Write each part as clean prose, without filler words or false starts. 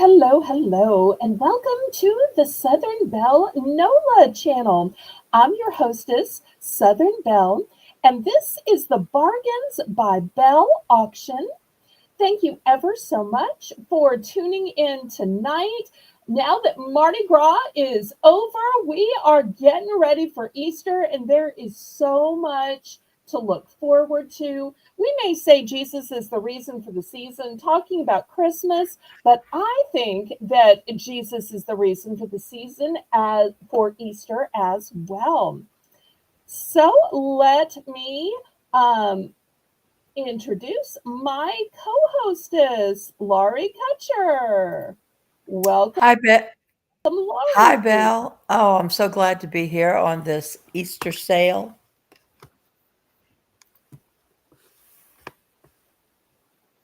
Hello, and welcome to the Southern Belle NOLA channel. I'm your hostess, Southern Belle, and this is the Bargains by Belle auction. Thank you ever so much for tuning in tonight. Now that Mardi Gras is over, we are getting ready for Easter, and there is so much to look forward to. We may say Jesus is the reason for the season, talking about Christmas, but I think that Jesus is the reason for the season as for Easter as well. So let me um, introduce my co-hostess, Laurie Kutcher. Welcome, Hi, Hi, Laurie. Belle. Oh, I'm so glad to be here on this Easter sale.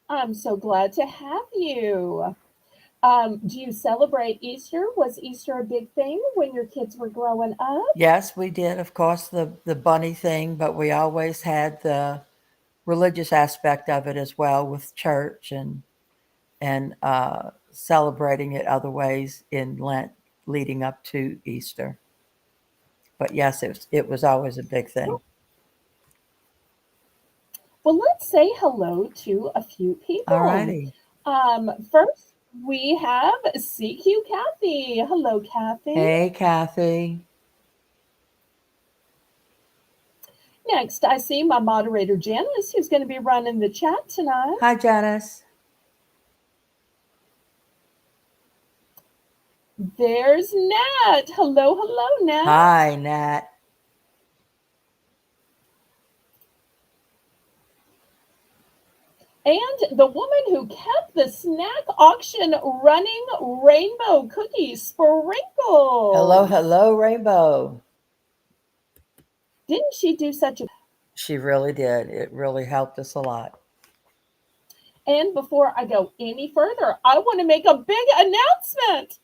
I'm so glad to have you. Do you celebrate Easter? Was Easter a big thing when your kids were growing up? Yes, we did, of course, the bunny thing, but we always had the religious aspect of it as well with church and celebrating it other ways in Lent leading up to Easter. But yes, it was always a big thing. Well, let's say hello to a few All people. righty. First, we have CQ Kathy. Hello, Kathy. Hey, Kathy. Next, I see my moderator Janice, who's going to be running the chat tonight. Hi, Janice. There's Nat. Hello, Nat. Hi, Nat. And the woman who kept the snack auction running, Rainbow Cookie Hello, Sprinkles. hello, Rainbow. Didn't she do such a She really did. It really helped us a lot. And before I go any further, I want to make a big announcement.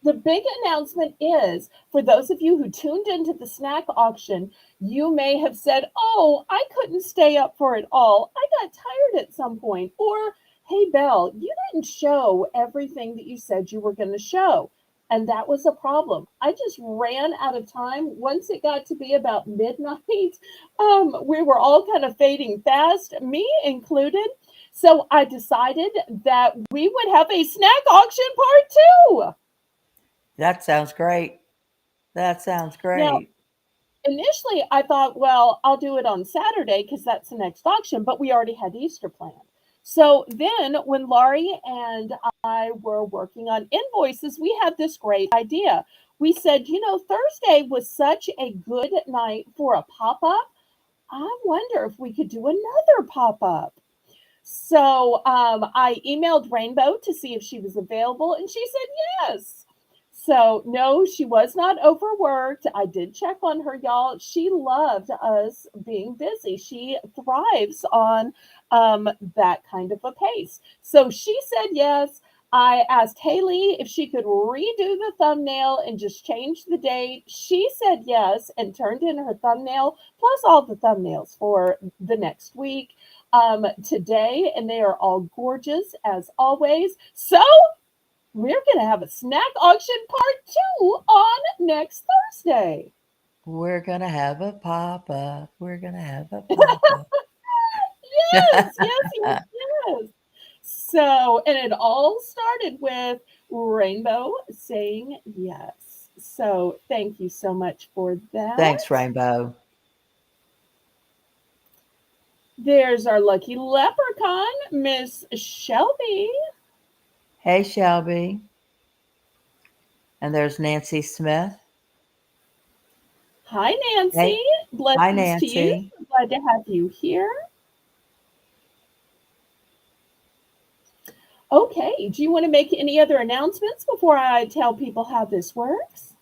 The big announcement is for those of you who tuned into the snack auction, you may have said, "Oh, I couldn't stay up for it all. I got tired at some point." Or, "Hey, Belle, you didn't show everything that you said you were going to show." And that was a problem. I just ran out of time. Once it got to be about midnight, we were all kind of fading fast, me included. So I decided that we would have a snack auction part two. That sounds great. That sounds Now, great. initially, I thought, well, I'll do it on Saturday because that's the next auction, but we already had Easter planned. So then, when Laurie and I were working on invoices, we had this great idea. We said, Thursday was such a good night for a pop up. I wonder if we could do another pop up. So I emailed Rainbow to see if she was available, and she said yes. So, no, she was not overworked. I did check on her, y'all. She loved us being busy. She thrives on that kind of a pace. So she said yes. I asked Haley if she could redo the thumbnail and just change the date. She said yes and turned in her thumbnail plus all the thumbnails for the next week today, and they are all gorgeous as always. So we're going to have a snack auction part two on next Thursday. We're going to have a pop up. We're going to have a pop Yes. up. So, and it all started with Rainbow saying yes. So, thank you so much for Thanks, that. Rainbow. There's our lucky leprechaun, Miss Shelby. Hey, Shelby. And there's Nancy Smith. Hi, Nancy. Hey, hi, Blessings to you. Nancy. So glad to have you here. Okay, do you want to make any other announcements before I tell people how this works?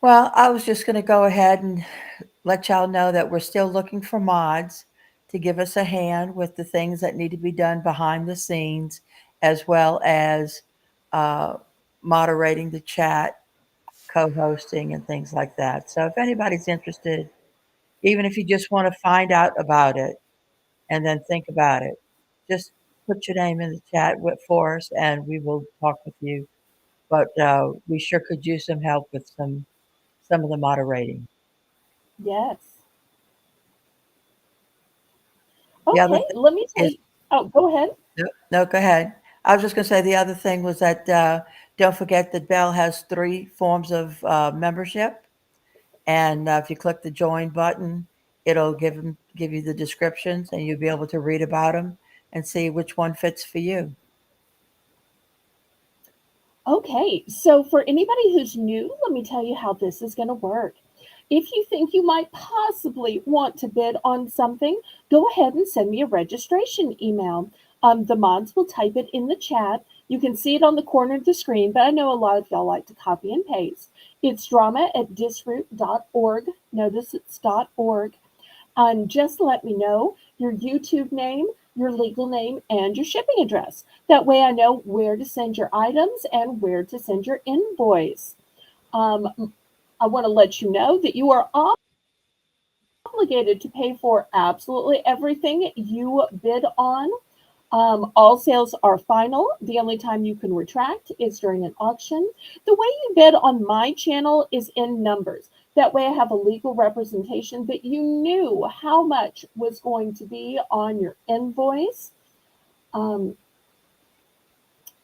Well, I was just going to go ahead and let y'all know that we're still looking for mods to give us a hand with the things that need to be done behind the scenes, as well as uh, moderating the chat, co hosting, and things like that. So if anybody's interested, even if you just want to find out about it and then think about it, just put your name in the chat for us, and we will talk with you. But we sure could use some help with some of the moderating. Yes. The other Okay, thing let me tell is you. Oh, go ahead. no, no, go ahead. I was just going to say the other thing was that don't forget that Bell has three forms of membership, and if you click the join button, it'll give you the descriptions, and you'll be able to read about them and see which one fits for you. Okay, so for anybody who's new, let me tell you how this is going to work. If you think you might possibly want to bid on something, go ahead and send me a registration email. The mods will type it in the chat. You can see it on the corner of the screen, but I know a lot of y'all like to copy and paste. It's drama@disroot.org. Notice it's .org. And just let me know your YouTube name, your legal name, and your shipping address. That way I know where to send your items and where to send your invoice. I want to let you know that you are obligated to pay for absolutely everything you bid on. All sales are final. The only time you can retract is during an auction. The way you bid on my channel is in numbers. That way I have a legal representation that you knew how much was going to be on your invoice. Um,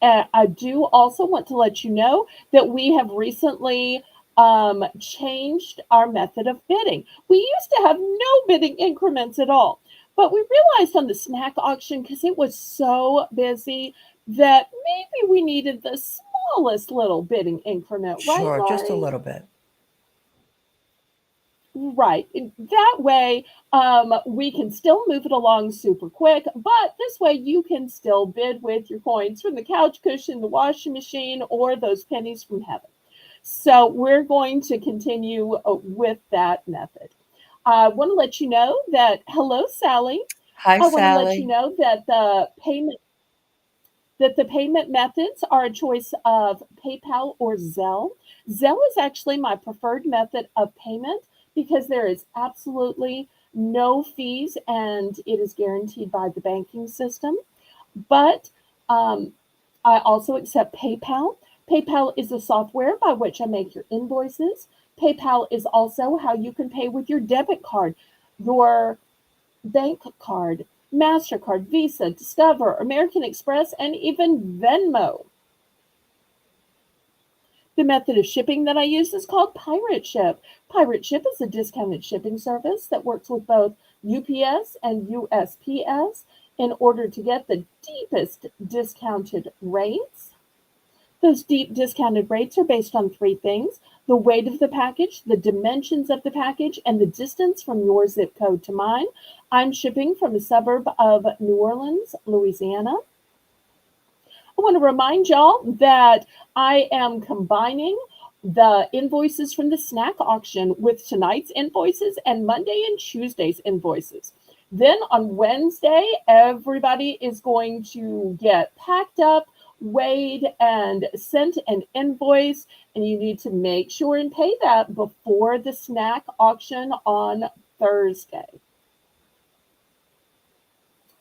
I do also want to let you know that we have recently changed our method of bidding. We used to have no bidding increments at all, but we realized on the snack auction, because it was so busy, that maybe we needed the smallest little bidding increment, right, Sure, just a Laurie? little bit. Right. That way, we can still move it along super quick, but this way you can still bid with your coins from the couch cushion, the washing machine, or those pennies from heaven. So we're going to continue with that method. I want to let you know that, hello, Sally. Hi, I want to let you Sally. know that the payment methods are a choice of PayPal or Zelle. Zelle is actually my preferred method of payment because there is absolutely no fees and it is guaranteed by the banking system. But um, I also accept PayPal. PayPal is the software by which I make your invoices. PayPal is also how you can pay with your debit card, your bank card, MasterCard, Visa, Discover, American Express, and even Venmo. The method of shipping that I use is called Pirate Ship. Pirate Ship is a discounted shipping service that works with both UPS and USPS in order to get the deepest discounted rates. Those deep discounted rates are based on three things: the weight of the package, the dimensions of the package, and the distance from your zip code to mine. I'm shipping from a suburb of New Orleans, Louisiana. I want to remind y'all that I am combining the invoices from the snack auction with tonight's invoices and Monday and Tuesday's invoices. Then on Wednesday, everybody is going to get packed up, weighed, and sent an invoice. And you need to make sure and pay that before the snack auction on Thursday.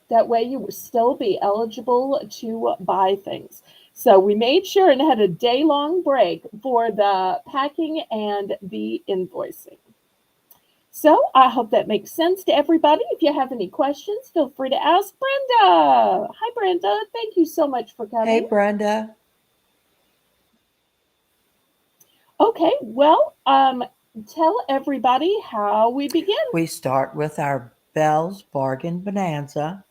That way you will still be eligible to buy things. So we made sure and had a day-long break for the packing and the invoicing. So I hope that makes sense to everybody. If you have any questions, feel free to ask Brenda. Hi, Brenda. Thank you so much for Hey, coming. Brenda. Okay, well, tell everybody how we begin. We start with our Bell's Bargain Bonanza,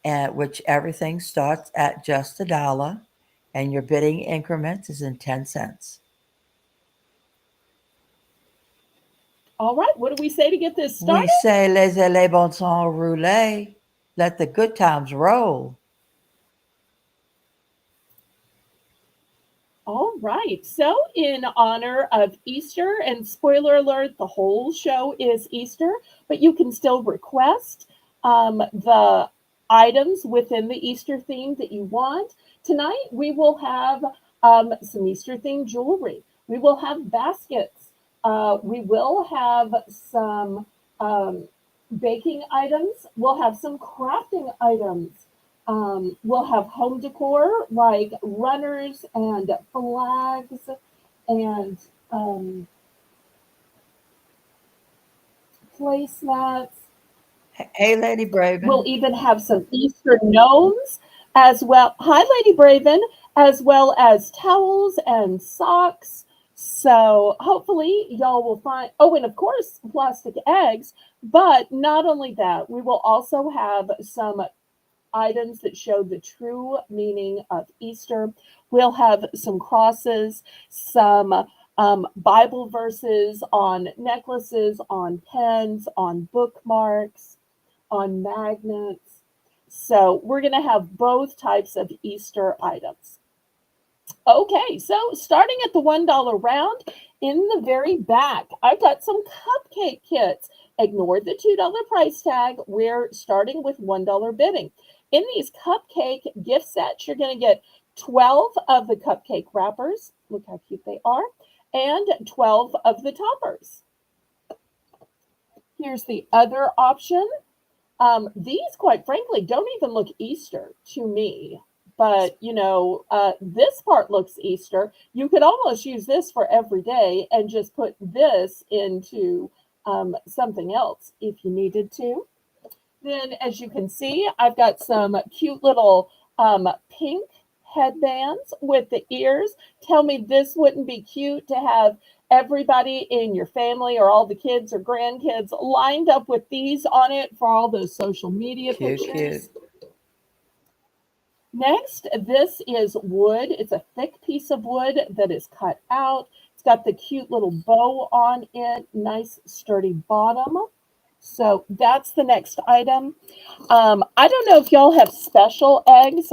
at which everything starts at just $1, and your bidding increment is in 10 cents. All right, what do we say to get this We started? say les bon sang rouler. Let the good times roll. All right. So, in honor of Easter, and spoiler alert, the whole show is Easter, but you can still request the items within the Easter theme that you want. Tonight, we will have some Easter themed jewelry. We will have baskets. We will have some baking items. We'll have some crafting items. We'll have home decor like runners and flags and um, placemats. Hey, Lady We'll Braven. even have some Easter gnomes as well. Hi, Lady Braven, as well as towels and socks. So hopefully y'all will find, oh, and of course, plastic eggs. But not only that, we will also have some items that show the true meaning of Easter. We'll have some crosses, some Bible verses on necklaces, on pens, on bookmarks, on magnets. So we're going to have both types of Easter items. Okay, so starting at the $1 round, in the very back, I've got some cupcake kits. Ignore the $2 price tag. We're starting with $1 bidding. In these cupcake gift sets, you're going to get 12 of the cupcake wrappers. Look how cute they are. And 12 of the toppers. Here's the other option. These, quite frankly, don't even look Easter to me. But, this part looks Easter. You could almost use this for every day and just put this into something else if you needed to. Then, as you can see, I've got some cute little pink headbands with the ears. Tell me this wouldn't be cute to have everybody in your family or all the kids or grandkids lined up with these on it for all those social media Cute, pictures. cute. Next, this is wood. It's a thick piece of wood that is cut out. It's got the cute little bow on it, nice sturdy bottom. So that's the next item. I don't know if y'all have special eggs,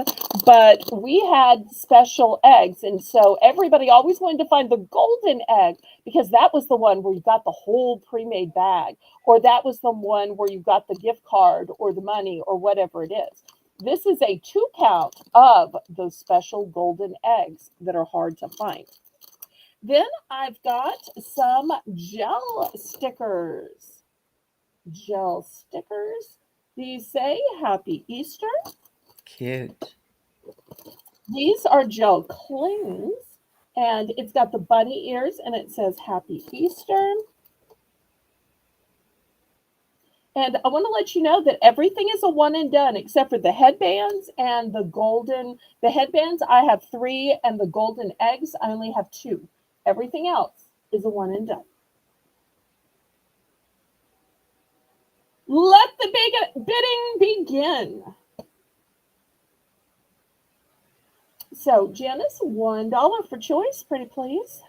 but we had special eggs. And so everybody always wanted to find the golden egg because that was the one where you got the whole pre made bag, or that was the one where you got the gift card or the money or whatever it is. This is a 2 count of those special golden eggs that are hard to find. Then I've got some gel stickers. Gel stickers. These say Happy Easter. Cute. These are gel clings, and it's got the bunny ears, and it says Happy Easter. And I want to let you know that everything is a one and done except for the headbands and the golden. The headbands, I have three, and the golden eggs, I only have two. Everything else is a one and done. Let the bidding begin. So, Janice, $1 for choice, pretty please.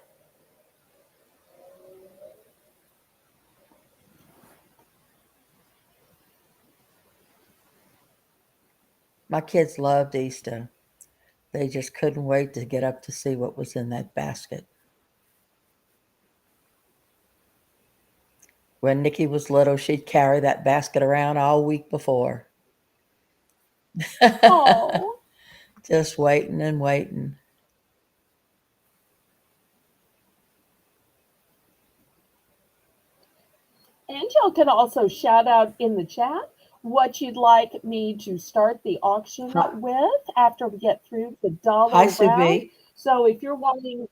My kids loved Easter. They just couldn't wait to get up to see what was in that basket. When Nikki was little, she'd carry that basket around all week before. Oh, Just waiting and waiting. and y'all can also shout out in the chat what you'd like me to start the auction Hi, with after we get through the hi dollar Sue round. B. So if you're wanting,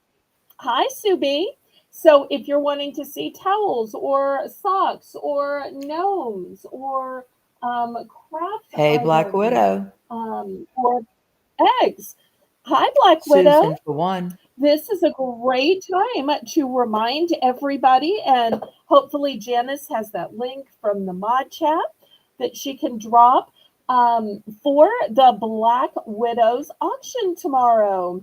hi Subi. So if you're wanting to see towels or socks or gnomes or craft Hey, Black items Widow. or eggs, hi Black Widow. Susan for one. This is a great time to remind everybody, and hopefully Janice has that link from the mod chat that she can drop for the Black Widows auction tomorrow.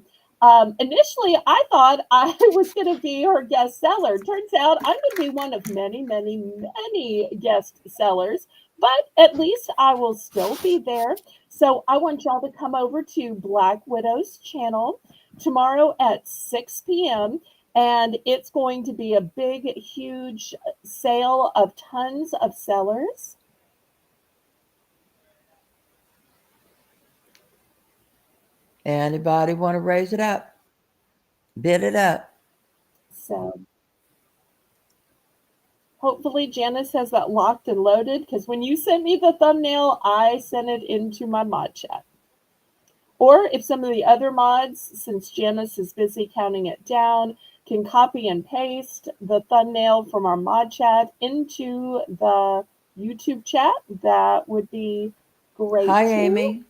Initially, I thought I was going to be her guest seller. Turns out I'm going to be one of many, many, many guest sellers, but at least I will still be there. So I want y'all to come over to Black Widow's channel tomorrow at 6 p.m. And it's going to be a big, huge sale of tons of sellers. Anybody want to raise it up? Bid it up. So hopefully Janice has that locked and loaded because when you sent me the thumbnail, I sent it into my mod chat. Or if some of the other mods, since Janice is busy counting it down, can copy and paste the thumbnail from our mod chat into the YouTube chat, that would be great Hi, too. Amy.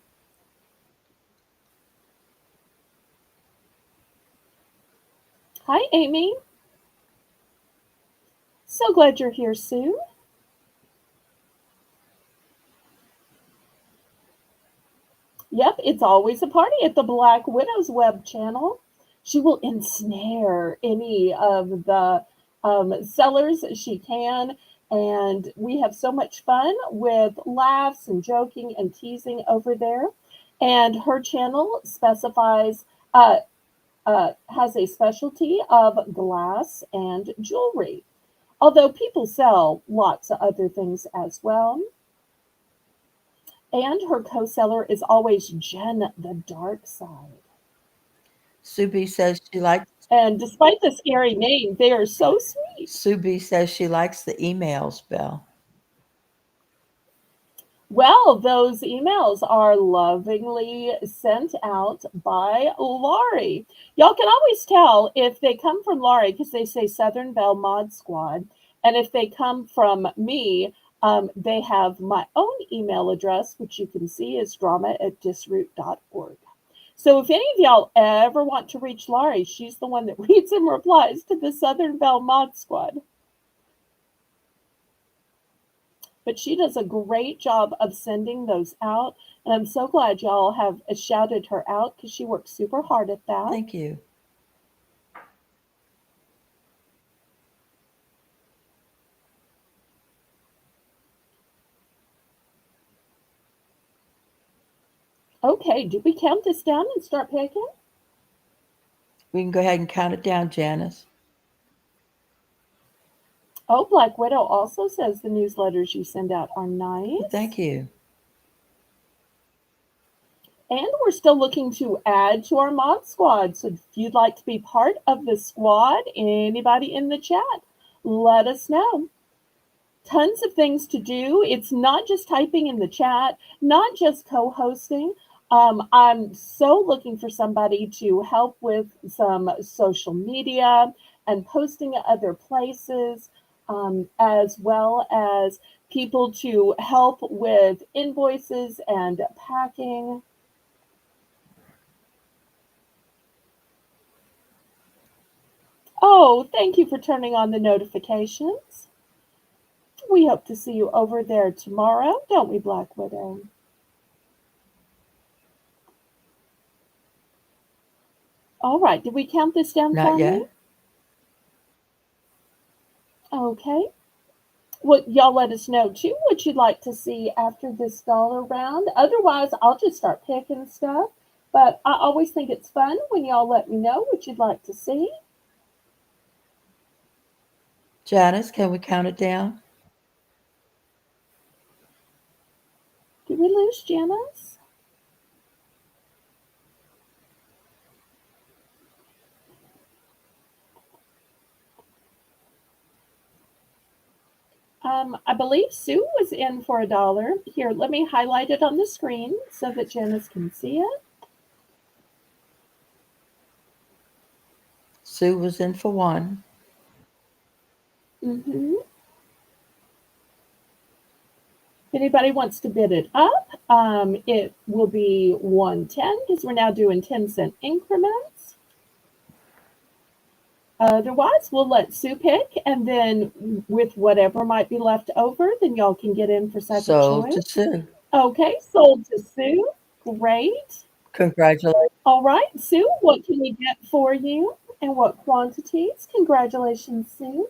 Hi, Amy. So glad you're here, Sue. Yep, it's always a party at the Black Widow's web channel. She will ensnare any of the sellers she can. And we have so much fun with laughs and joking and teasing over there. And her channel specifies, has a specialty of glass and jewelry, although people sell lots of other things as well. And her co-seller is always Jen the Dark Side. Subi says she likes And despite the scary name, they are so sweet. Subi says she likes the emails, Belle. Well, those emails are lovingly sent out by Laurie. Y'all can always tell if they come from Laurie because they say Southern Belle Mod Squad. And if they come from me, they have my own email address, which you can see is drama@disroot.org. So if any of y'all ever want to reach Laurie, she's the one that reads and replies to the Southern Belle Mod Squad. But she does a great job of sending those out. And I'm so glad y'all have shouted her out because she works super hard at that. Thank you. Okay, do we count this down and start picking? We can go ahead and count it down, Janice. Oh, Black Widow also says the newsletters you send out are nice. Thank you. And we're still looking to add to our mod squad. So if you'd like to be part of the squad, anybody in the chat, let us know. Tons of things to do. It's not just typing in the chat, not just co-hosting. I'm so looking for somebody to help with some social media and posting at other places, as well as people to help with invoices and packing. Oh, thank you for turning on the notifications. We hope to see you over there tomorrow, don't we, Black Widow? All right, did we count this down Not for me? yet. Okay. Well, y'all let us know too what you'd like to see after this dollar round. Otherwise, I'll just start picking stuff. But I always think it's fun when y'all let me know what you'd like to see. Janice, can we count it down? Did we lose Janice? I believe Sue was in for $1. Here, let me highlight it on the screen so that Janice can see it. Sue was in for one. Mm-hmm. If anybody wants to bid it up, it will be 110 because we're now doing 10-cent increments. Otherwise, we'll let Sue pick, and then with whatever might be left over, then y'all can get in for second Sold to choice. Sue. Okay, sold to Sue. Great. Congratulations. All right, Sue, what can we get for you and what quantities? Congratulations, Sue.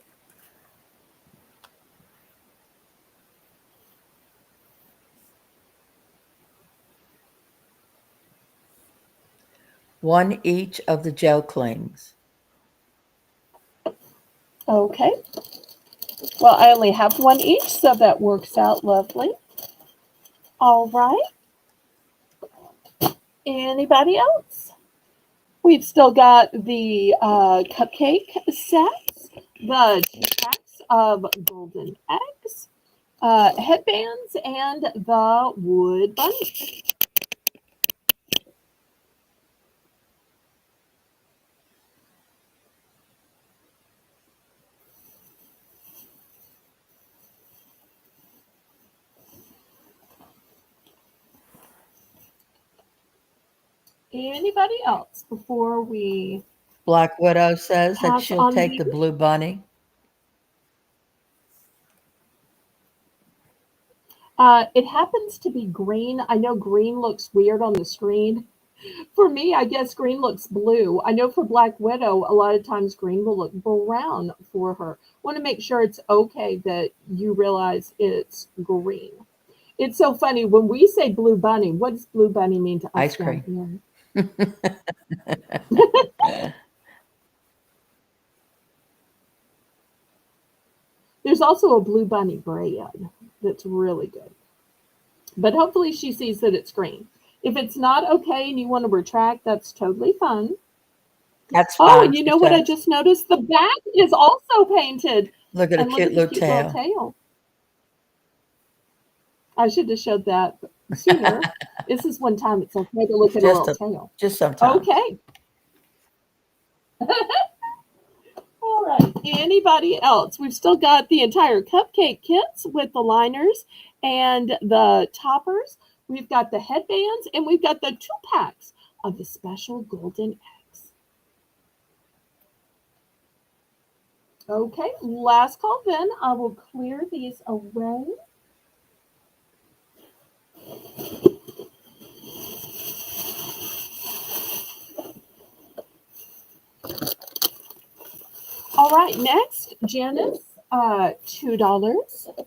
One each of the gel clings. Okay. Well, I only have one each, so that works out lovely. All right. Anybody else? We've still got the cupcake sets, the packs of golden eggs, headbands, and the wood bunny. Anybody else before we Black Widow says that pass she'll on take the these? blue bunny. It happens to be green. I know green looks weird on the screen. For me, I guess green looks blue. I know for Black Widow, a lot of times green will look brown for her. Want to make sure it's okay that you realize it's green. It's so funny when we say blue bunny. What does blue bunny mean to us Ice down cream. here? There's also a blue bunny bread that's really good. But hopefully she sees that it's green. If it's not okay and you want to retract, that's totally fine. That's Oh, fine, and you she know what I says. just noticed? The back is also painted. Look at a And look cute at the little cute little tail. tail. I should have showed that sooner. This is one time it's okay to look at a Just little a, tail. just sometimes. Okay. All right. Anybody else? We've still got the entire cupcake kits with the liners and the toppers. We've got the headbands and we've got the 2 packs of the special golden eggs. Okay, last call then. I will clear these away. All right, next, Janice, $2.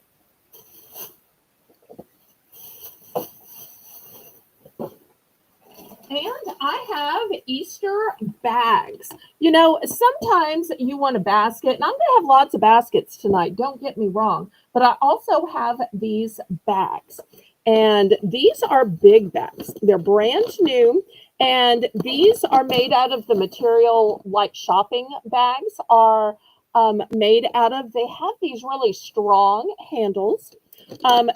And I have Easter bags. You know, sometimes you want a basket, and I'm going to have lots of baskets tonight, don't get me wrong, but I also have these bags. And these are big bags. They're brand new, and these are made out of the material like shopping bags are made out of. They have these really strong handles.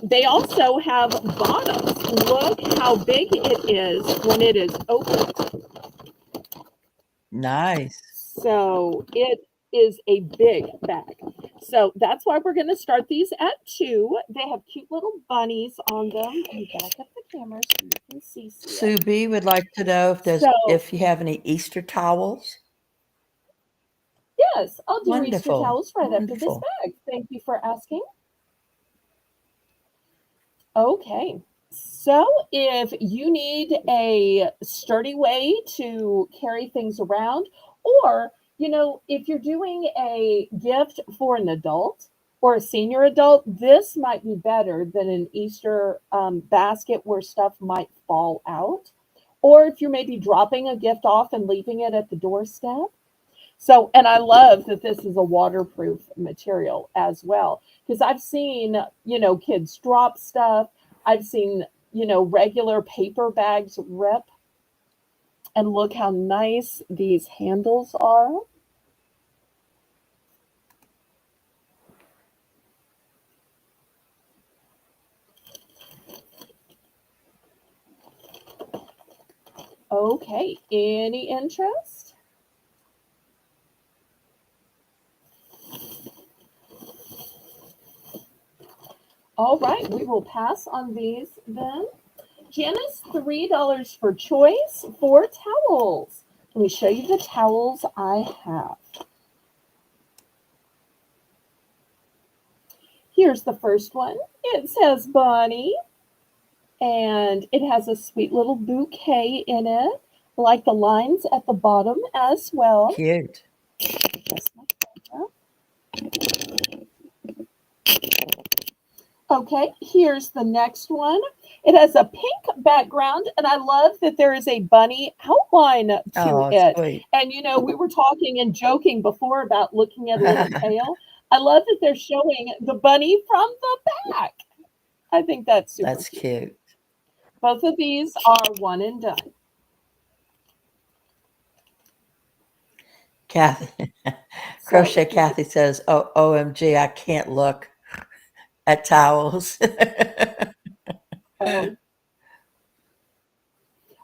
They also have bottoms. Look how big it is when it is opened. Nice. So it is a big bag. So that's why we're going to start these at 2. They have cute little bunnies on them. Let me back up the camera so you can see it. Sue B would like to know So if you have any Easter towels. yes, I'll do Easter Wonderful. towels right after this Wonderful. bag. Thank you for asking. Okay. So, if you need a sturdy way to carry things around, or, if you're doing a gift for an adult or a senior adult, this might be better than an Easter basket where stuff might fall out. Or if you're maybe dropping a gift off and leaving it at the doorstep. So, and I love that this is a waterproof material as well, because I've seen, kids drop stuff. I've seen, regular paper bags rip, and look how nice these handles are. Okay, any interest? All right, we will pass on these then. Janice, $3 for choice for towels. Let me show you the towels I have. Here's the first one. It says Bunny, and it has a sweet little bouquet in it, like the lines at the bottom as well. Cute. Just like that. Okay, here's the next one. It has a pink background, and I love that there is a bunny outline to Oh, it. sweet. And we were talking and joking before about looking at a little tail. I love that they're showing the bunny from the back. I think that's super That's cute. cute. Both of these are one and done. Kathy, So, Crochet Kathy says, "Oh, OMG, I can't look at towels." oh,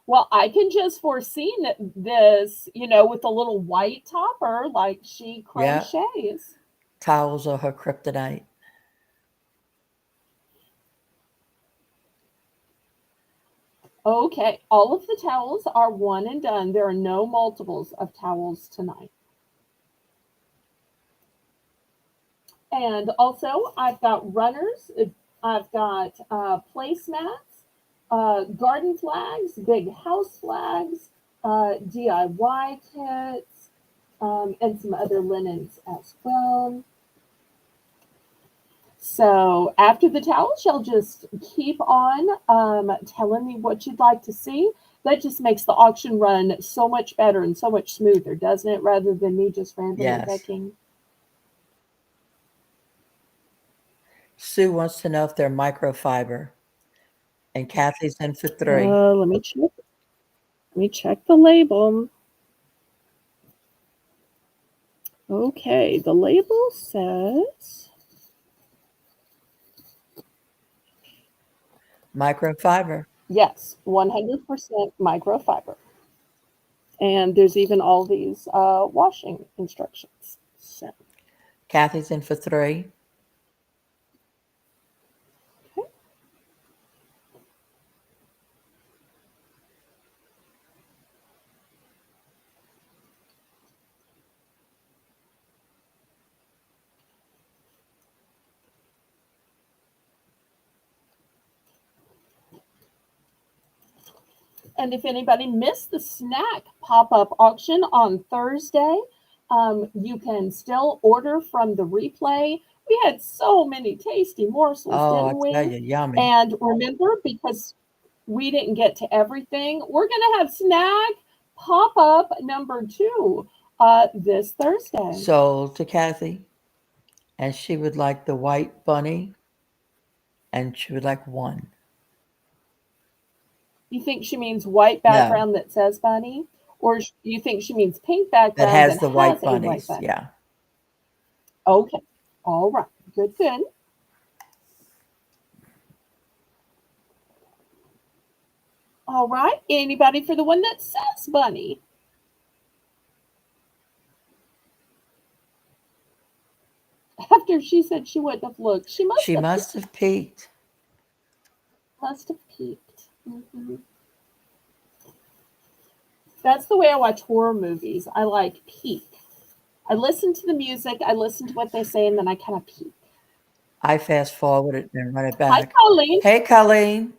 well, I can just foresee this, with a little white topper like she Yeah, crochets. towels are her kryptonite. Okay, all of the towels are one and done. There are no multiples of towels tonight. And also, I've got runners, I've got placemats, garden flags, big house flags, DIY kits, and some other linens as well. So after the towels, you'll just keep on telling me what you'd like to see. That just makes the auction run so much better and so much smoother, doesn't it? Rather than me just randomly Yes. picking. Sue wants to know if they're microfiber, and Kathy's in for 3. Let me check. Let me check the label. Okay, the label says Microfiber. yes, 100% microfiber. And there's even all these washing instructions. So, Kathy's in for 3. okay. And if anybody missed the snack pop up auction on Thursday, you can still order from the replay. We had so many tasty morsels, Oh, I didn't tell we? you, yummy. And remember, because we didn't get to everything, we're going to have snack pop up number 2 this Thursday. Sold to Kathy, and she would like the white bunny, and she would like 1. You think she means white No, background that says bunny? Or you think she means pink that background has that the white has a white bunnies. bunny? Yeah. Okay. All right. Good, good. All right. Anybody for the one that says bunny? After she said she wouldn't have looked, she She must have peeked. must have peeked. That's the way I watch horror movies. I like peek. I listen to the music, I listen to what they say, and then I kind of peek. I fast forward it and run it Hi, back. Colleen. Hey, Colleen.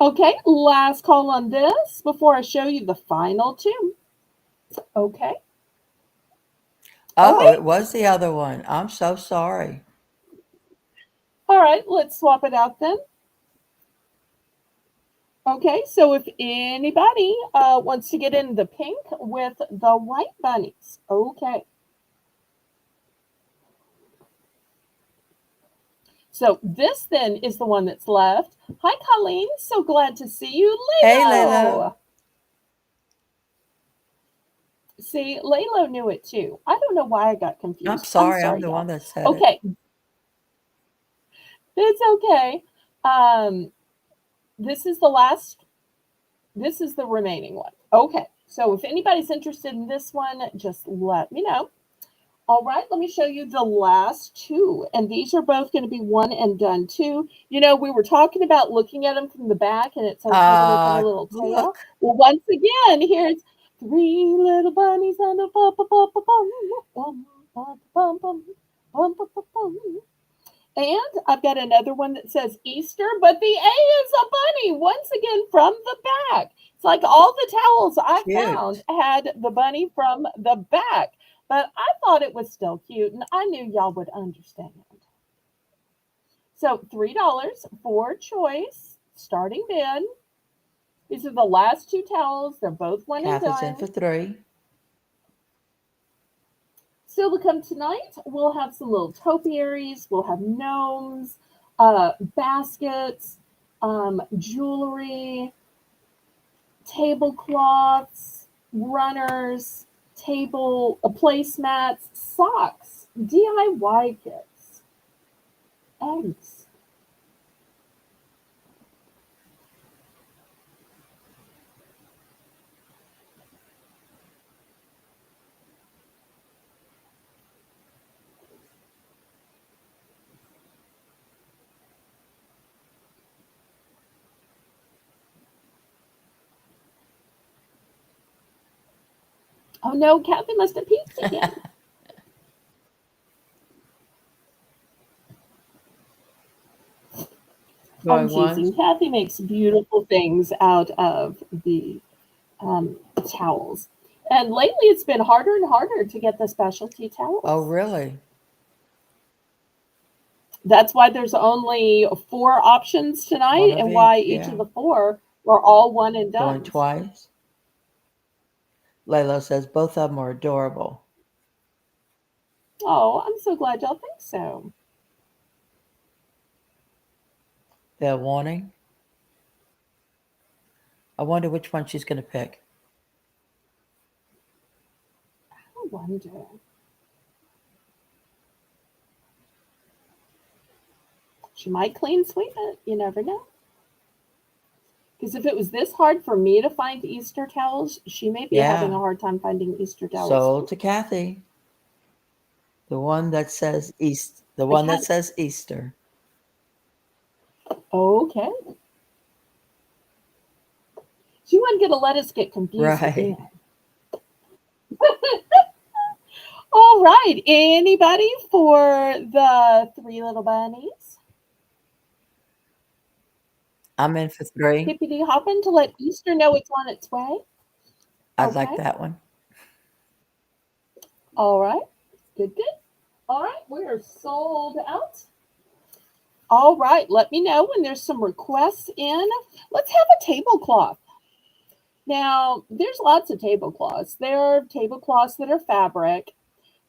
Okay, last call on this before I show you the final 2. Okay. Oh, Oh, it wait. was the other one. I'm so sorry. All right, let's swap it out then. Okay, so if anybody wants to get in the pink with the white bunnies, okay. So this then is the one that's left. Hi, Colleen. So glad to see you. Hey, Layla. Lalo. See, Lalo knew it too. I don't know why I got I'm confused. I'm sorry. I'm sorry, the one y'all. that said it. Okay, it's okay. Um, this is the last, this is the remaining one. Okay, so if anybody's interested in this one, just let me know. All right, let me show you the last 2. And these are both going to be one and done too. You know, we were talking about looking at them from the back, and it's okay to look at a little tail. Look. Well, once again, here's 3 little bunnies on a bum bum bum bum bum bum bum bum bum bum bum bum. And I've got another one that says Easter, but the A is a bunny once again from the back. It's like all the towels I found Cute. had the bunny from the back, but I thought it was still cute and I knew y'all would understand. So $3 for choice, starting bid. These are the last 2 towels. They're both one and Kathy's in for done. 3. Still to come tonight, we'll have some little topiaries, we'll have gnomes, baskets, jewelry, tablecloths, runners, table placemats, socks, DIY kits, eggs. Oh no, Kathy must have peeked again. I'm Going teasing. once, Kathy makes beautiful things out of the towels. And lately it's been harder and harder to get the specialty oh, towels. really? That's why there's only four options One tonight of and why each, each of yeah. the four were all one and Going done. twice. Layla says both of them are adorable. Oh, I'm so glad y'all think so. They're wanting. I wonder which one she's going to pick. I wonder. She might clean sweep it. You never know. Because if it was this hard for me to find Easter towels, she may be having Yeah. a hard time finding Easter towels Sold too. to Kathy. The one that says East. The I one that can't. says Easter. Okay. She wasn't going to let us get confused Right. again. All right. Anybody for the three little bunnies? I'm in for three. Hippity hopping to let Easter know it's on its way. I'd like Okay. that one. All right. Good, good. All right. We are sold out. All right. Let me know when there's some requests in. Let's have a tablecloth. Now, there's lots of tablecloths. There are tablecloths that are fabric.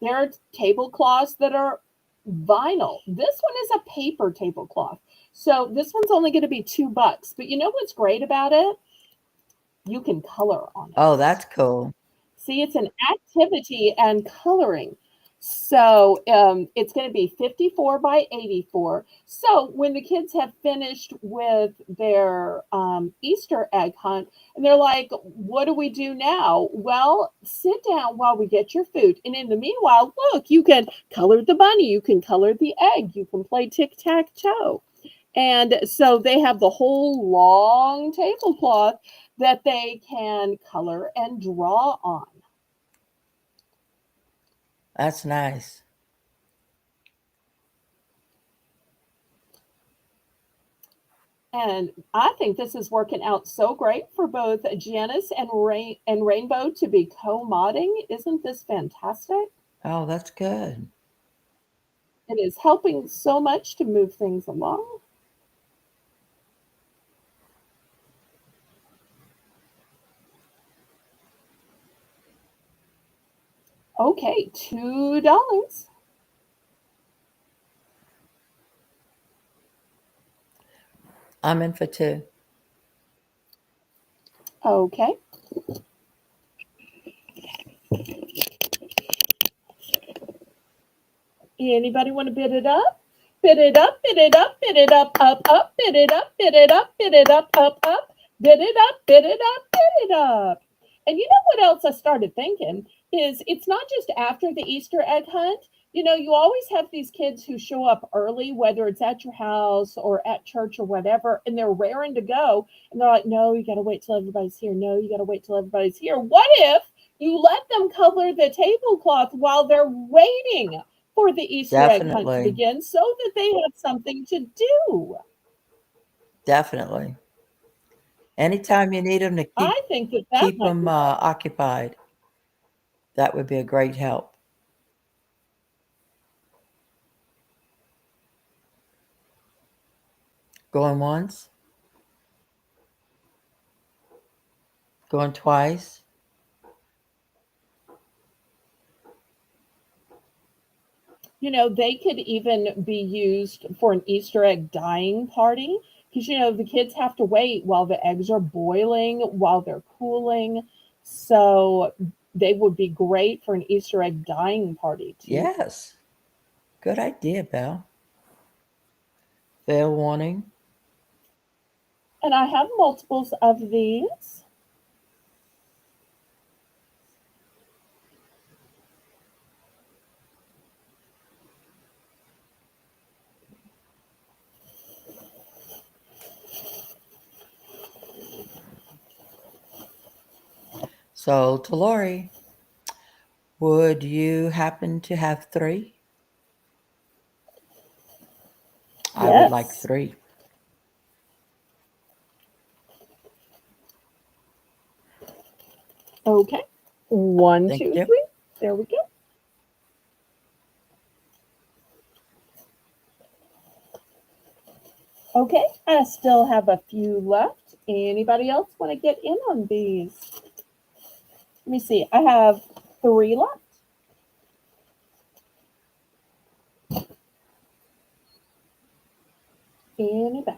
There are tablecloths that are vinyl. This one is a paper tablecloth. So this one's only going to be $2. But you know what's great about it? You can color on Oh, it. that's cool. See, it's an activity and coloring. So it's going to be 54 by 84. So when the kids have finished with their Easter egg hunt and they're like, what do we do now? Well, sit down while we get your food. And in the meanwhile, look, you can color the bunny, you can color the egg, you can play tic tac toe. And so they have the whole long tablecloth that they can color and draw on. That's nice. And I think this is working out so great for both Janice and Rainbow to be co-modding. Isn't this fantastic? Oh, that's good. It is helping so much to move things along. Okay, $2. I'm in for two. Okay. Anybody want to bid it up? Bid it up, bid it up, bid it up, bid it up, bid it up, bid it up, bid it up, bid it up, bid it up. And you know what else I started thinking is it's not just after the Easter egg hunt. You know, you always have these kids who show up early, whether it's at your house or at church or whatever, and they're raring to go. And they're like, no, you got to wait till everybody's here. No, you got to wait till everybody's here. What if you let them color the tablecloth while they're waiting for the Easter egg hunt to Definitely. begin so that they have something to do? Definitely. Anytime you need them to I think that that keep might them be fun. occupied, that would be a great help. Going once, going twice. You know, they could even be used for an Easter egg dyeing party because, you know, the kids have to wait while the eggs are boiling, while they're cooling. So they would be great for an Easter egg dyeing party too. Yes. Good idea, Belle. Fair warning. And I have multiples of these. Sold to Lori. Would you happen to have three? I would like Yes. three. Okay. One, Thank two, you. three. There we go. Okay. I still have a few left. Anybody else want to get in on these? Let me see. I have three left. Anybody?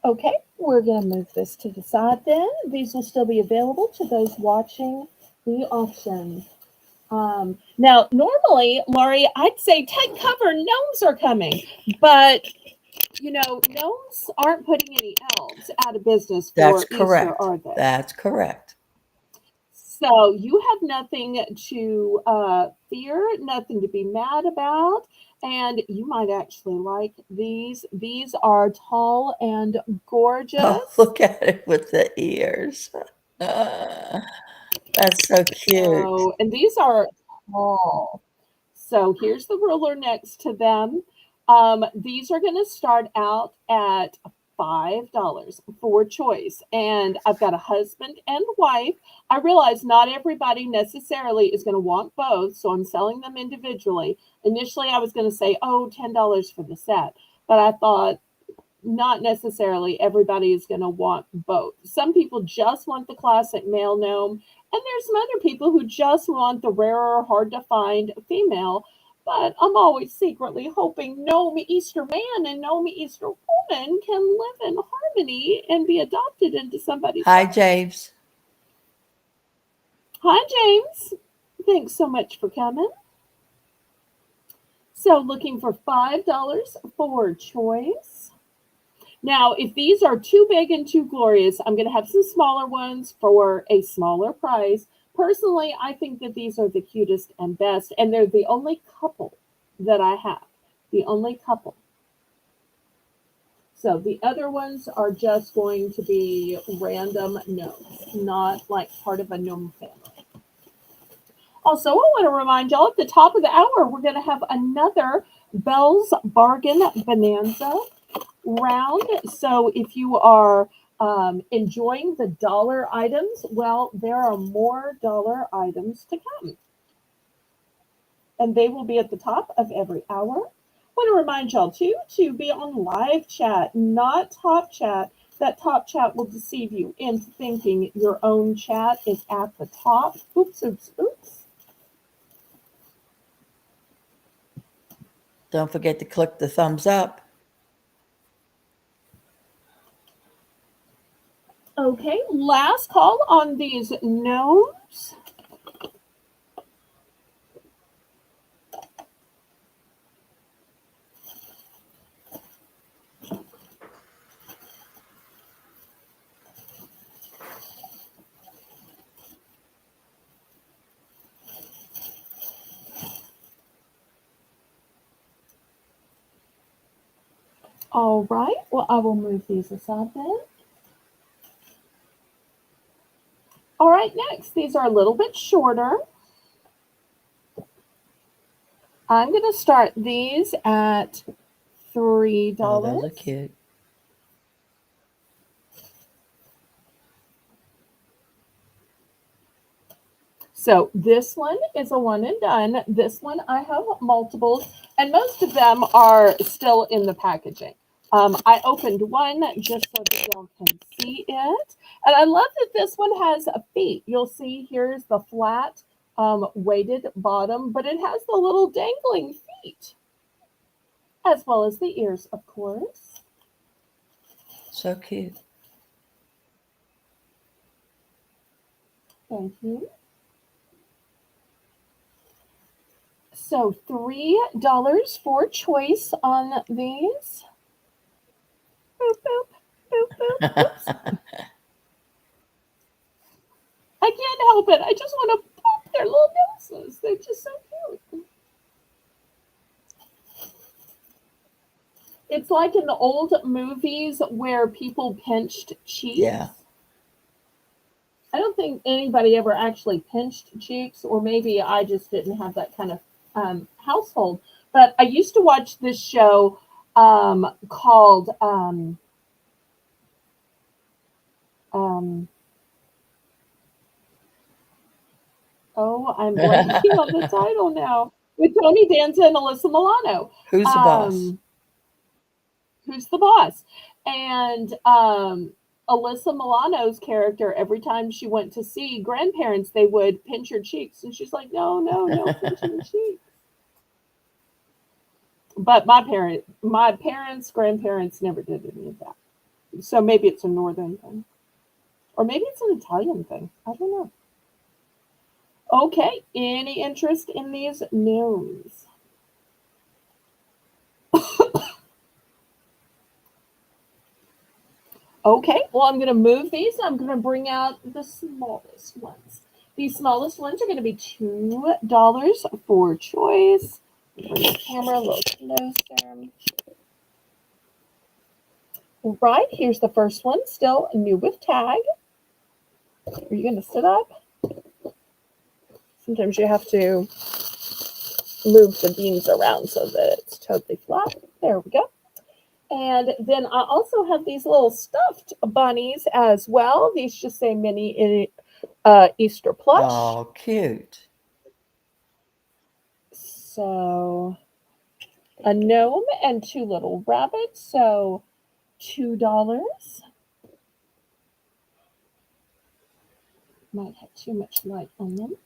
Okay, we're going to move this to the side then. These will still be available to those watching the auction. Now, normally, Laurie, I'd say take cover, gnomes are coming. But, gnomes aren't putting any elves out of business That's for Easter, correct. are they? That's correct. So you have nothing to fear, nothing to be mad about, and you might actually like these. These are tall and Oh, gorgeous. look at it with the ears. Ah, that's so cute. So, and these are tall. So here's the ruler next to them. These are going to start out at $5 for choice. And I've got a husband and wife. I realize not everybody necessarily is going to want both, so I'm selling them individually. Initially, I was going to say, oh, $10 for the set. But I thought, not necessarily everybody is going to want both. Some people just want the classic male gnome, and there's some other people who just want the rarer, hard to find female. But I'm always secretly hoping Gnome Easter Man and Gnome Easter Woman can live in harmony and be adopted into somebody's Hi, life. James. Hi, James. Thanks so much for coming. So, looking for $5 for choice. Now, if these are too big and too glorious, I'm going to have some smaller ones for a smaller price. Personally, I think that these are the cutest and best, and they're the only couple that I have. The only couple. So the other ones are just going to be random gnomes, not like part of a gnome family. Also, I want to remind y'all at the top of the hour, we're going to have another Belle's Bargain Bonanza round. So if you are enjoying the dollar items, well, there are more dollar items to come. And they will be at the top of every hour. I want to remind y'all too to be on live chat, not top chat. That top chat will deceive you into thinking your own chat is at the top. Oops, oops, oops. Don't forget to click the thumbs up. Okay, last call on these gnomes. All right, well, I will move these aside then. All right, next, these are a little bit shorter. I'm going to start these at $3. Oh, those are cute. So this one is a one and done. This one I have multiples, and most of them are still in the packaging. I opened one just so that y'all can see it. And I love that this one has a feet. You'll see here's the flat weighted bottom, but it has the little dangling feet, as well as the ears, of course. So cute. Thank you. So $3 for choice on these. Boop, boop, boop, boop. Oops. I can't help it. I just want to pop their little noses. They're just so cute. It's like in the old movies where people pinched Yeah. cheeks. I don't think anybody ever actually pinched cheeks, or maybe I just didn't have that kind of household. But I used to watch this show called um, oh, I'm blanking on the title now, with Tony Danza and Alyssa Milano. Who's the boss? Um, who's the boss? And Alyssa Milano's character, every time she went to see grandparents, they would pinch her cheeks, and she's like, "No, no, no, pinching cheeks." But my parents, grandparents never did any of that. So maybe it's a northern thing, or maybe it's an Italian thing. I don't know. Okay, any interest in these gnomes? Okay, well, I'm going to move these. I'm going to bring out the smallest ones. These smallest ones are going to be $2 for choice. Bring the camera a little closer. Right, here's the first one, still new with tag. Are you going to sit up? Sometimes you have to move the beans around so that it's totally flat. There we go. And then I also have these little stuffed bunnies as well. These just say mini Easter plush. Oh, cute. So a gnome and two little rabbits. So $2. Might have too much light on them.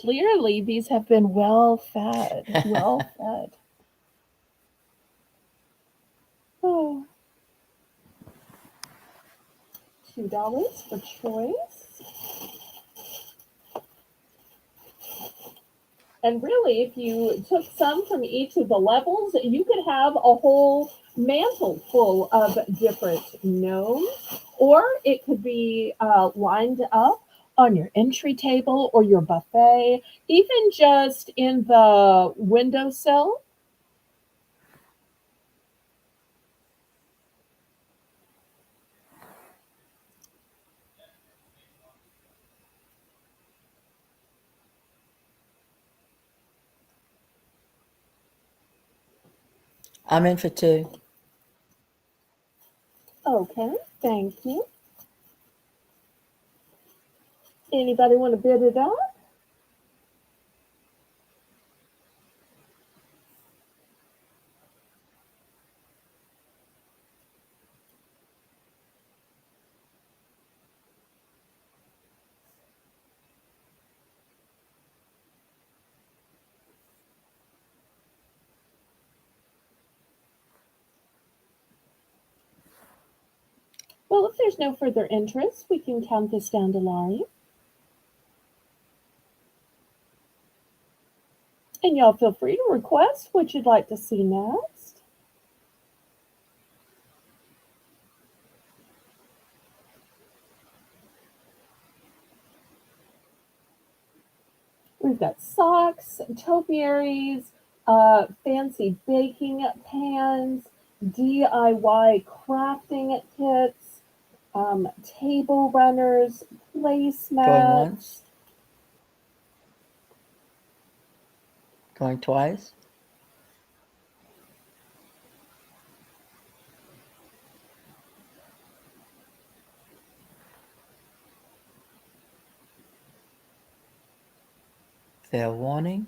Clearly, these have been well fed. Well fed. Oh, $2 for choice. And really, if you took some from each of the levels, you could have a whole mantle full of different gnomes, or it could be lined up on your entry table or your buffet, even just in the windowsill. I'm in for two. Okay, thank you. Anybody want to bid it up? Well, if there's no further interest, we can count this down to Laurie. And y'all feel free to request what you'd like to see next. We've got socks, topiaries, fancy baking pans, DIY crafting kits, table runners, Going placemats. once, going twice. Fair warning.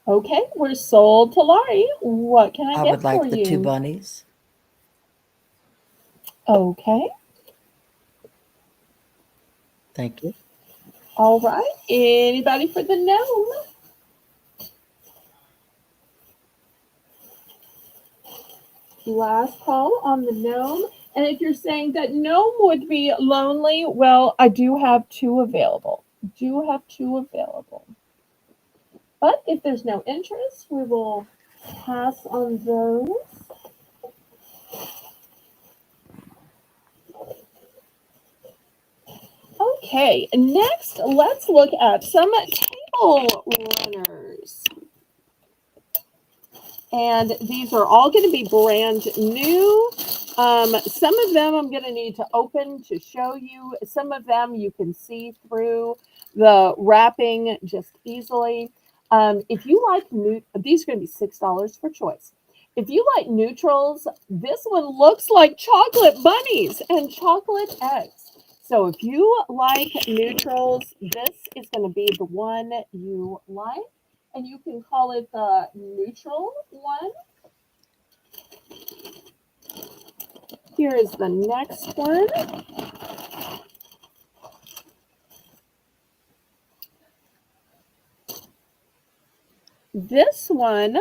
Okay, we're sold to Laurie. What can I I get would for like the two you? bunnies. Okay, Thank you. all right. Anybody for the gnome? last call on the gnome. And if you're saying that gnome would be lonely, well, I do have two available. Do have two available. But if there's no interest, we will pass on those. Okay, next let's look at some table runners. And these are all going to be brand new. Some of them I'm going to need to open to show you. Some of them you can see through the wrapping just easily. If you like these are going to be $6 for choice. If you like neutrals, this one looks like chocolate bunnies and chocolate eggs. So if you like neutrals, this is going to be the one you like. And you can call it the neutral one. Here is the next one. This one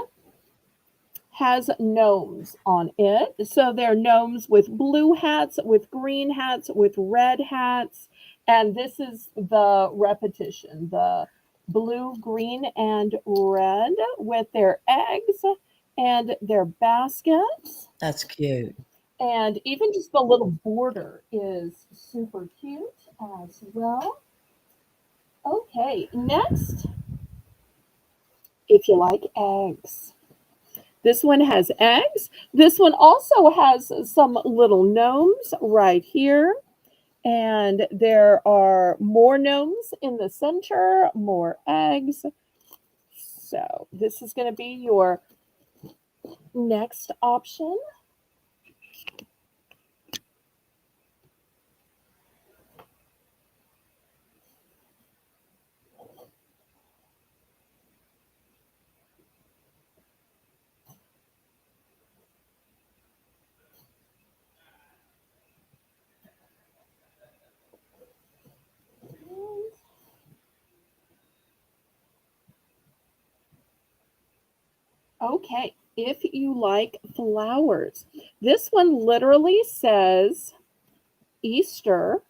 has gnomes on it. So they're gnomes with blue hats, with green hats, with red hats. And this is the repetition, the blue, green, and red with their eggs and their baskets. That's cute. And even just the little border is super cute as well. Okay, next, if you like eggs. This one has eggs. This one also has some little gnomes right here. And there are more gnomes in the center, more eggs. So this is going to be your next option. Okay, if you like flowers, this one literally says Easter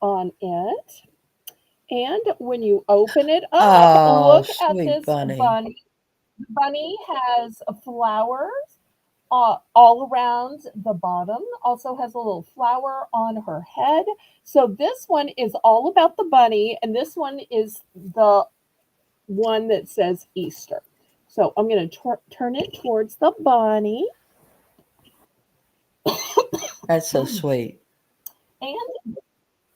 on it. And when you open it up, Oh, look at sweet this bunny. bunny. The bunny has flowers all around the bottom, also has a little flower on her head. So this one is all about the bunny, and this one is the one that says Easter. So I'm going to turn it towards the bunny. That's so sweet. And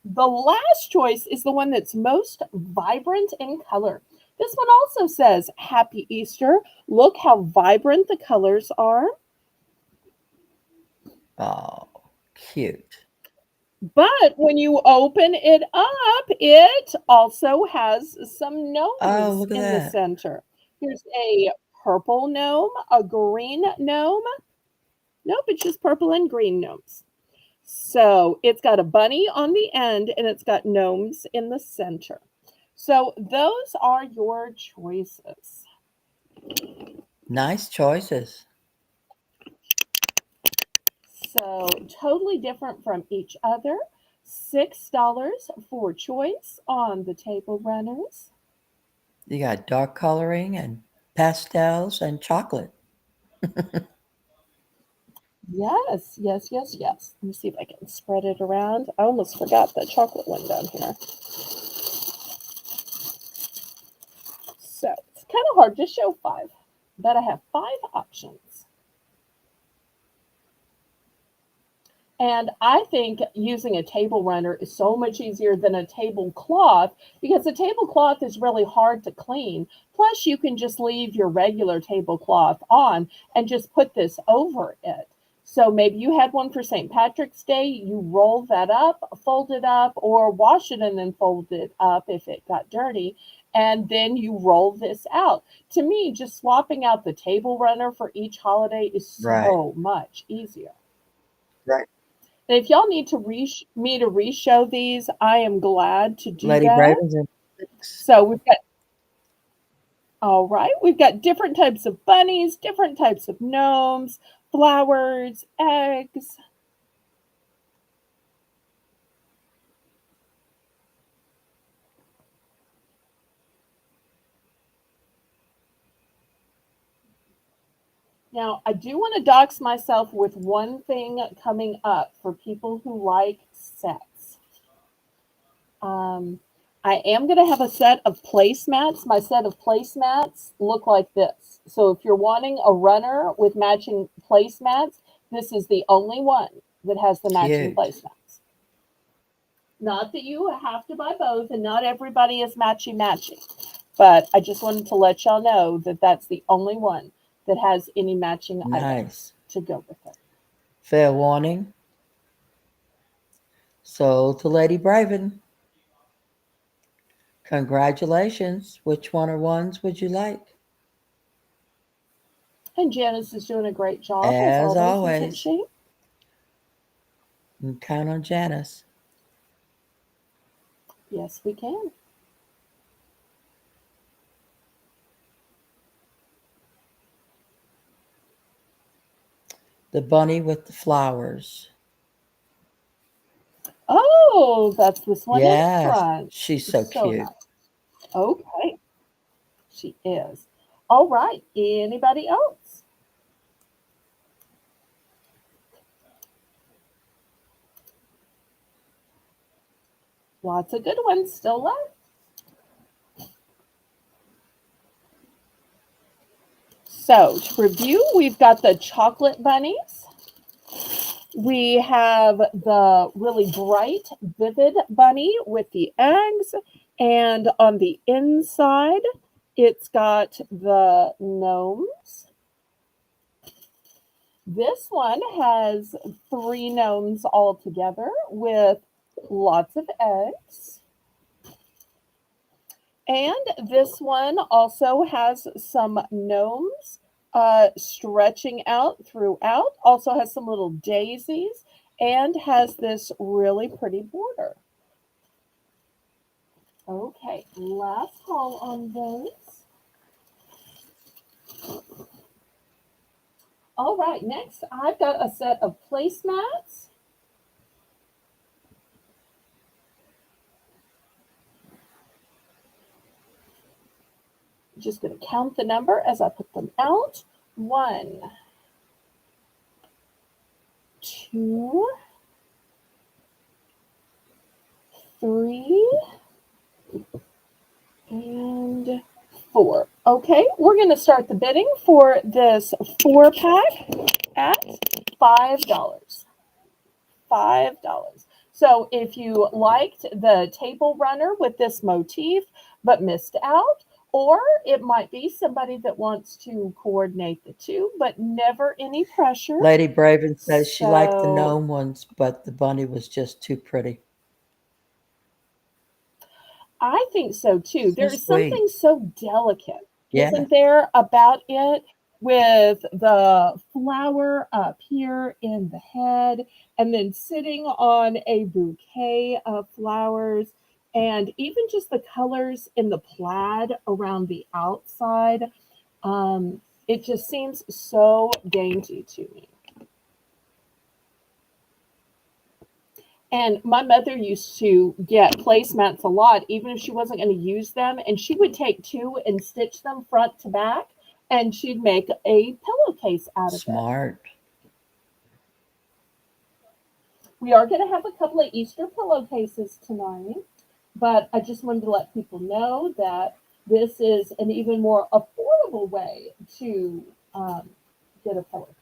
the last choice is the one that's most vibrant in color. This one also says Happy Easter. Look how vibrant the colors are. Oh, cute. But when you open it up, it also has some Oh, gnomes look at in the that. center. Here's a purple gnome, a green gnome. Nope, it's just purple and green gnomes. So it's got a bunny on the end and it's got gnomes in the center. So those are your choices. Nice choices. So totally different from each other. $6 for choice on the table runners. You got dark coloring and pastels and chocolate. Yes, yes, yes, yes. Let me see if I can spread it around. I almost forgot the chocolate one down here. So it's kind of hard to show five, but I have five options. And I think using a table runner is so much easier than a tablecloth because a tablecloth is really hard to clean. Plus, you can just leave your regular tablecloth on and just put this over it. So maybe you had one for St. Patrick's Day, you roll that up, fold it up, or wash it and then fold it up if it got dirty. And then you roll this out. To me, just swapping out the table runner for each holiday is Right. so much easier. Right. And if y'all need to me to re-show these, I am glad to do Lady that. Braden's in 6. So we've got all right, we've got different types of bunnies, different types of gnomes, flowers, eggs. Now, I do want to dox myself with one thing coming up for people who like sets. Um, I am going to have a set of placemats. My set of placemats look like this. So if you're wanting a runner with matching placemats, this is the only one that has the matching Cute. placemats. Not that you have to buy both, and not everybody is matchy matching, but I just wanted to let y'all know that that's the only one that has any matching items Nice. to go with it. Fair warning. Sold to Lady Braven. Congratulations. Which one or ones would you like? And Janice is doing a great job as As always, isn't always, she? you can count on Janice. Yes, we can. The bunny with the flowers. Oh, that's this one in Yes, front. she's so So cute. nice. Okay, she is. All right. Anybody else? Lots of good ones still left. So to review, we've got the chocolate bunnies. We have the really bright, vivid bunny with the eggs. And on the inside, it's got the gnomes. This one has 3 gnomes all together with lots of eggs. And this one also has some gnomes stretching out throughout, also has some little daisies, and has this really pretty border. Okay, last call on those. All right, next I've got a set of placemats. Just going to count the number as I put them out. 1, 2, 3, and 4. Okay, we're going to start the bidding for this 4-pack at $5. $5. So if you liked the table runner with this motif but missed out, or it might be somebody that wants to coordinate the two, but never any pressure. Lady Braven says she liked the So gnome ones, but the bunny was just too pretty. I think so too. So There is something sweet. so delicate, Yeah, isn't there, about it with the flower up here in the head and then sitting on a bouquet of flowers, and even just the colors in the plaid around the outside. It just seems so dainty to me. And my mother used to get placemats a lot, even if she wasn't going to use them. And she would take two and stitch them front to back, and she'd make a pillowcase out of it. smart. We are going to have a couple of Easter pillowcases tonight, but I just wanted to let people know that this is an even more affordable way to get a pillowcase.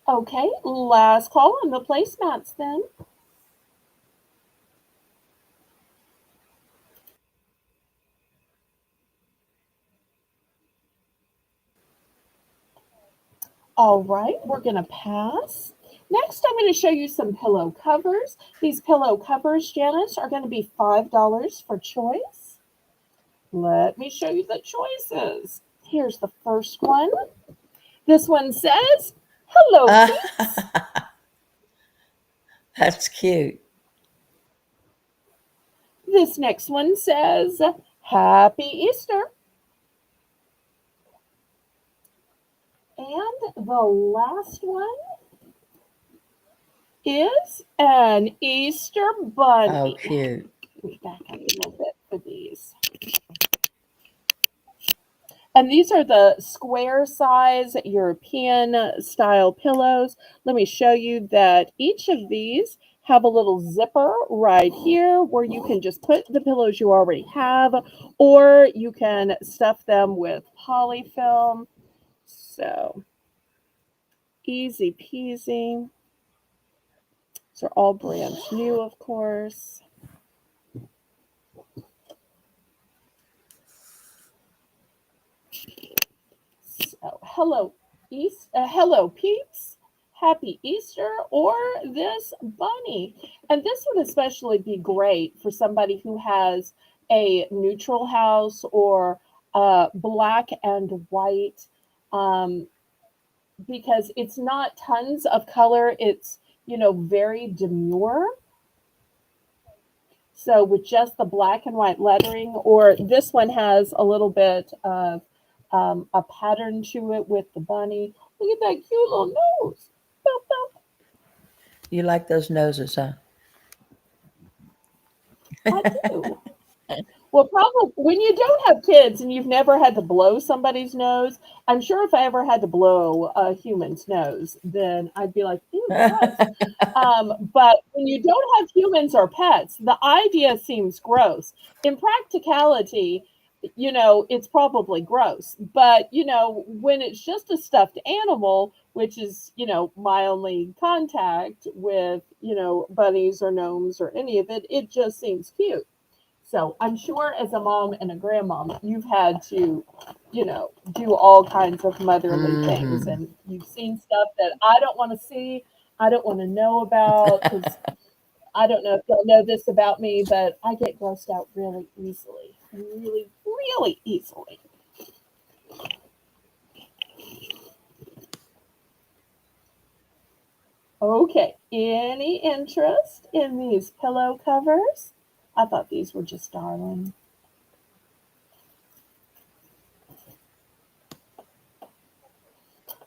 Okay, last call on the placemats then. All right, we're going to pass. Next, I'm going to show you some pillow covers. These pillow covers, Janice, are going to be $5 for choice. Let me show you the choices. Here's the first one. This one says, Hello, Uh, peeps. that's cute. This next one says, Happy Easter. And the last one is an Easter Oh, bunny. cute. Let me back up a little bit for these. And these are the square size European style pillows. Let me show you that each of these have a little zipper right here where you can just put the pillows you already have, or you can stuff them with polyfilm. So easy peasy. These are all brand new, of course. So, hello, peeps. Happy Easter, or this bunny. And this would especially be great for somebody who has a neutral house or black and white, um, because it's not tons of color. It's, very demure. So with just the black and white lettering, or this one has a little bit of a pattern to it with the bunny. Look at that cute little nose. Boop, boop. You like those noses, huh? I do. Well, probably when you don't have kids and you've never had to blow somebody's nose, I'm sure if I ever had to blow a human's nose, then I'd be like, ew, gross. But when you don't have humans or pets, the idea seems gross. In practicality, it's probably gross. But, when it's just a stuffed animal, which is, my only contact with, bunnies or gnomes or any of it, it just seems cute. So I'm sure as a mom and a grandmom, you've had to, do all kinds of motherly things. Mm-hmm. And you've seen stuff that I don't want to see, I don't want to know about, because I don't know if you'll know this about me, but I get grossed out really easily. Really, really easily. Okay, any interest in these pillow covers? I thought these were just darling.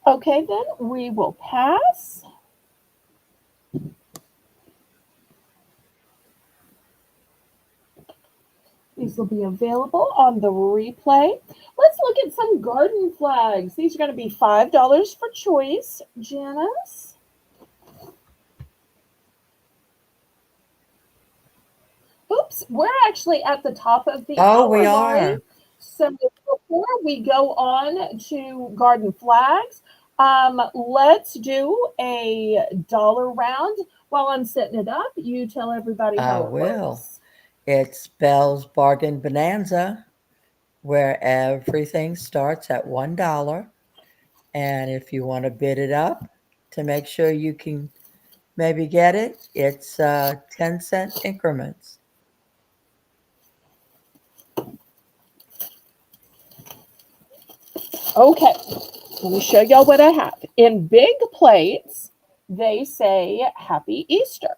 Okay, then we will pass. These will be available on the replay. Let's look at some garden flags. These are going to be $5 for choice, Janice. Oops, we're actually at the top of the Oh, we hour, Laurie. are. So before we go on to garden flags, let's do a dollar round. While I'm setting it up, you tell everybody I how it will. works. It's Belle's Bargain Bonanza, where everything starts at $1. And if you want to bid it up to make sure you can maybe get it, it's 10-cent increments. Okay, let me show y'all what I have. In big plates, they say Happy Easter.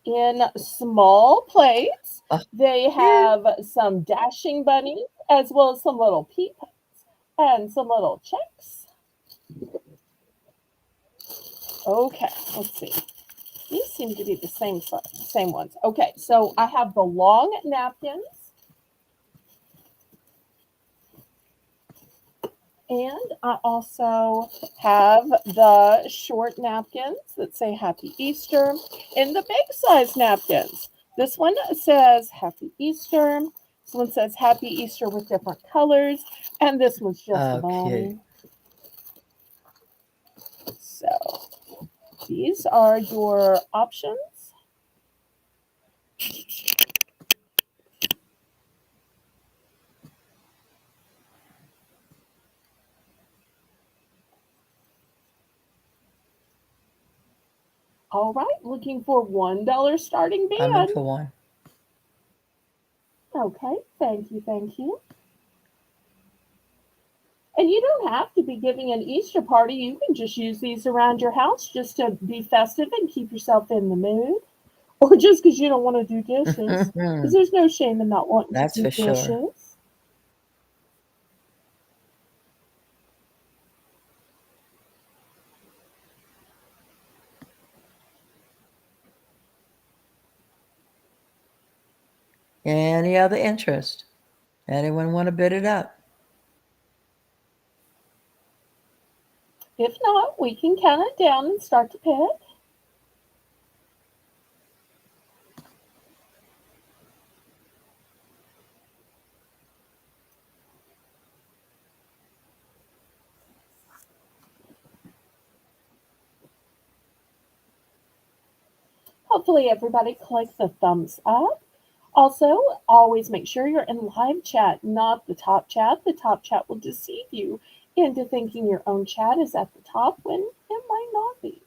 In small plates, Oh, they cute. have some dashing bunnies as well as some little peeps and some little chicks. Okay, let's see. These seem to be the same ones. Okay, so I have the long napkins and I also have the short napkins that say Happy Easter and the big size napkins. This one says Happy Easter. This one says Happy Easter with different colors. And this one's just a Oh, cute. bunny. So these are your options. All right, looking for $1 starting I'm in bid. for one. Okay, thank you, thank you. And you don't have to be giving an Easter party. You can just use these around your house just to be festive and keep yourself in the mood. Or just because you don't want to do dishes. Because there's no shame in not wanting to That's do for sure. dishes. Any other interest? Anyone want to bid it up? If not, we can count it down and start to pick. Hopefully, everybody click the thumbs up. Also, always make sure you're in live chat, not the top chat. The top chat will deceive you into thinking your own chat is at the top when it might not be.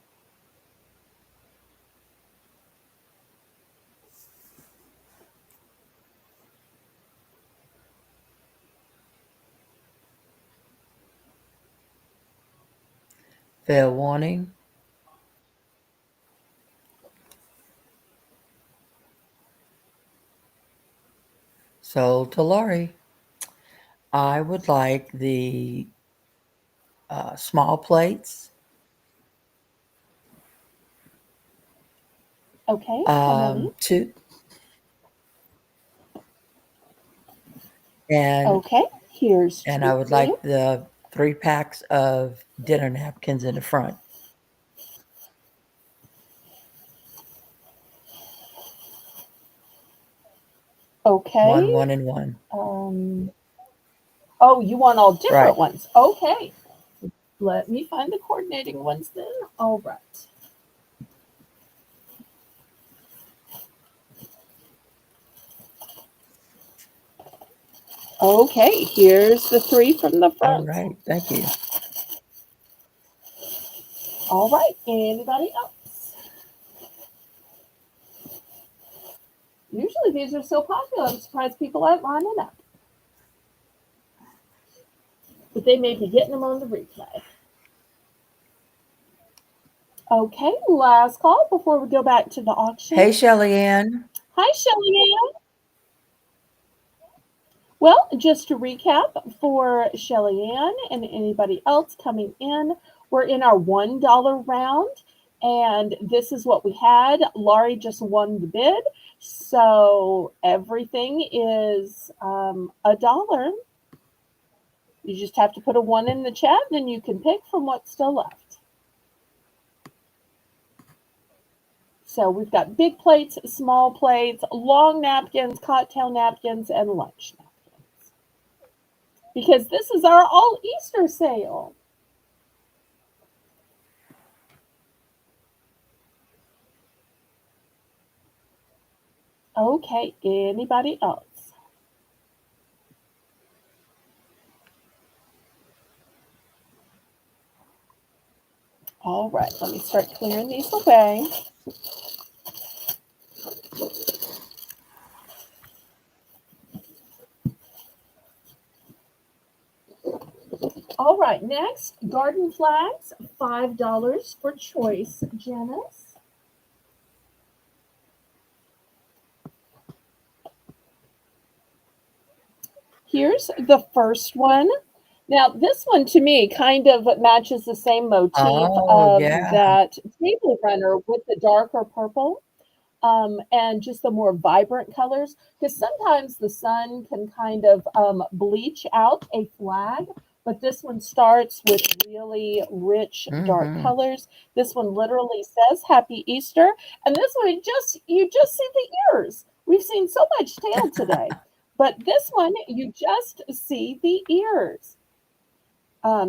Fair warning. Sold to Lori. I would like the small plates. Okay, how many? Two, and Okay, here's and I two would for you. like the 3 packs of dinner napkins in the front. Okay. One, and one. Um, oh, you want all different Right. ones. Okay. Let me find the coordinating ones then. All right. Okay, here's the three from the All front. right. Thank you. All right, anybody else? Usually these are so popular, I'm surprised people aren't lining up. But they may be getting them on the replay. Okay, last call before we go back to the auction. Hey, Shelly Ann. Hi, Shelly Ann. Well, just to recap for Shelly Ann and anybody else coming in, we're in our $1 round, and this is what we had. Laurie just won the bid, so everything is $1. You just have to put a 1 in the chat, then you can pick from what's still left. So we've got big plates, small plates, long napkins, cocktail napkins, and lunch napkins. Because this is our all Easter sale. Okay, anybody else? All right, let me start clearing these away. All right, next, garden flags, $5 for choice, Janice. Here's the first one. Now, this one to me kind of matches the same motif Oh, of yeah. that table runner with the darker purple and just the more vibrant colors. Because sometimes the sun can kind of bleach out a flag, but this one starts with really rich dark Mm-hmm. colors. This one literally says Happy Easter, and this one you just see the ears. We've seen so much tail today, but this one you just see the ears.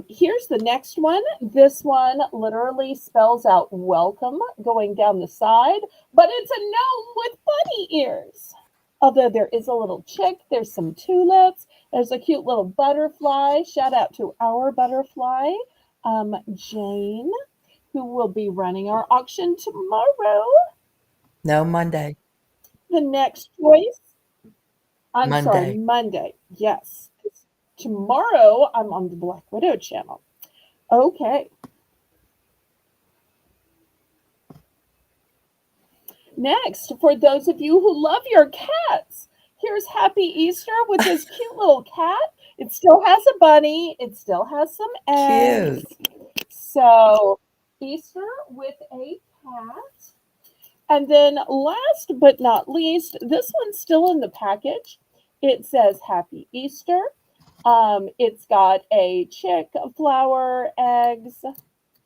Here's the next one. This one literally spells out welcome going down the side, but it's a gnome with bunny ears. Although there is a little chick, there's some tulips, there's a cute little butterfly. Shout out to our butterfly, Jane, who will be running our auction tomorrow. No, Monday. The next choice, I'm sorry, Monday. Monday. Yes. Tomorrow, I'm on the Black Widow channel. Okay. Next, for those of you who love your cats, here's Happy Easter with this cute little cat. It still has a bunny, it still has some eggs. Cute. So, Easter with a cat. And then, last but not least, this one's still in the package. It says Happy Easter. It's got a chick, flower, eggs.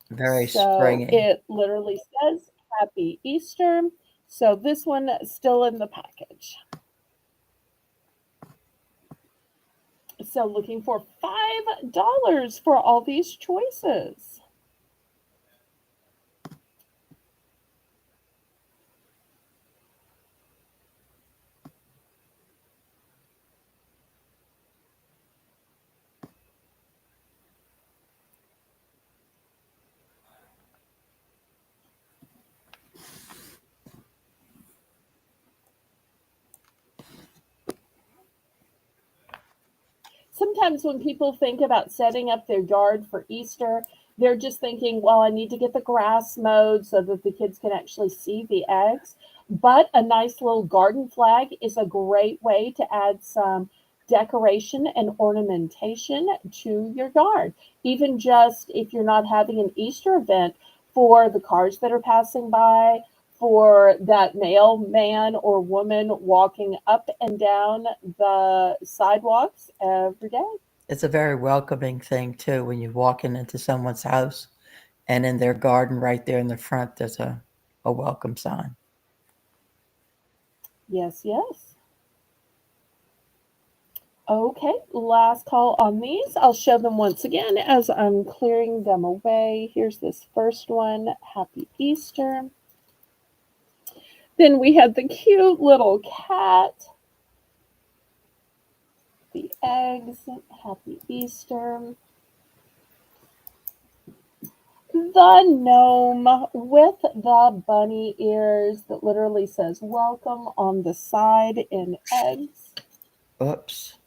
Very So springy. it literally says Happy Easter. So this one is still in the package. So looking for $5 for all these choices. Sometimes when people think about setting up their yard for Easter, they're just thinking, well, I need to get the grass mowed so that the kids can actually see the eggs. But a nice little garden flag is a great way to add some decoration and ornamentation to your yard. Even just if you're not having an Easter event, for the cars that are passing by, for that mailman or woman walking up and down the sidewalks every day. It's a very welcoming thing too when you're walking into someone's house and in their garden right there in the front there's a welcome sign. Yes, yes. Okay, last call on these. I'll show them once again as I'm clearing them away. Here's this first one. Happy Easter. Then we have the cute little cat, the eggs. Happy Easter. The gnome with the bunny ears that literally says welcome on the side in eggs. Oops.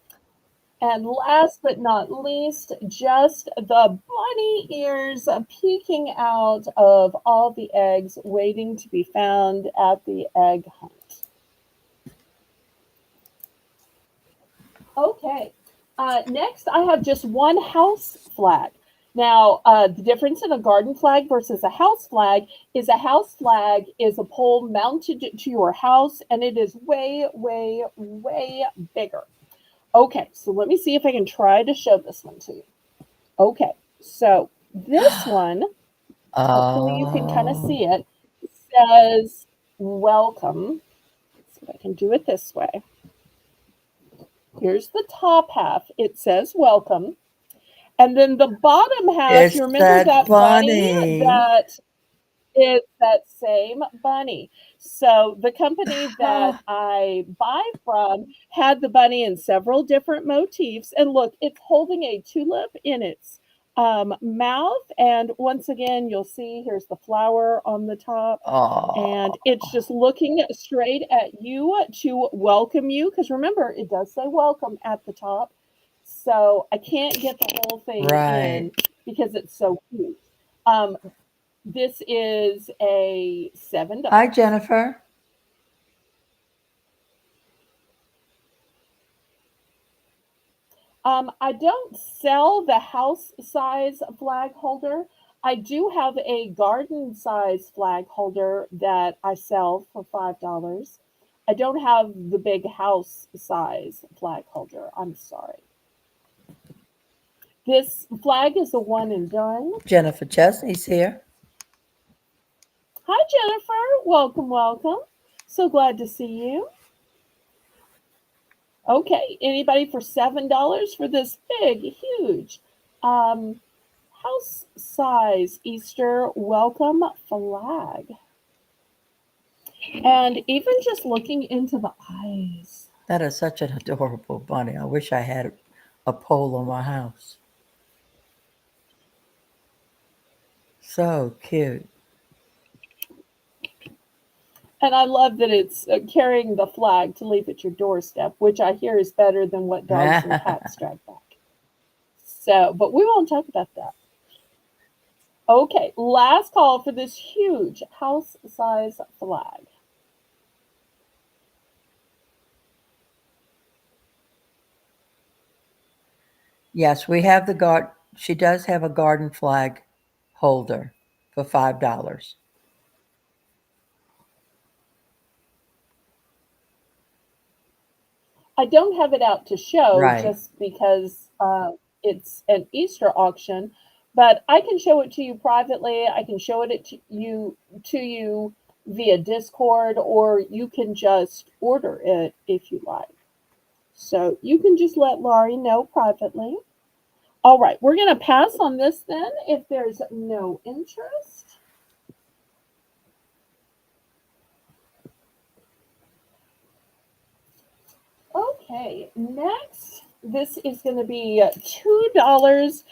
And last but not least, just the bunny ears peeking out of all the eggs waiting to be found at the egg hunt. Okay. Next, I have just one house flag. Now, the difference in a garden flag versus a house flag is a house flag is a pole mounted to your house, and it is way, way, way bigger. Okay, so let me see if I can try to show this one to you. Okay, so this one, hopefully you can kind of Oh, see it, says welcome. Let's see if I can do it this way. Here's the top half. It says welcome. And then the bottom half, it's you remember that that bunny bunny. that is that same bunny. So the company that I buy from had the bunny in several different motifs. And look, it's holding a tulip in its mouth. And once again, you'll see here's the flower on the top. And Oh, it's just looking straight at you to welcome you. Because remember, it does say welcome at the top. So I can't get the whole thing right. in because it's so cute. Um, this is a Hi, $7. Jennifer. I don't sell the house size flag holder. I do have a garden size flag holder that I sell for $5. I don't have the big house size flag holder. I'm sorry. This flag is a one and done. Jennifer Chesney's here. Hi, Jennifer. Welcome, welcome. So glad to see you. Okay, anybody for $7 for this big, huge um, house size Easter welcome flag? And even just looking into the eyes. That is such an adorable bunny. I wish I had a pole on my house. So cute. And I love that it's carrying the flag to leave at your doorstep, which I hear is better than what dogs and cats drag back. So, but we won't talk about that. Okay, last call for this huge house size flag. Yes, we have the guard. She does have a garden flag holder for $5. I don't have it out to show Right. just because it's an Easter auction, but I can show it to you privately. I can show it to you via Discord, or you can just order it if you like. So you can just let Laurie know privately. All right, we're going to pass on this then if there's no interest. Okay, next, this is going to be $2.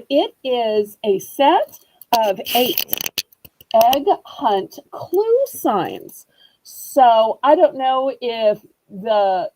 It is a set of 8 egg hunt clue signs. So I don't know if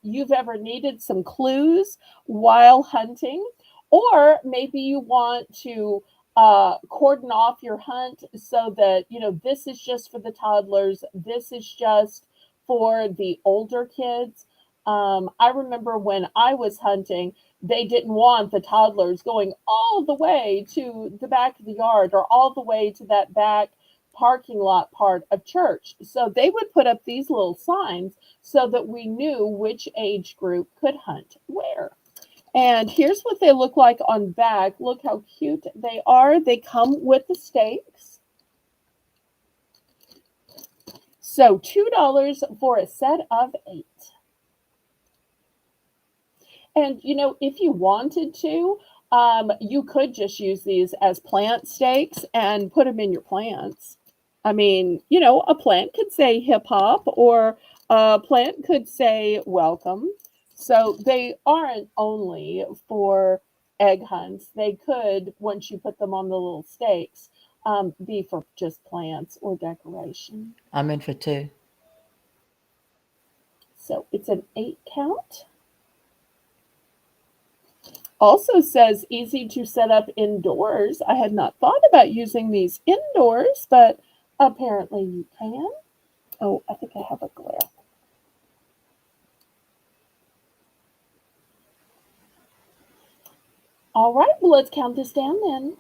you've ever needed some clues while hunting, or maybe you want to cordon off your hunt so that this is just for the toddlers, this is just for the older kids. I remember when I was hunting, they didn't want the toddlers going all the way to the back of the yard or all the way to that back parking lot part of church. So they would put up these little signs so that we knew which age group could hunt where. And here's what they look like on back. Look how cute they are. They come with the stakes. So $2 for a set of 8. And if you wanted to, you could just use these as plant stakes and put them in your plants. I mean, a plant could say hip hop, or a plant could say welcome. So they aren't only for egg hunts. They could, once you put them on the little stakes, be for just plants or decoration. I'm in for 2. So it's an 8 count. Also says easy to set up indoors. I had not thought about using these indoors, but apparently you can. Oh, I think I have a glare. All right, well, let's count this down then.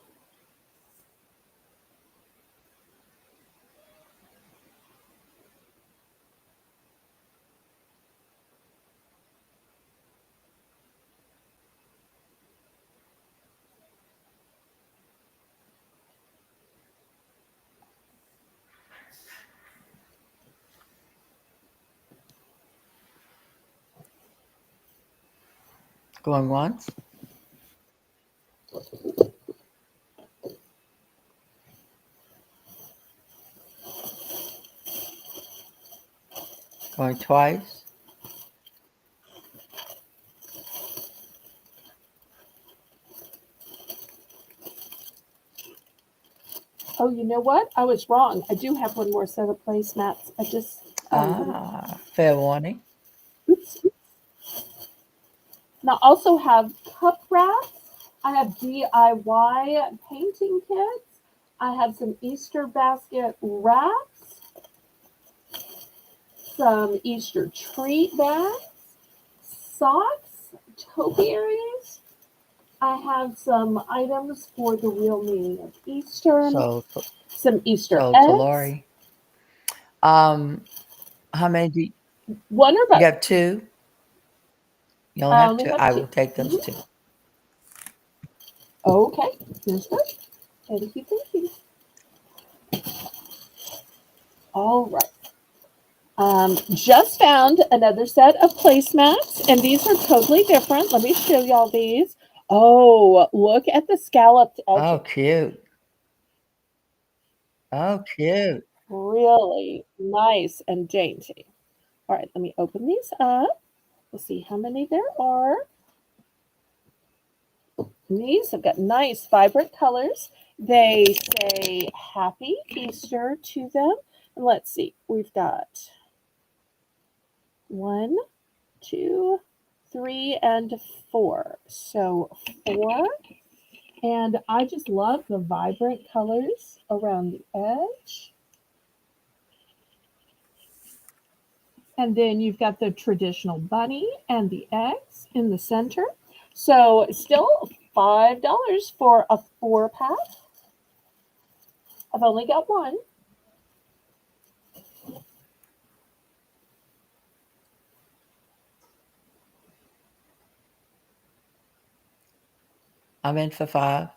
Going once, going twice. Oh, you know what? I was wrong. I do have one more set of placemats. I just found them. Fair warning. Oops. And I also have cup wraps. I have DIY painting kits. I have some Easter basket wraps, some Easter treat bags, socks, topiaries. I have some items for the real meaning of Easter, So, some Easter so to eggs. Lori, how many do One or you both. have? 2. You only I have only 2. have I two. will take those Mhm. 2. Okay, here's good. Thank you, thank you. All right. Just found another set of placemats, and these are totally different. Let me show y'all these. Oh, look at the scalloped Oh, edges. cute. Oh, cute. Really nice and dainty. All right, let me open these up. We'll see how many there are. These have got nice, vibrant colors. They say Happy Easter to them. And let's see, we've got 1, 2, 3, and 4. So 4. And I just love the vibrant colors around the edge. And then you've got the traditional bunny and the eggs in the center. So still $5 for a 4 pack. I've only got one. I'm in for 5.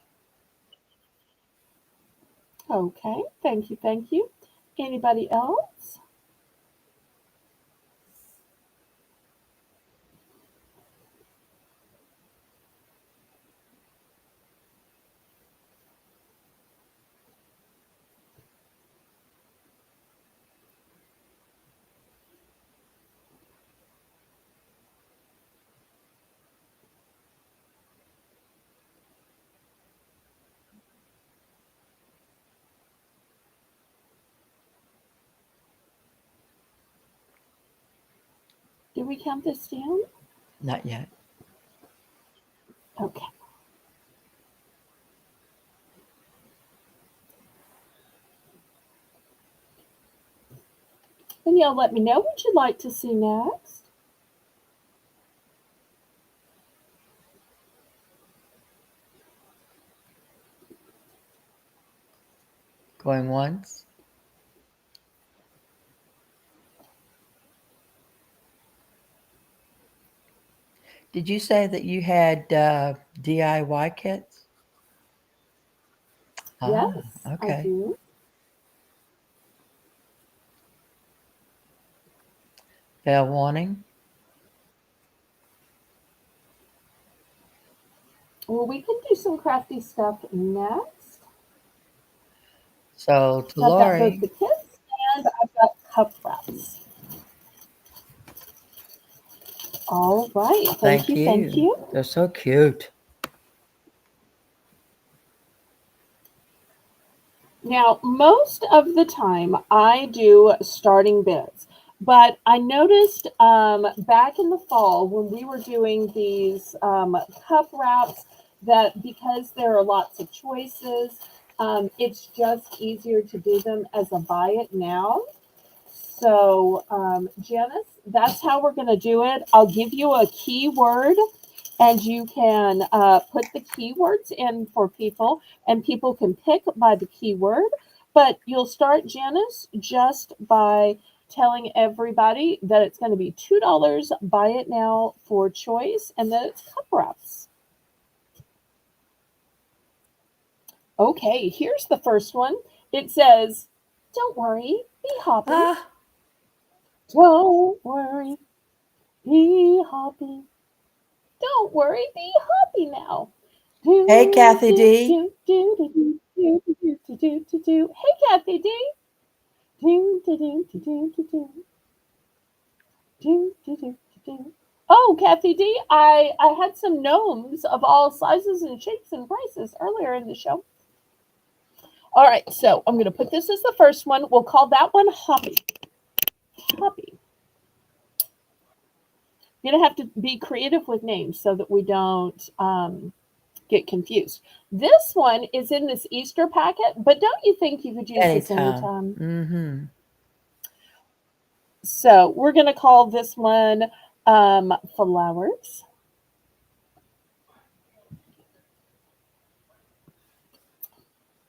Okay, thank you, thank you. Anybody else? Did we count this down? Not yet. Okay. Then y'all let me know what you'd like to see next. Going once. Did you say that you had DIY kits? Yes, Ah, I okay. do. Bell warning. Well, we can do some crafty stuff next. So to So I've got both the Lori, kits and I've got cup wraps. All right. Thank thank you. Thank you. you. They're so cute. Now, most of the time I do starting bids, but I noticed back in the fall when we were doing these cup wraps that because there are lots of choices, it's just easier to do them as a buy it now. So, Janice, that's how we're going to do it. I'll give you a keyword and you can put the keywords in for people, and people can pick by the keyword. But you'll start, Janice, just by telling everybody that it's going to be $2, buy it now for choice, and that it's cup wraps. Okay, here's the first one. It says, don't worry, be hoppy. Ah, Don't worry, be hoppy. Don't worry, be happy now. hey Do, Kathy do, D. do, do, do, do, do, do, do, do, do, do. Hey, Kathy D. Do, do, do, do, do, do, do. Do, do, do, do, do. Oh, Kathy D, I had some gnomes of all sizes and shapes and prices earlier in the show. All right, so I'm going to put this as the first one. We'll call that one Hoppy. Hoppy. You're going to have to be creative with names so that we don't get confused. This one is in this Easter packet, but don't you think you could use this Anytime. anytime? Mm-hmm. So we're going to call this one flowers.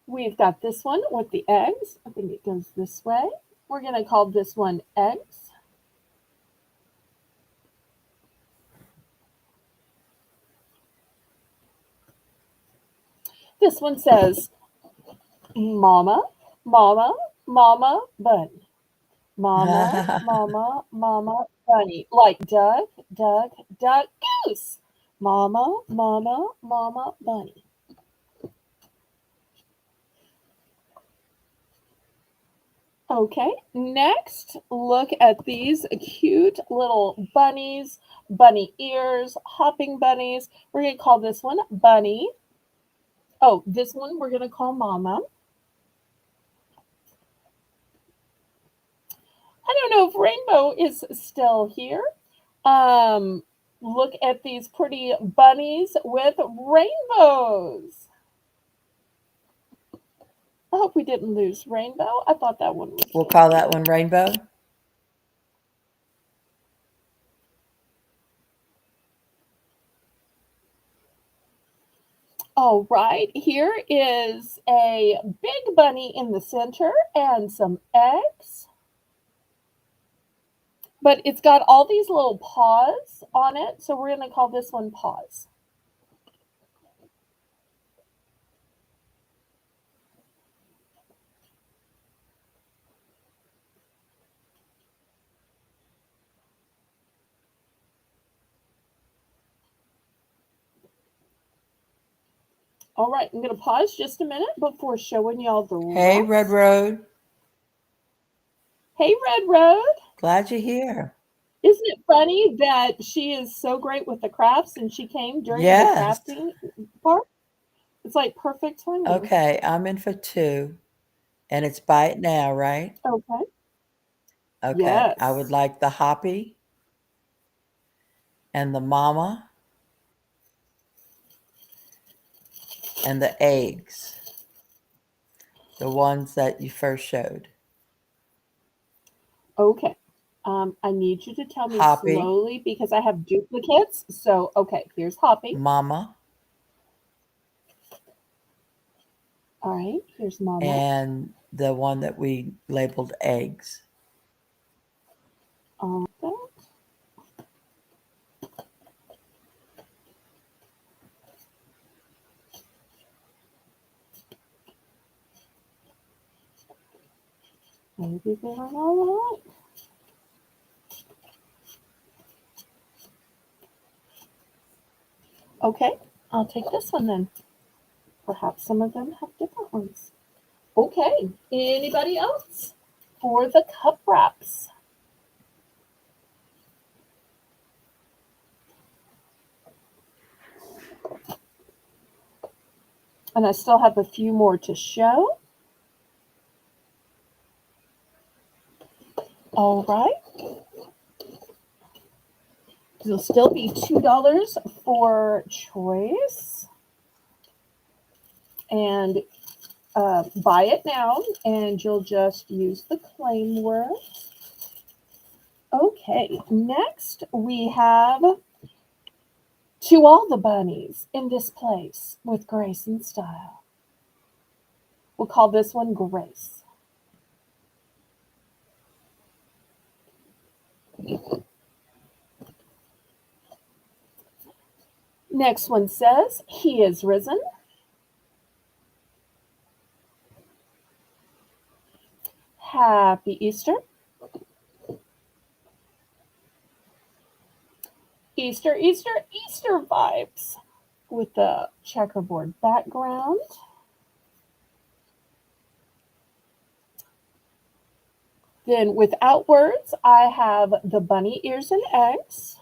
We've got this one with the eggs. I think it goes this way. We're going to call this one eggs. This one says mama, mama, mama, bunny. Mama, mama, mama, bunny. Like duck, duck, duck, goose. Mama, mama, mama, bunny. Okay, next, look at these cute little bunnies, bunny ears, hopping bunnies. We're going to call this one Bunny. Oh, this one we're going to call Mama. I don't know if Rainbow is still here. Um, Look at these pretty bunnies with rainbows. I hope we didn't lose Rainbow. I thought that one was We'll really call that cute. one Rainbow. All right, here is a big bunny in the center and some eggs, but it's got all these little paws on it, so we're going to call this one Paws. All right, I'm going to pause just a minute before showing y'all the Hey, Red rest. Road. Hey, Red Road. Glad you're here. Isn't it funny that she is so great with the crafts and she came during the Yes. crafting part? It's like perfect timing. Okay, I'm in for two, and it's Bite Now, right? Okay. Okay, I would Yes. like the Hoppy and the Mama and the eggs, the ones that you first showed. Okay. I need you to tell me Hoppy, slowly because I have duplicates. So, okay, here's Hoppy. Mama, All right, here's Mama. and the one that we labeled eggs. Okay. Maybe they're all right. Okay, I'll take this one then. Perhaps some of them have different ones. Okay, anybody else for the cup wraps? And I still have a few more to show. All right, it'll still be $2 for choice. And buy it now, and you'll just use the claim word. Okay, next we have To All the Bunnies in This Place with Grace and Style. We'll call this one Grace. Next one says, He is risen. Happy Easter. Easter, Easter, Easter vibes with the checkerboard background. Then without words, I have the bunny ears and eggs.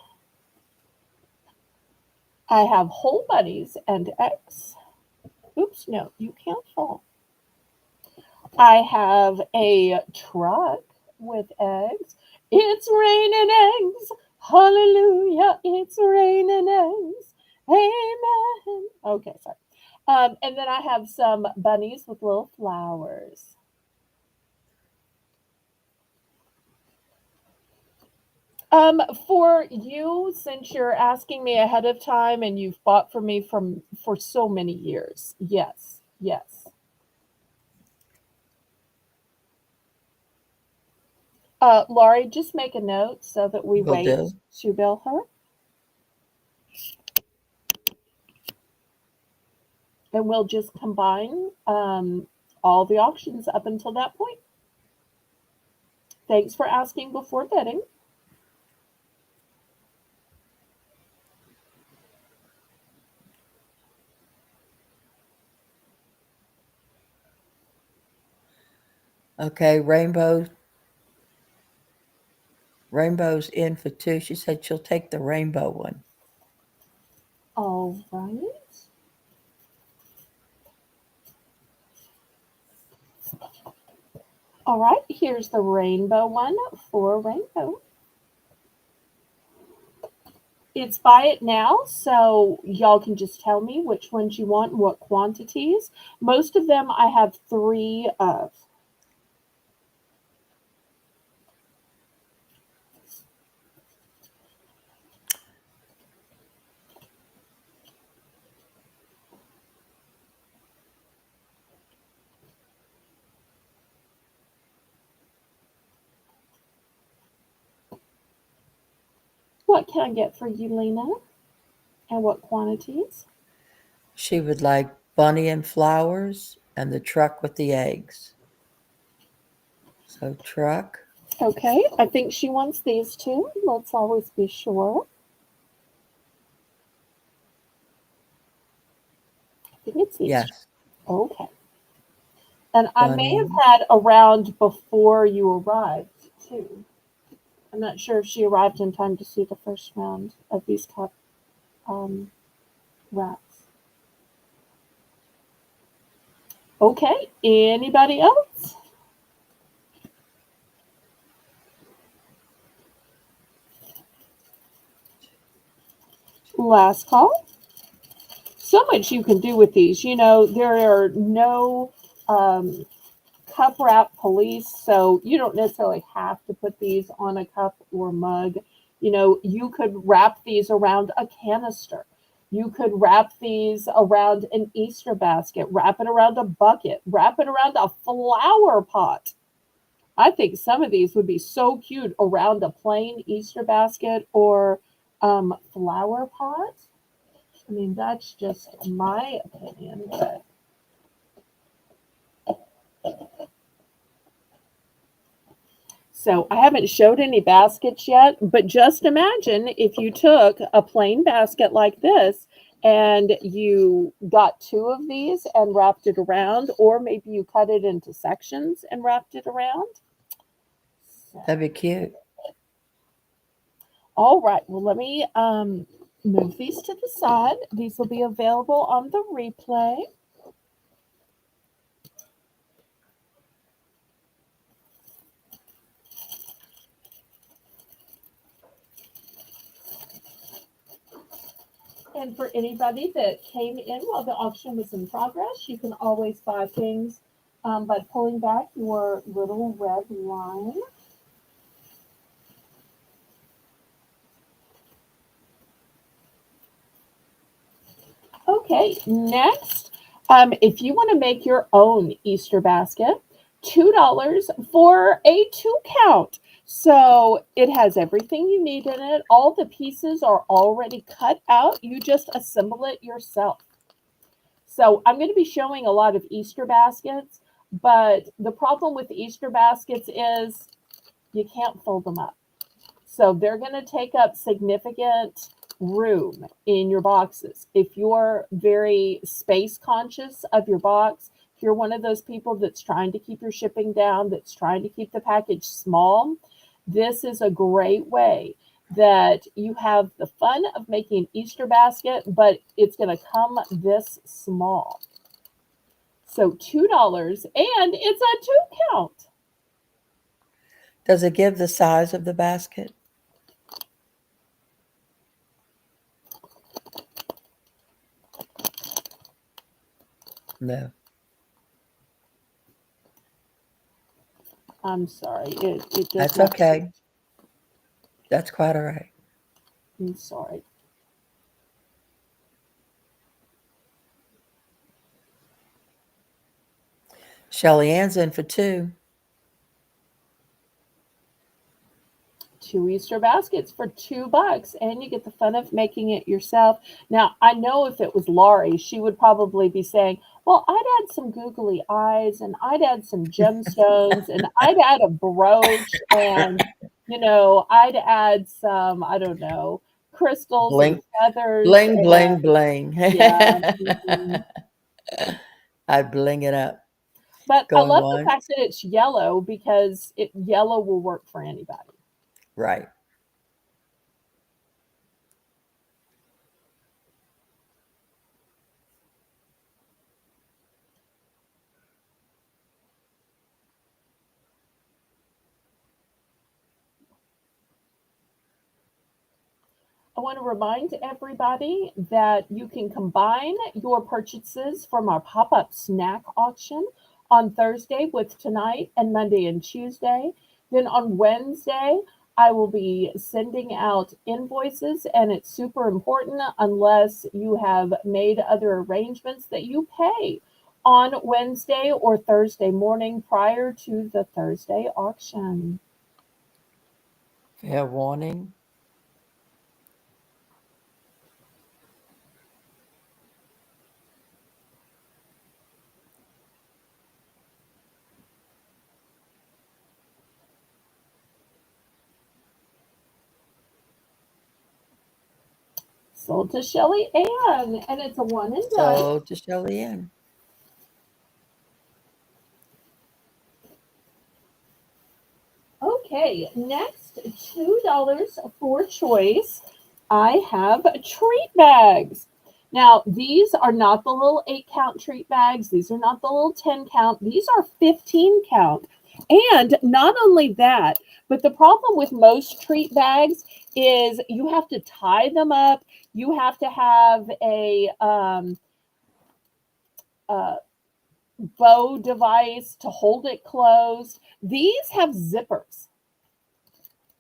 I have whole bunnies and eggs. Oops, no, you can't fall. I have a truck with eggs. It's raining eggs. Hallelujah. It's raining eggs. Amen. Okay, sorry. And then I have some bunnies with little flowers. For you, since you're asking me ahead of time and you've bought for me for so many years, yes, yes. Laurie, just make a note so that we Will wait do. to bill her, and we'll just combine all the auctions up until that point. Thanks for asking before bidding. Okay, Rainbow's in for two. She said she'll take the rainbow one. All right. All right, here's the rainbow one for Rainbow. It's buy it now, so y'all can just tell me which ones you want and what quantities. Most of them I have three of. What can I get for you, Lena? And what quantities? She would like bunny and flowers and the truck with the eggs. So truck. Okay, I think she wants these two. Let's always be sure. I think it's these two. Yes. Okay. And I may have Bunny. had around before you arrived, too. I'm not sure if she arrived in time to see the first round of these cup um, wraps. Okay, anybody else? Last call. So much you can do with these. You know, there are no um, cup wrap police, so you don't necessarily have to put these on a cup or mug. You know, you could wrap these around a canister. You could wrap these around an Easter basket, wrap it around a bucket, wrap it around a flower pot. I think some of these would be so cute around a plain Easter basket or flower pot. I mean, that's just my opinion, but so I haven't showed any baskets yet, but just imagine if you took a plain basket like this and you got two of these and wrapped it around, or maybe you cut it into sections and wrapped it around. So, That'd be cute. all right, well, let me move these to the side. These will be available on the replay. And for anybody that came in while the auction was in progress, you can always buy things by pulling back your little red line. Okay, next, if you want to make your own Easter basket, $2 for a 2 count. So it has everything you need in it. All the pieces are already cut out. You just assemble it yourself. So I'm going to be showing a lot of Easter baskets, but the problem with Easter baskets is you can't fold them up. So they're going to take up significant room in your boxes. If you're very space conscious of your box, if you're one of those people that's trying to keep your shipping down, that's trying to keep the package small, this is a great way that you have the fun of making Easter basket, but it's going to come this small. So $2 and it's a 2 count. Does it give the size of the basket? No. I'm sorry, it does That's not say. okay. That's quite all right. I'm sorry. Shelly Ann's in for two. Two Easter baskets for $2, and you get the fun of making it yourself. Now, I know if it was Laurie, she would probably be saying, well, I'd add some googly eyes and I'd add some gemstones and I'd add a brooch and, I'd add some, I don't know, crystals and Bling, feathers. bling, And bling, bling. yeah. Mhm. I'd bling it up. But I Going love the fact once. that it's yellow because yellow will work for anybody. Right. I want to remind everybody that you can combine your purchases from our pop up snack auction on Thursday with tonight and Monday and Tuesday. Then on Wednesday, I will be sending out invoices, and it's super important unless you have made other arrangements that you pay on Wednesday or Thursday morning prior to the Thursday auction. Fair warning. Sold to Shelly Ann, and it's a one and done. So to Shelly Ann. Okay, next $2 for choice. I have treat bags. Now, these are not the little 8 count treat bags. These are not the little 10 count. These are 15 count. And not only that, but the problem with most treat bags is you have to tie them up. You have to have a bow device to hold it closed. These have zippers.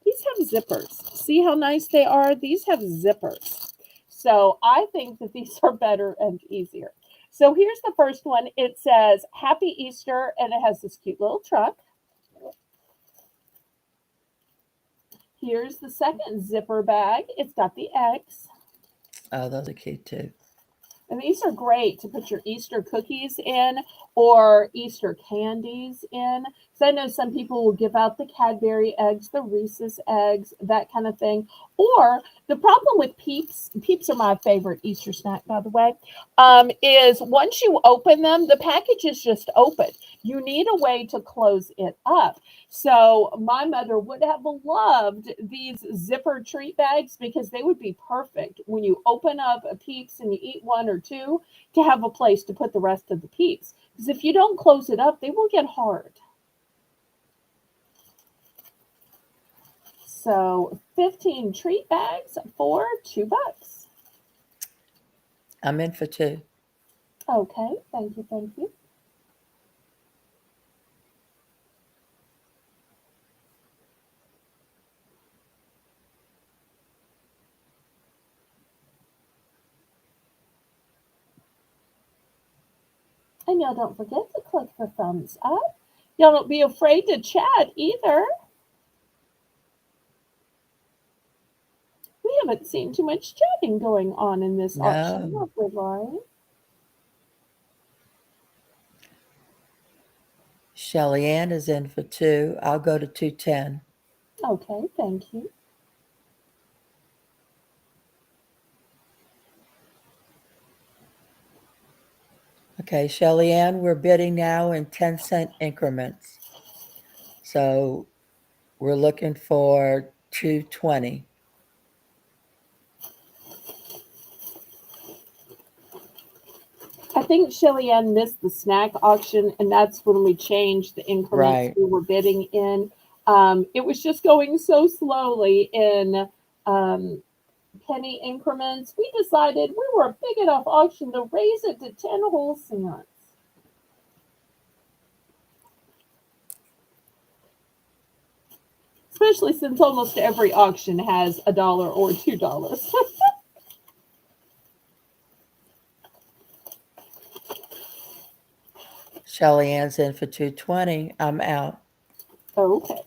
These have zippers. See how nice they are? These have zippers. So I think that these are better and easier. So here's the first one. It says Happy Easter, and it has this cute little truck. Here's the second zipper bag. It's got the eggs. Oh, those are cute too. And these are great to put your Easter cookies in or Easter candies in. So I know some people will give out the Cadbury eggs, the Reese's eggs, that kind of thing. Or the problem with Peeps, Peeps are my favorite Easter snack, by the way, is once you open them, the package is just open. You need a way to close it up. So my mother would have loved these zipper treat bags because they would be perfect when you open up a Peeps and you eat one or two to have a place to put the rest of the Peeps. Because if you don't close it up, they will get hard. So 15 treat bags for $2. I'm in for two. Okay, thank you, thank you. And y'all don't forget to click the thumbs up. Y'all don't be afraid to chat either. We haven't seen too much chatting going on in this auction, No. have we, Laurie? Shelly Ann is in for two. I'll go to 210. Okay, thank you. Okay, Shelly Ann, we're bidding now in 10-cent increments. So we're looking for 220. I think Shelly Ann missed the snack auction, and that's when we changed the increments Right. we were bidding in. It was just going so slowly in um, penny increments. We decided we were a big enough auction to raise it to 10 whole cents. Especially since almost every auction has $1 or $2. Shelly Ann's in for 220. I'm out. Okay.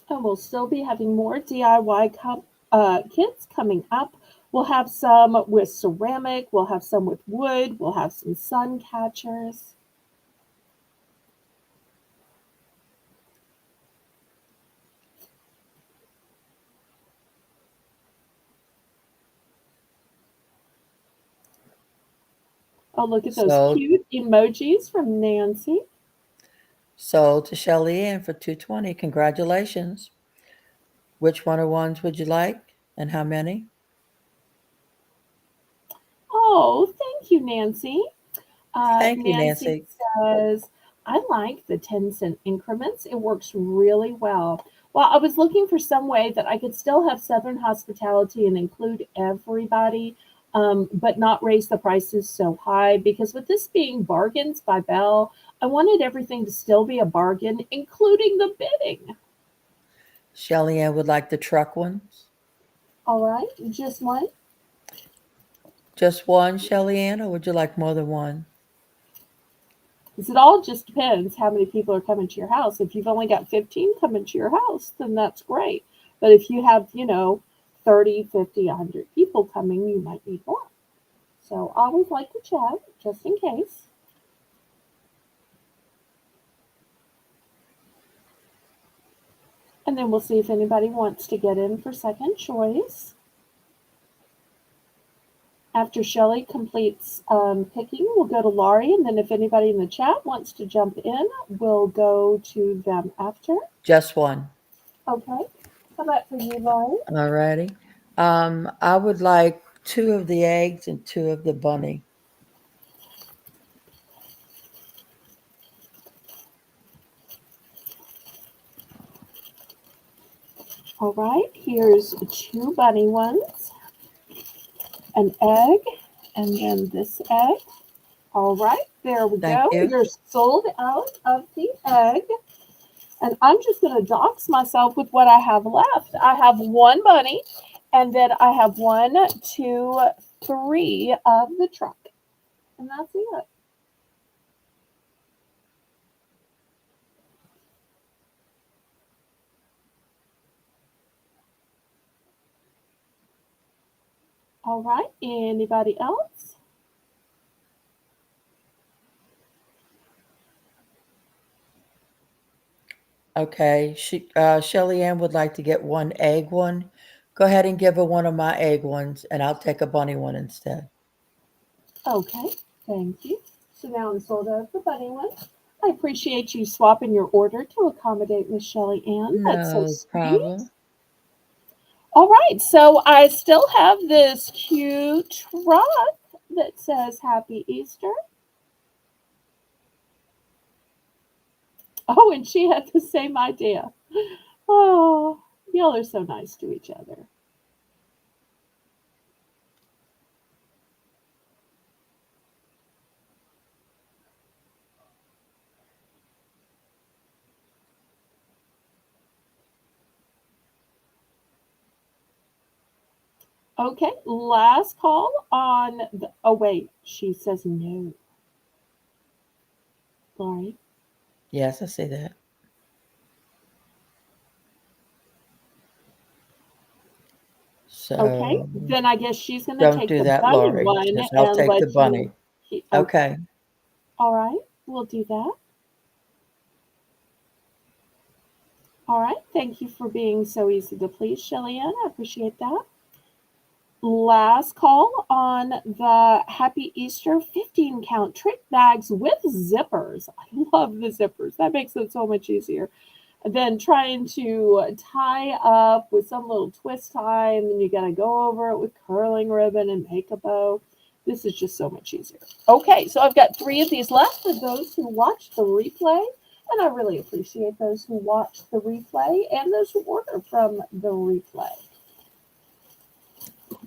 And we'll still be having more DIY kits coming up. We'll have some with ceramic, we'll have some with wood, we'll have some sun catchers. Oh, look at those So cute emojis from Nancy. Sold to Shelly Ann for 220. Congratulations. Which one of ones would you like and how many? Oh, thank you, Nancy. Thank you, Nancy Nancy. says, I like the 10-cent increments. It works really well. Well, I was looking for some way that I could still have Southern hospitality and include everybody, but not raise the prices so high. Because with this being Bargains by Belle, I wanted everything to still be a bargain, including the bidding. Shelly Ann would like the truck ones. All right, just one. Just one, Shelly Ann, or would you like more than one? Because it all just depends how many people are coming to your house. If you've only got 15 coming to your house, then that's great. But if you have, 30, 50, 100 people coming, you might need more. So I always like to check just in case. And then we'll see if anybody wants to get in for second choice. After Shelly completes picking, we'll go to Laurie. And then if anybody in the chat wants to jump in, we'll go to them after. Just one. Okay. How about for you, Laurie? Alrighty. I would like two of the eggs and two of the bunny. All right, here's two bunny ones, an egg, and then this egg. All right, there we Thank go. you. You're sold out of the egg. And I'm just going to dox myself with what I have left. I have one bunny, and then I have one, two, three of the truck. And that's it. All right, anybody else? Okay. Shelly Ann would like to get one egg one. Go ahead and give her one of my egg ones, and I'll take a bunny one instead. Okay, thank you. So now I'm sold out of the bunny one. I appreciate you swapping your order to accommodate Miss Shelley Ann. That's so No sweet. problem. All right, so I still have this cute truck that says Happy Easter. Oh, and she had the same idea. Oh, y'all are so nice to each other. Okay, last call on the. Oh, wait, she says no. Sorry. Yes, I see that. Okay, So then I guess she's going to don't take do the that, bunny Lori. one Just I'll and take the let you. bunny. Okay, Okay. all right, we'll do that. All right, thank you for being so easy to please, Shelly Ann. I appreciate that. Last call on the Happy Easter 15 count trick bags with zippers. I love the zippers. That makes it so much easier than trying to tie up with some little twist tie and then you got to go over it with curling ribbon and make a bow. This is just so much easier. Okay, so I've got three of these left for those who watch the replay. And I really appreciate those who watch the replay and those who order from the replay.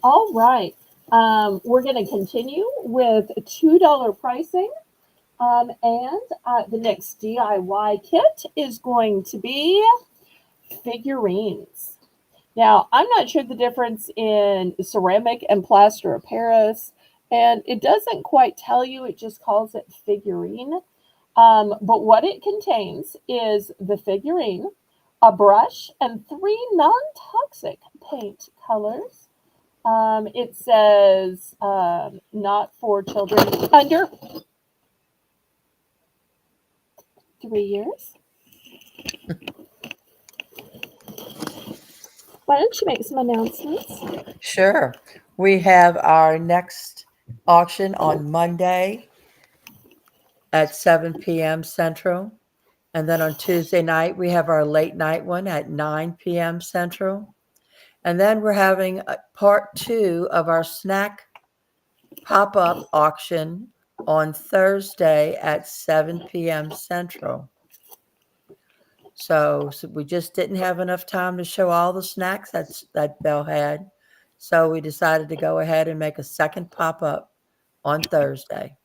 All right. We're going to continue with $2 pricing. And the next DIY kit is going to be figurines. Now, I'm not sure the difference in ceramic and plaster of Paris, and it doesn't quite tell you, it just calls it figurine. But what it contains is the figurine, a brush, and three non toxic paint colors. It says not for children under 3 years. Why don't you make some announcements? Sure. We have our next auction on Monday at 7 p.m. Central. And then on Tuesday night, we have our late night one at 9 p.m. Central. And then we're having part 2 of our snack pop up auction on Thursday at 7 p.m. Central. So we just didn't have enough time to show all the snacks that Belle had. So we decided to go ahead and make a second pop up on Thursday.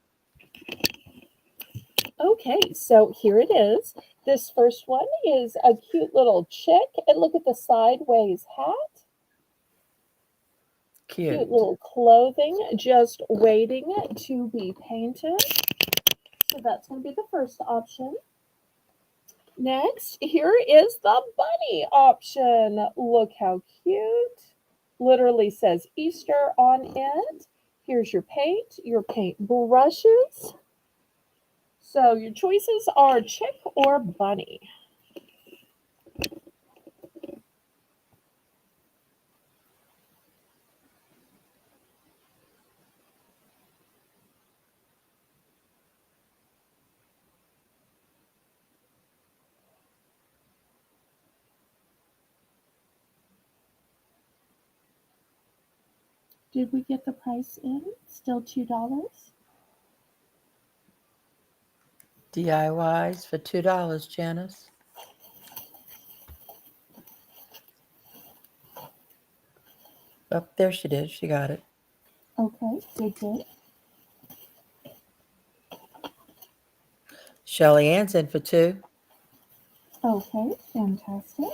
Okay, so here it is. This first one is a cute little chick. And look at the sideways hat. Cute Cute. little clothing, just waiting to be painted. So that's going to be the first option. Next, here is the bunny option. Look how cute. Literally says Easter on it. Here's your paint brushes. So your choices are chick or bunny. Did we get the price in? Still $2? DIYs for $2, Janice. Oh, there she did. She got it. Okay, good. Shelly Ann's in for $2. Okay, fantastic.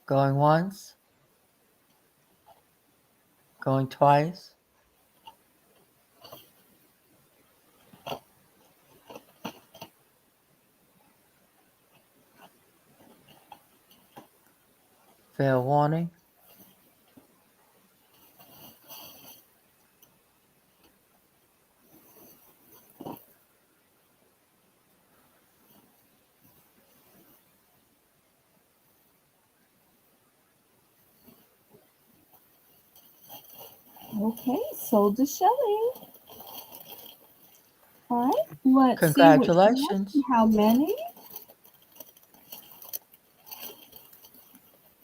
Going once. Going twice. Fair warning. Okay, sold to Shelly. All right, let's see which one Congratulations. and how many.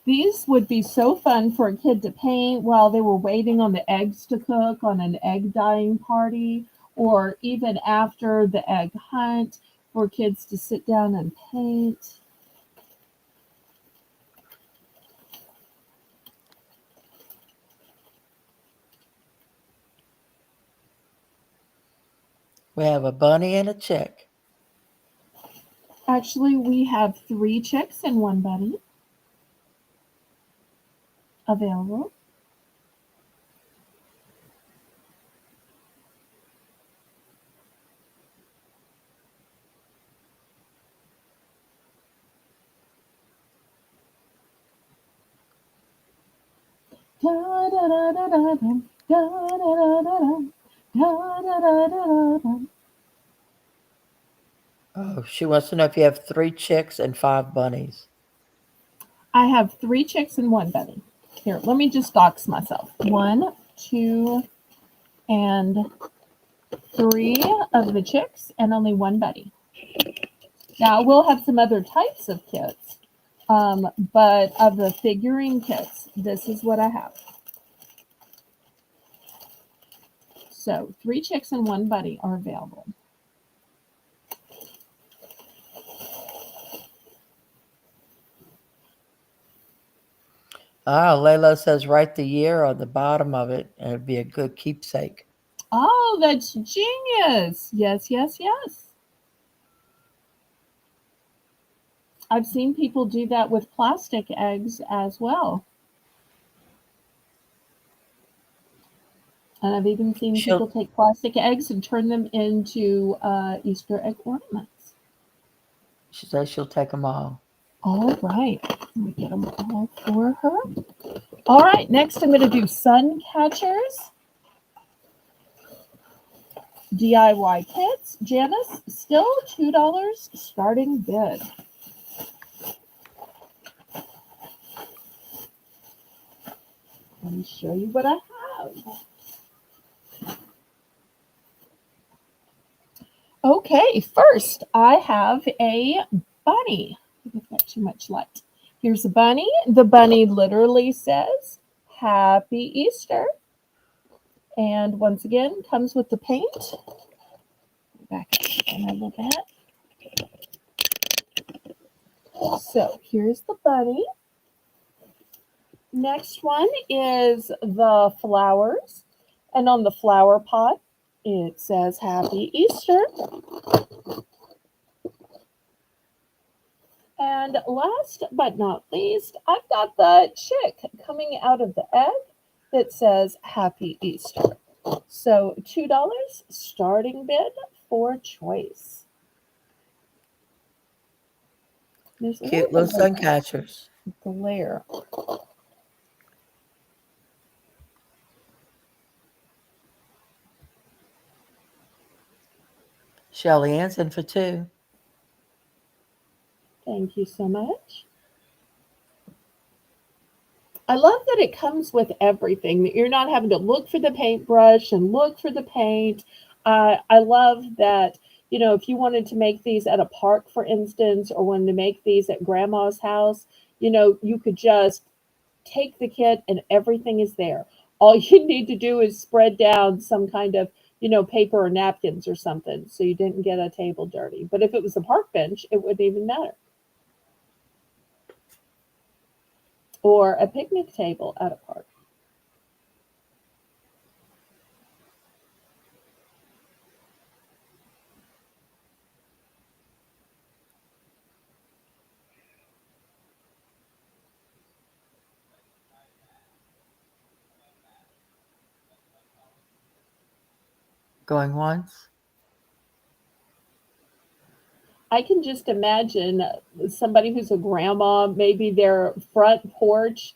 These would be so fun for a kid to paint while they were waiting on the eggs to cook on an egg dyeing party, or even after the egg hunt for kids to sit down and paint. We have a bunny and a chick. Actually, we have 3 chicks and 1 bunny available. Da da da da da dum, da da da da dum, da da da da da. Oh, she wants to know if you have 3 chicks and 5 bunnies. I have 3 chicks and 1 bunny. Here, let me just dox myself. 1, 2, and 3 of the chicks and only 1 bunny. Now, we'll have some other types of kits, but of the figurine kits, this is what I have. So 3 chicks and 1 bunny are available. Layla says write the year on the bottom of it, and it'd be a good keepsake. Oh, that's genius. Yes. I've seen people do that with plastic eggs as well. And I've even seen people She'll take plastic eggs and turn them into Easter egg ornaments. She says she'll take them all. All right. Let me get them all for her. All right. Next, I'm going to do sun catchers. DIY kits. Janice, still $2 starting bid. Let me show you what I have. Okay, first I have a bunny. I've got too much light. Here's a bunny. The bunny literally says, Happy Easter. And once again, comes with the paint. Back up a little bit. So here's the bunny. Next one is the flowers. And on the flower pot, it says Happy Easter. And last but not least, I've got the chick coming out of the egg that says Happy Easter. So $2 starting bid for choice. There's a Cute little sun catchers. glare. Shelly Ann's in for 2. Thank you so much. I love that it comes with everything, that you're not having to look for the paintbrush and look for the paint. I love that, if you wanted to make these at a park, for instance, or wanted to make these at grandma's house, you could just take the kit and everything is there. All you need to do is spread down some kind of, paper or napkins or something so you didn't get a table dirty. But if it was a park bench, it wouldn't even matter. Or a picnic table at a park. Going once. I can just imagine somebody who's a grandma, maybe their front porch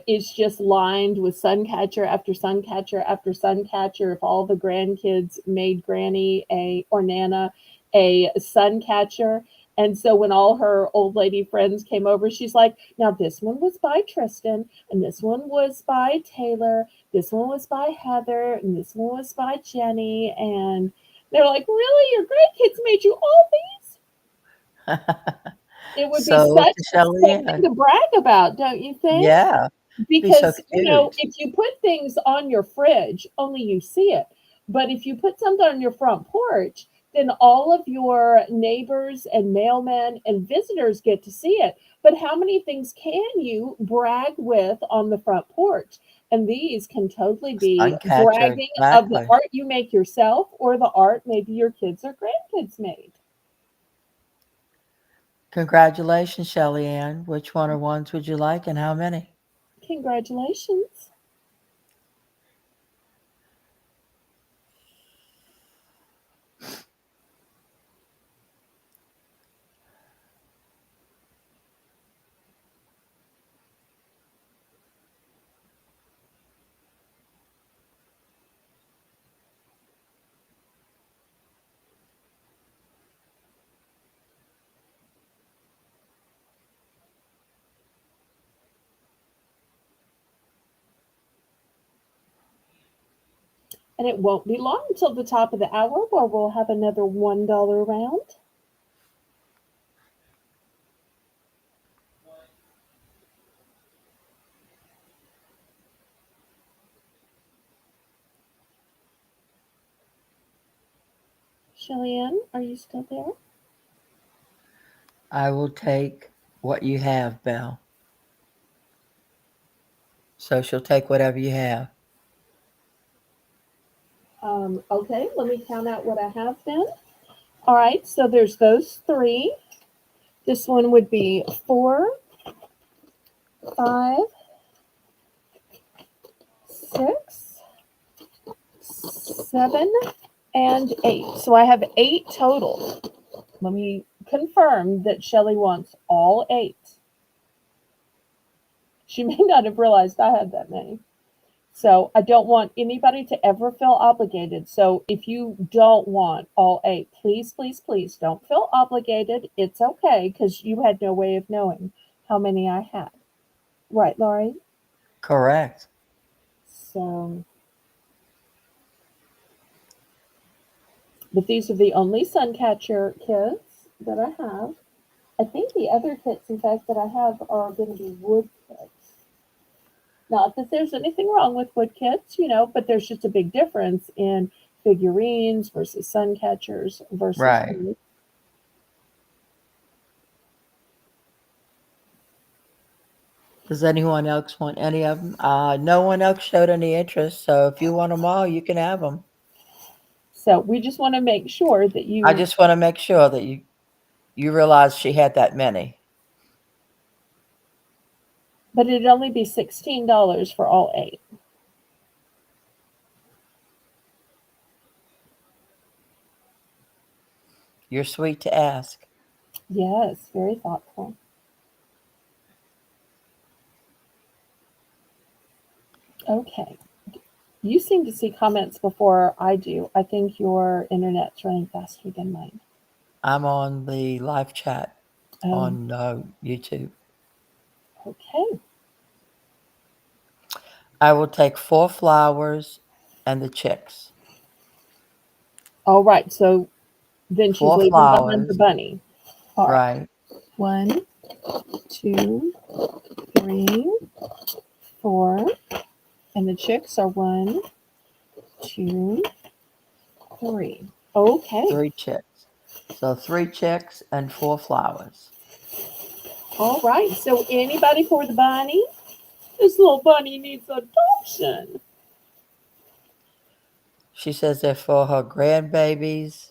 is just lined with sun catcher after sun catcher after sun catcher. If all the grandkids made Granny or Nana a sun catcher. And so when all her old lady friends came over, she's like, now this one was by Tristan, and this one was by Taylor, this one was by Heather, and this one was by Jenny. And they're like, really? Your grandkids made you all these? It would be So such to Shelly something Ann. to brag about, don't you think? Yeah. Be so Because, cute. if you put things on your fridge, only you see it. But if you put something on your front porch, then all of your neighbors and mailmen and visitors get to see it. But how many things can you brag with on the front porch? And these can totally be Sun catcher. bragging of the Exactly. art you make yourself or the art maybe your kids or grandkids made. Congratulations, Shelly Ann. Which one or ones would you like and how many? Congratulations. And it won't be long until the top of the hour where we'll have another $1 round. Shelly-Ann, are you still there? I will take what you have, Belle. So she'll take whatever you have. Okay, let me count out what I have then. All right, so there's those three. This one would be 4, 5, 6, 7, and 8. So I have 8 total. Let me confirmed that Shelley wants all 8. She may not have realized I had that many. So I don't want anybody to ever feel obligated. So if you don't want all 8, please, please, please don't feel obligated. It's okay because you had no way of knowing how many I had. Right, Laurie? Correct. So, but these are the only Suncatcher kits that I have. I think the other kits, in fact, that I have are going to be wood kits. Not that there's anything wrong with wood kits, but there's just a big difference in figurines versus sun catchers versus Right. wood. Does anyone else want any of them? No one else showed any interest, so if you want them all, you can have them. So we just want to make sure that I you, just want to make sure that you realize she had that many. but it'd only be $16 for all 8. You're sweet to ask. Yes, very thoughtful. Okay. You seem to see comments before I do. I think your internet's running faster than mine. I'm on the live chat Oh, on YouTube. okay. I will take 4 flowers and the chicks. All right. So then she's 4 leaving behind the flowers. bunny. All right. Right. 1, 2, 3, 4. And the chicks are 1, 2, 3. Okay. 3 chicks. So 3 chicks and 4 flowers. All right. So anybody for the bunny? This little bunny needs adoption. She says they're for her grandbabies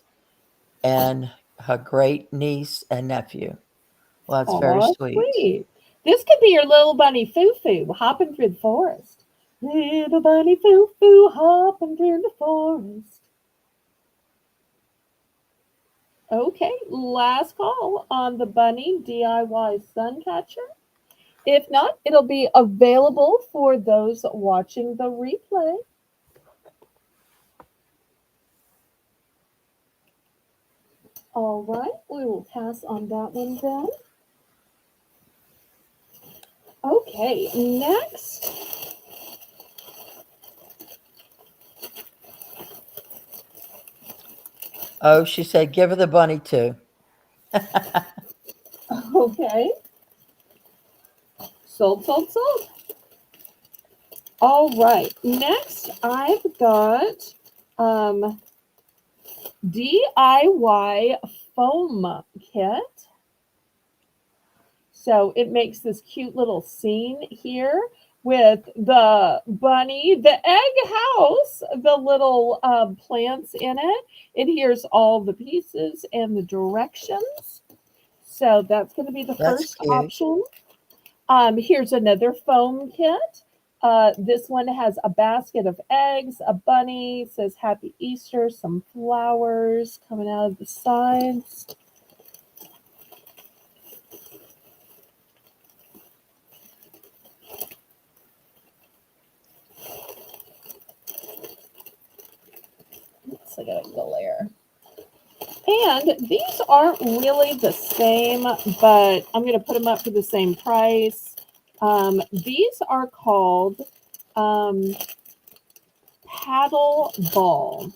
and her great niece and nephew. Well, that's very Oh, sweet. sweet. This could be your little bunny Foo Foo hopping through the forest. Little bunny Foo Foo hopping through the forest. Okay, last call on the bunny DIY sun catcher. If not, it'll be available for those watching the replay. All right, we will pass on that one then. Okay, next. Oh, she said give her the bunny too. Okay, sold, sold, sold. All right, next I've got DIY foam kit. So it makes this cute little scene here with the bunny, the egg house, the little plants in it. It hears all the pieces and the directions. So that's going to be the That's first cute. option. Here's another foam kit. This one has a basket of eggs, a bunny, says Happy Easter, some flowers coming out of the sides. So I got a glare. And these aren't really the same, but I'm going to put them up for the same price. These are called paddle ball.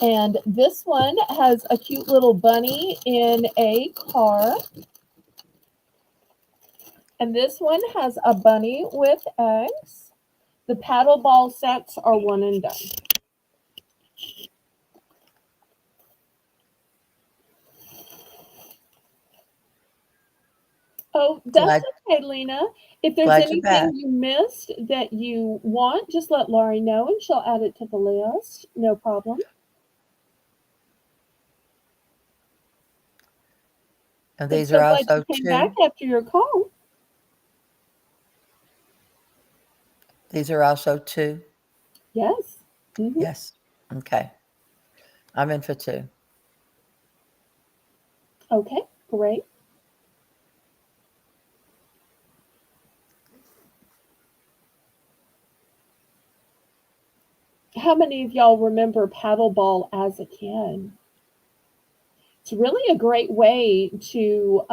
And this one has a cute little bunny in a car. And this one has a bunny with eggs. The paddle ball sets are one and done. Oh, that's Glad okay, Lena. If there's glad you're back. anything you missed that you want, just let Laurie know and she'll add it to the list. No problem. And But these are so glad also you came back 2. after your call. These are also 2. Yes. Hmm. Yes. Okay. I'm in for 2. Okay, great. How many of y'all remember paddleball as a kid? It's really a great way to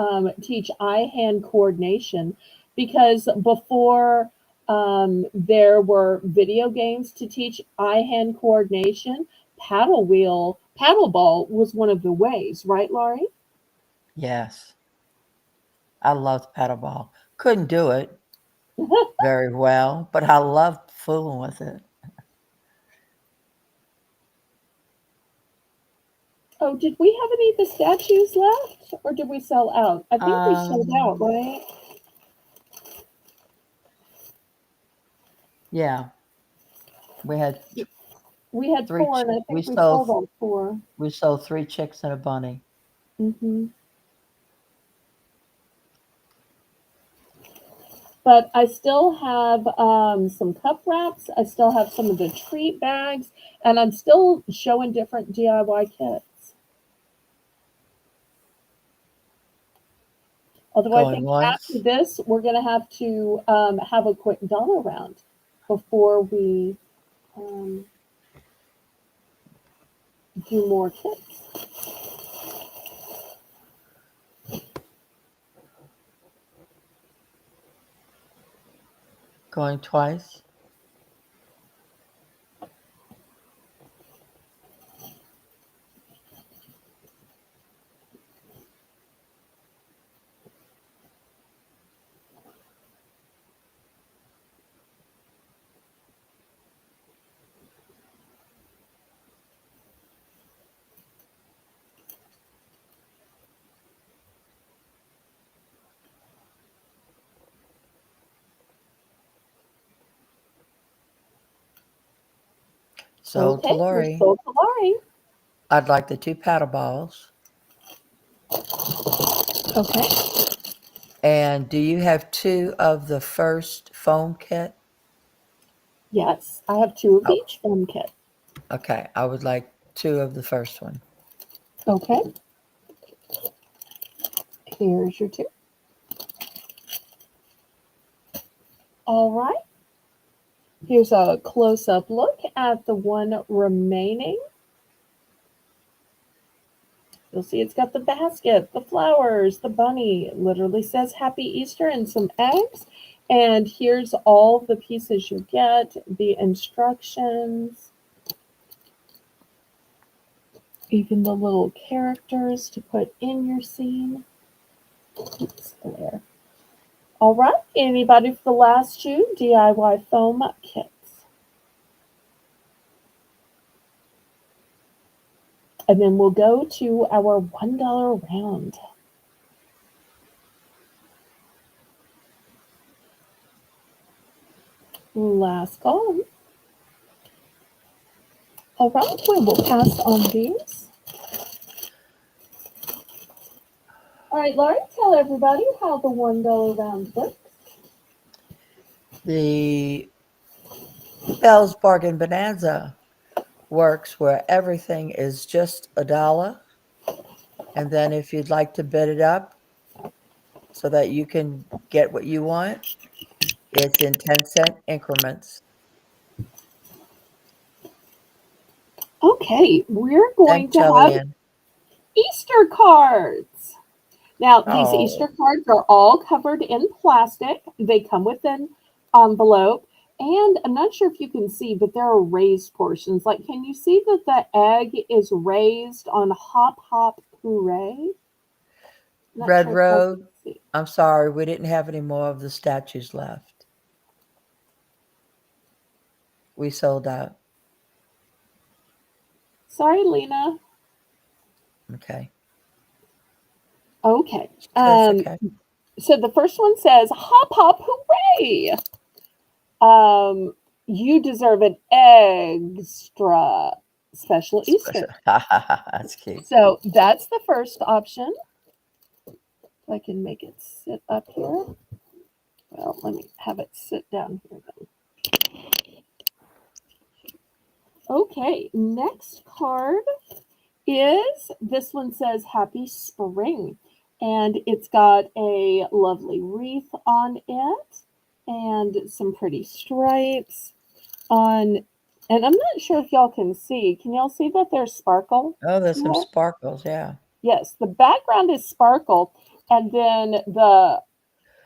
teach eye-hand coordination because before there were video games to teach eye-hand coordination, paddleball was one of the ways, right, Laurie? Yes, I loved paddleball. Couldn't do it very well, but I loved fooling with it. Oh, did we have any of the statues left, or did we sell out? I think we sold out, Um, right? yeah, we had We had three. four, and I We think we sold all four. sold three chicks and a bunny. Hmm. But I still have some cup wraps. I still have some of the treat bags, and I'm still showing different DIY kits. Although I Going think after once, this, we're going to have a quick dollar round before we um, do more kits. going twice. Sold to Okay, we're Lori. sold to Laurie. I'd like the two paddle balls. Okay. And do you have two of the first foam kit? Yes, I have two of Oh, each foam kit. okay. I would like two of the first one. Okay, here's your two. All right. Here's a close-up look at the one remaining. You'll see it's got the basket, the flowers, the bunny. It literally says Happy Easter and some eggs. And here's all the pieces you get, the instructions, even the little characters to put in your scene. Oops, there. All right, anybody for the last two DIY foam kits? And then we'll go to our $1 round. Last call. All right, we will pass on these. All right, Laurie, tell everybody how the $1 round works. The Bell's Bargain Bonanza works where everything is just $1. And then if you'd like to bid it up so that you can get what you want, it's in 10-cent increments. Okay, we're going Thanks, to have Jillian. Easter cards. Now, these Easter Oh, cards are all covered in plastic. They come with an envelope. And I'm not sure if you can see, but there are raised portions. Like, can you see that the egg is raised on Hop Hop Hooray? Not Red sure if y'all can Road. see. I'm sorry, we didn't have any more of the statues left. We sold out. Sorry, Lena. Okay. Okay. That's okay. So the first one says, Hop Hop Hooray! Um, you deserve an extra special Special. Easter. That's cute. So that's the first option. If I can make it sit up here. Well, let me have it sit down here then. Okay, next card is this one says Happy Spring, and it's got a lovely wreath on it and some pretty stripes on. And I'm not sure if y'all can see. Can y'all see that there's sparkle Oh, there's to some it? sparkles. Yeah. Yes, the background is sparkle, and then the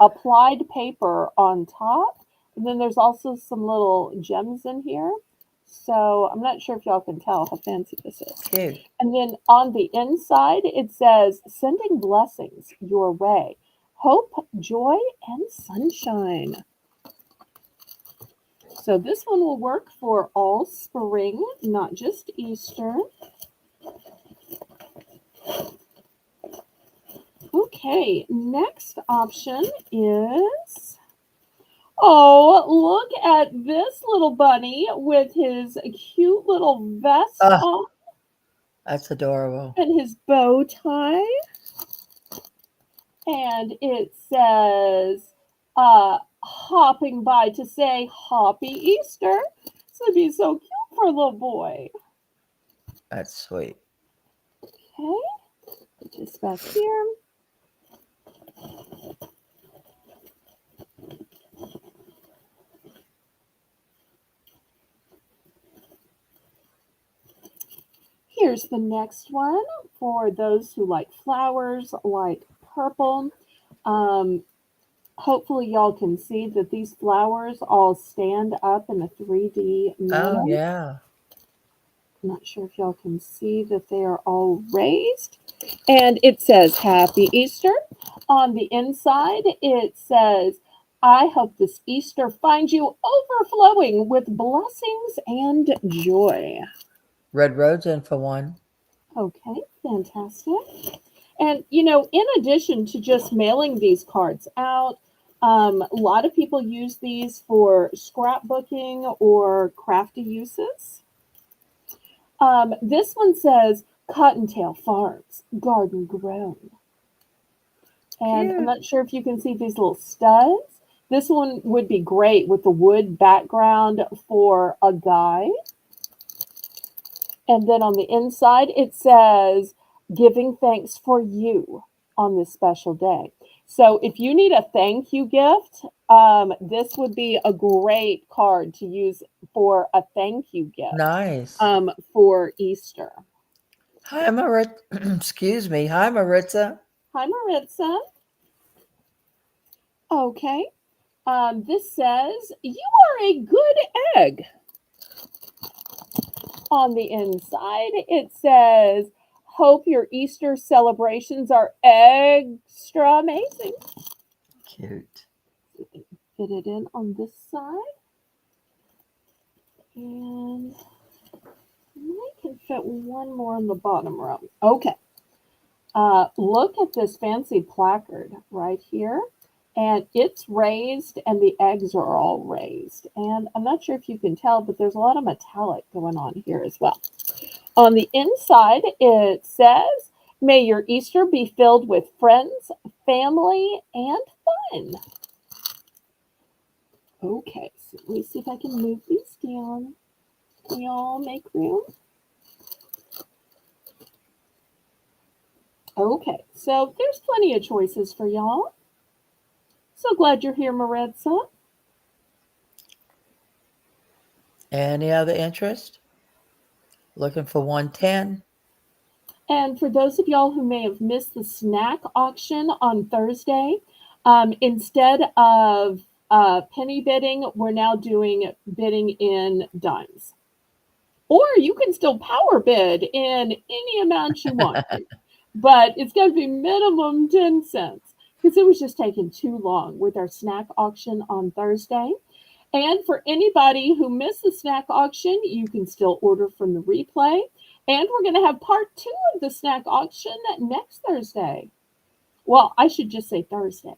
applied paper on top. And then there's also some little gems in here. So I'm not sure if y'all can tell how fancy this is. Cute. And then on the inside, it says, sending blessings your way, hope, joy, and sunshine. So this one will work for all spring, not just Easter. Okay, next option is, oh, look at this little bunny with his cute little vest Oh, on that's adorable. and his bow tie. And it says, hopping by to say Happy Easter. So it'd be so cute for a little boy. That's sweet. Okay, put this back here. Here's the next one for those who like flowers, like purple. Um, Hopefully, y'all can see that these flowers all stand up in a 3D Oh, manner. yeah. I'm not sure if y'all can see that they are all raised. And it says Happy Easter. On the inside, it says, I hope this Easter finds you overflowing with blessings and joy. Red Road's in for one. Okay, fantastic. And, in addition to just mailing these cards out, a lot of people use these for scrapbooking or crafty uses. This one says Cottontail Farms, garden grown. And I'm Cute. not sure if you can see these little studs. This one would be great with the wood background for a guy. And then on the inside, it says, giving thanks for you on this special day. So if you need a thank you gift, this would be a great card to use for a thank you gift Nice. for Easter. Hi, Maritza. Excuse me. Hi, Maritza. Hi, Maritza. Okay. This says, you are a good egg. On the inside, it says, hope your Easter celebrations are extra amazing. Cute. Fit it in on this side. And I can fit one more in the bottom row. Okay. Look at this fancy placard right here. And it's raised, and the eggs are all raised. And I'm not sure if you can tell, but there's a lot of metallic going on here as well. On the inside, it says, may your Easter be filled with friends, family, and fun. Okay, so let me see if I can move these down. Can y'all make room? Okay, so there's plenty of choices for y'all. So glad you're here, Maritza. Any other interest? Looking for 110? And for those of y'all who may have missed the snack auction on Thursday, instead of penny bidding, we're now doing bidding in dimes. Or you can still power bid in any amount you want to, but it's going to be minimum 10 cents because it was just taking too long with our snack auction on Thursday. And for anybody who missed the snack auction, you can still order from the replay. And we're going to have part 2 of the snack auction next Thursday. Well, I should just say Thursday.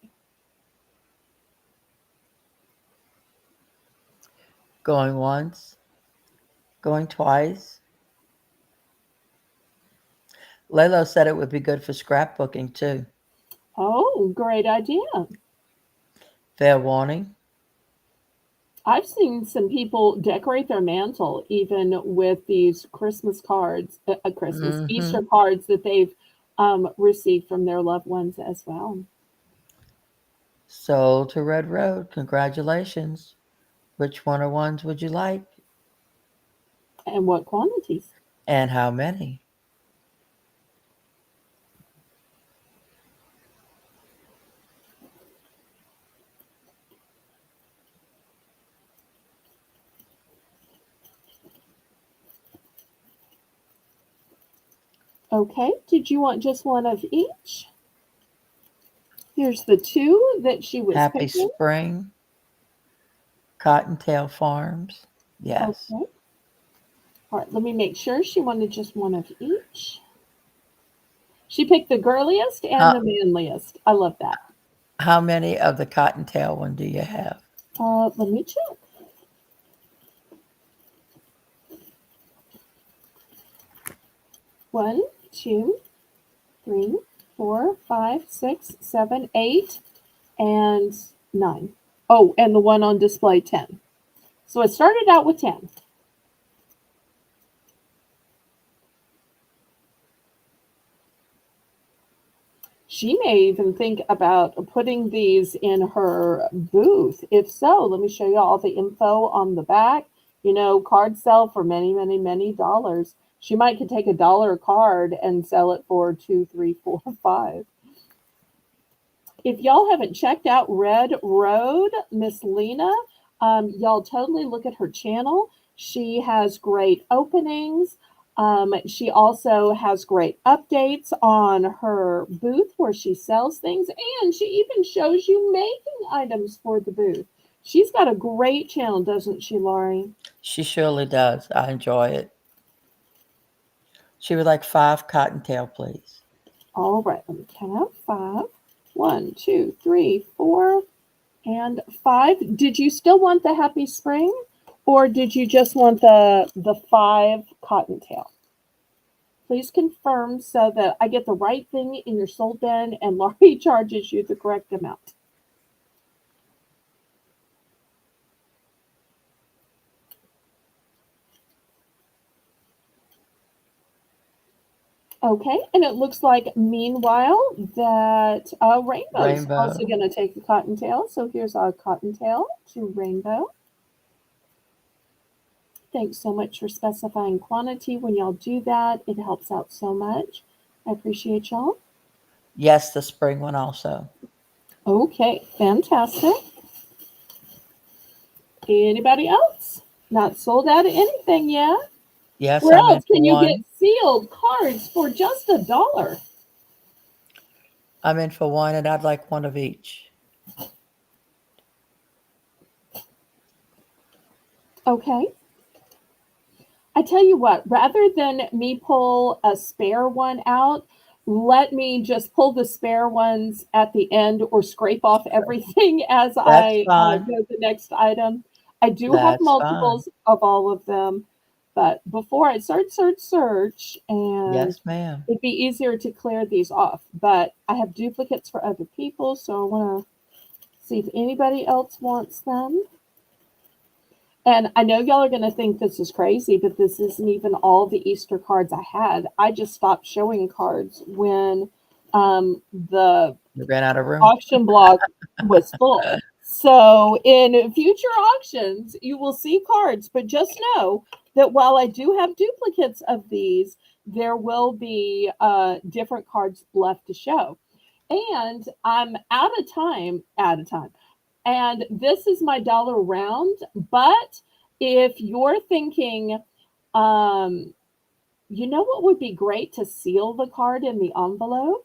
Going once? Going twice? Lalo said it would be good for scrapbooking too. Oh, great idea. Fair warning. I've seen some people decorate their mantle even with these Christmas cards, Christmas, Easter Hmm. cards that they've received from their loved ones as well. Sold to Red Road. Congratulations. Which one or ones would you like? And what quantities? And how many? Okay, did you want just one of each? Here's the two that she was Happy picking. Spring, Cottontail Farms. Yes. Okay. All right, let me make sure she wanted just one of each. She picked the girliest and How the manliest. I love that. how many of the Cottontail one do you have? Let me check. One, two, three, four, five, six, seven, eight, and nine. Oh, and the one on display, 10. So it started out with 10. She may even think about putting these in her booth. If so, let me show you all the info on the back. You know, cards sell for many, many, many dollars. She might could take $1 a card and sell it for two, three, four, five. If y'all haven't checked out Red Road, Miss Lena, y'all totally look at her channel. She has great openings. She also has great updates on her booth where she sells things, and she even shows you making items for the booth. She's got a great channel, doesn't she, Laurie? She surely does. I enjoy it. She would like 5 Cottontail, please. All right, let me count out five. One, two, three, four, and five. Did you still want the Happy Spring, or did you just want the five Cottontail? Please confirm so that I get the right thing in your sold bin and Laurie charges you the correct amount. Okay, and it looks like meanwhile that Rainbow's also Rainbow. going to take a Cottontail. So here's our Cottontail to Rainbow. Thanks so much for specifying quantity. When y'all do that, it helps out so much. I appreciate y'all. Yes, the spring one also. Okay, fantastic. Anybody else? Not sold out of anything yet? Yes, Where I'm in else for can you get one. sealed cards for just $1? I'm in for one, and I'd like one of each. Okay. I tell you what, rather than me pull a spare one out, let me just pull the spare ones at the end or scrape off everything as That's I fine. go the next item. I do have That's fine. multiples of all of them, but before I search, and Yes, ma'am. it'd be easier to clear these off. But I have duplicates for other people, so I want to see if anybody else wants them. And I know y'all are going to think this is crazy, but this isn't even all the Easter cards I had. I just stopped showing cards when the You ran out of room. auction block was full. So in future auctions, you will see cards, but just know that while I do have duplicates of these, there will be different cards left to show. And I'm out of time. And this is my dollar round. But if you're thinking, um, you know what would be great to seal the card in the envelope?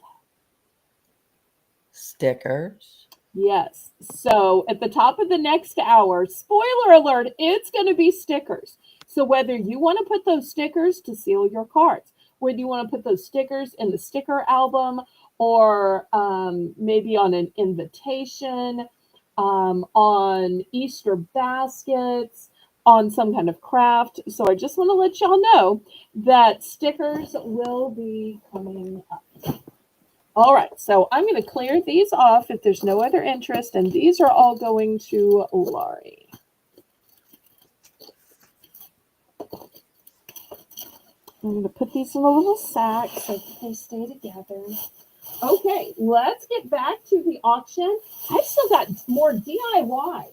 Stickers. Yes. So at the top of the next hour, spoiler alert, it's going to be stickers. So whether you want to put those stickers to seal your cards, whether you want to put those stickers in the sticker album, or maybe on an invitation, on Easter baskets, on some kind of craft. So I just want to let y'all know that stickers will be coming up. All right, so I'm going to clear these off if there's no other interest, and these are all going to Laurie. I'm going to put these in a little sack so that they stay together. Okay, let's get back to the auction. I've still got more DIY.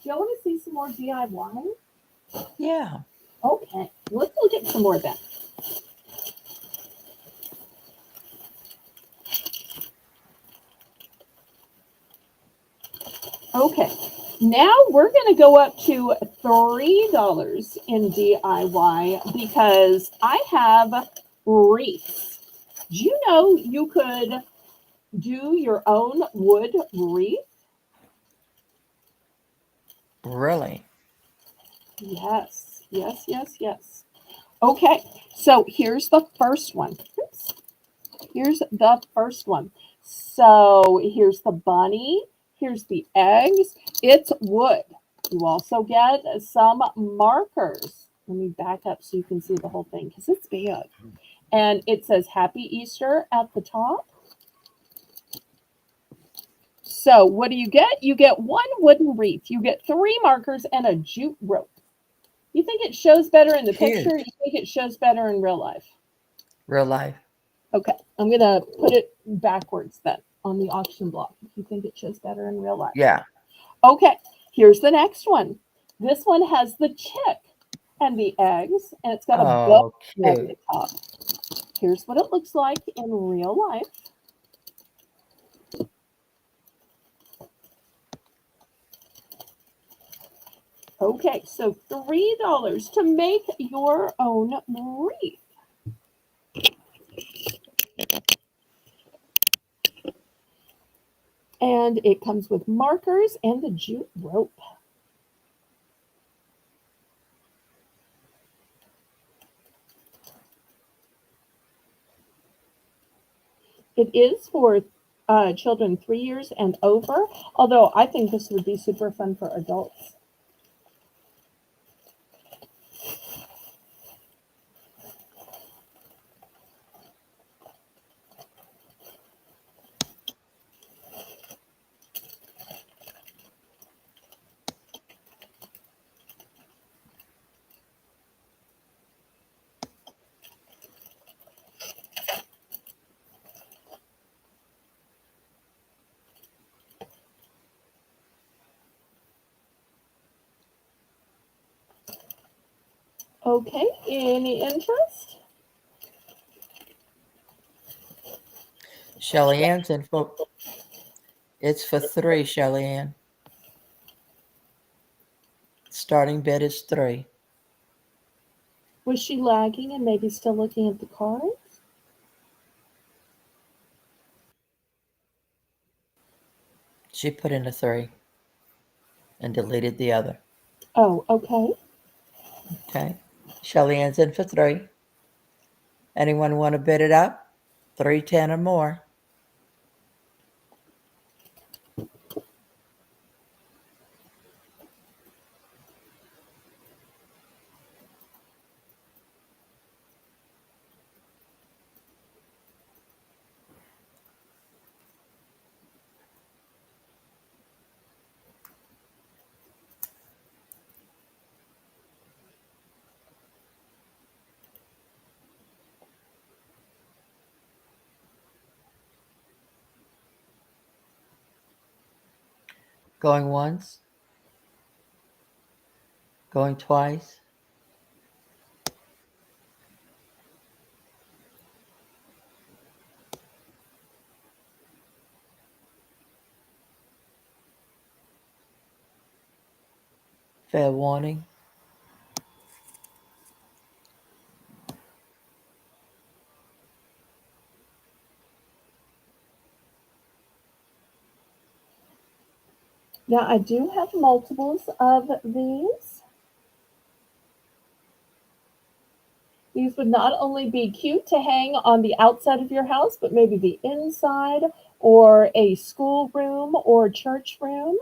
Do y'all want to see some more DIY? Yeah. Okay, let's look at some more then. Okay, now we're going to go up to $3 in DIY because I have wreaths. Do you know you could do your own wood wreath? Really? Yes, yes, yes, yes. Okay, so here's the first one. Oops. Here's the first one. So here's the bunny. Here's the eggs. It's wood. You also get some markers. Let me back up so you can see the whole thing because it's big. And it says Happy Easter at the top. So what do you get? You get one wooden wreath. You get 3 markers and a jute rope. You think it shows better in the picture? Or Cute. you think it shows better in real life? Real life. Okay, I'm gonna put it backwards then on the auction block if you think it shows better in real life. Yeah. Okay, here's the next one. This one has the chick and the eggs, and it's got a bow Oh, on the cute. top. Here's what it looks like in real life. Okay, so $3 to make your own wreath. And it comes with markers and the jute rope. It is for children 3 years and over, although I think this would be super fun for adults. Okay, any interest? Shelly Ann's info. It's for 3, Shelly Ann. Starting bid is 3. Was she lagging and maybe still looking at the cards? She put in a 3 and deleted the other. Oh, okay. Okay. Shelly Ann's in for 3. Anyone want to bid it up? 310 or more. Going once. Going twice. Fair warning. Now I do have multiples of these. These would not only be cute to hang on the outside of your house, but maybe the inside or a school room or church room.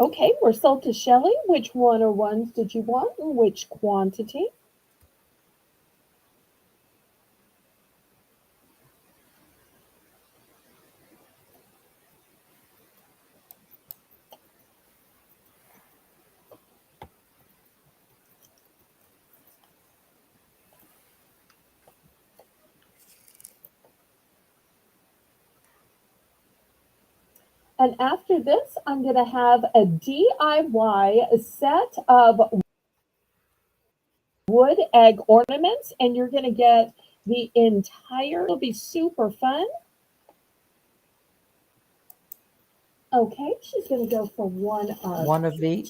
Okay, we're sold to Shelley. Which one or ones did you want and which quantity? And after this, I'm going to have a DIY set of wood egg ornaments, and you're going to get the entire, it'll be super fun. Okay, she's going to go for one of. One of each.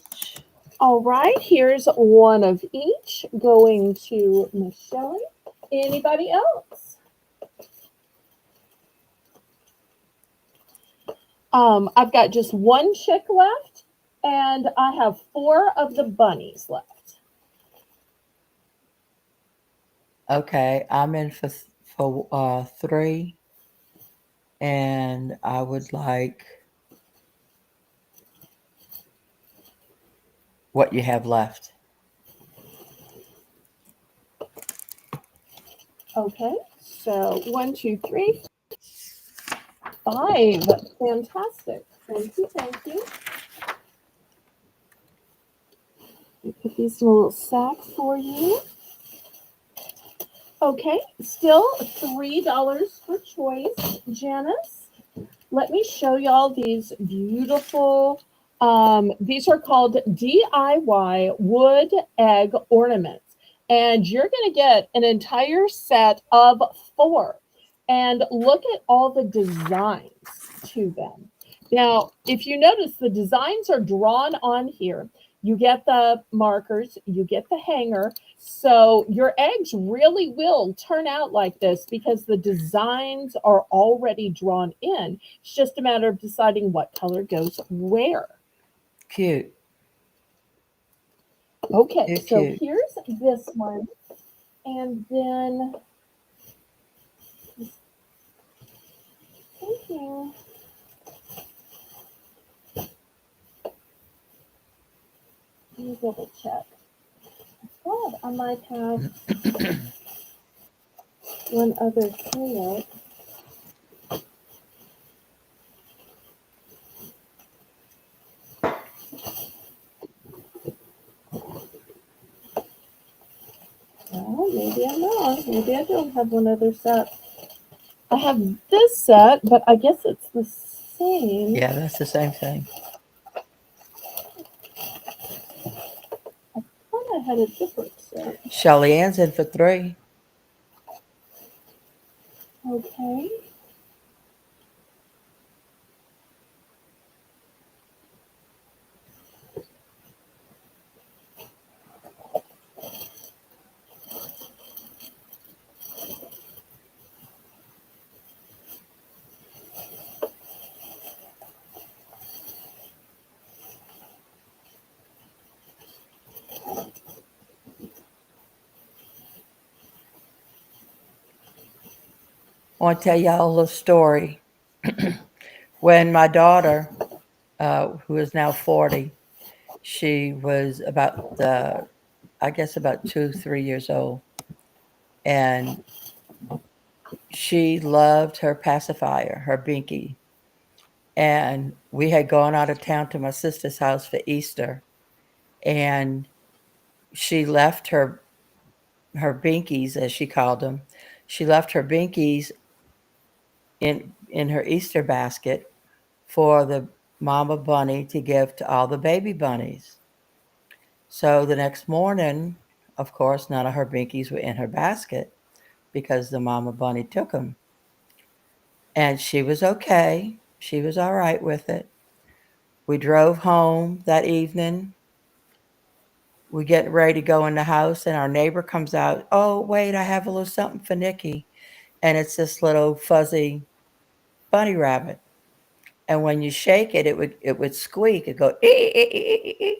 All right, here's one of each going to Miss Shelley. Anybody else? I've got just one chick left, and I have four of the bunnies left. Okay, I'm in for three, and I would like what you have left. Okay, so one, two, three, five. Fantastic. Thank you, thank you. Put these in a little sack for you. Okay, still $3 for choice, Janice. Let me show y'all these beautiful, these are called DIY wood egg ornaments. And you're going to get an entire set of four. And look at all the designs to them. Now, if you notice, the designs are drawn on here. You get the markers, you get the hanger. So your eggs really will turn out like this because the designs are already drawn in. It's just a matter of deciding what color goes where. Cute. Okay, Too so cute. here's this one. And then, thank you. Let me double check. God, I might have one other thing. Well, maybe I'm wrong. Maybe I don't have one other set. I have this set, but I guess it's the same. Yeah, that's the same thing. I thought I had a different set. Shelly Ann's in for three. Okay. I want to tell y'all a little story. When my daughter, who is now 40, she was I guess about 2, 3 years old. And she loved her pacifier, her binky. And we had gone out of town to my sister's house for Easter. And she left her binkies, as she called them. She left her binkies in her Easter basket for the mama bunny to give to all the baby bunnies. So the next morning, of course, none of her binkies were in her basket because the mama bunny took them. And she was okay. She was all right with it. We drove home that evening. We get ready to go in the house, and our neighbor comes out. Oh, wait, I have a little something for Nikki. And it's this little fuzzy bunny rabbit. And when you shake it, it would squeak. It'd go, ee, ee, ee, ee, ee.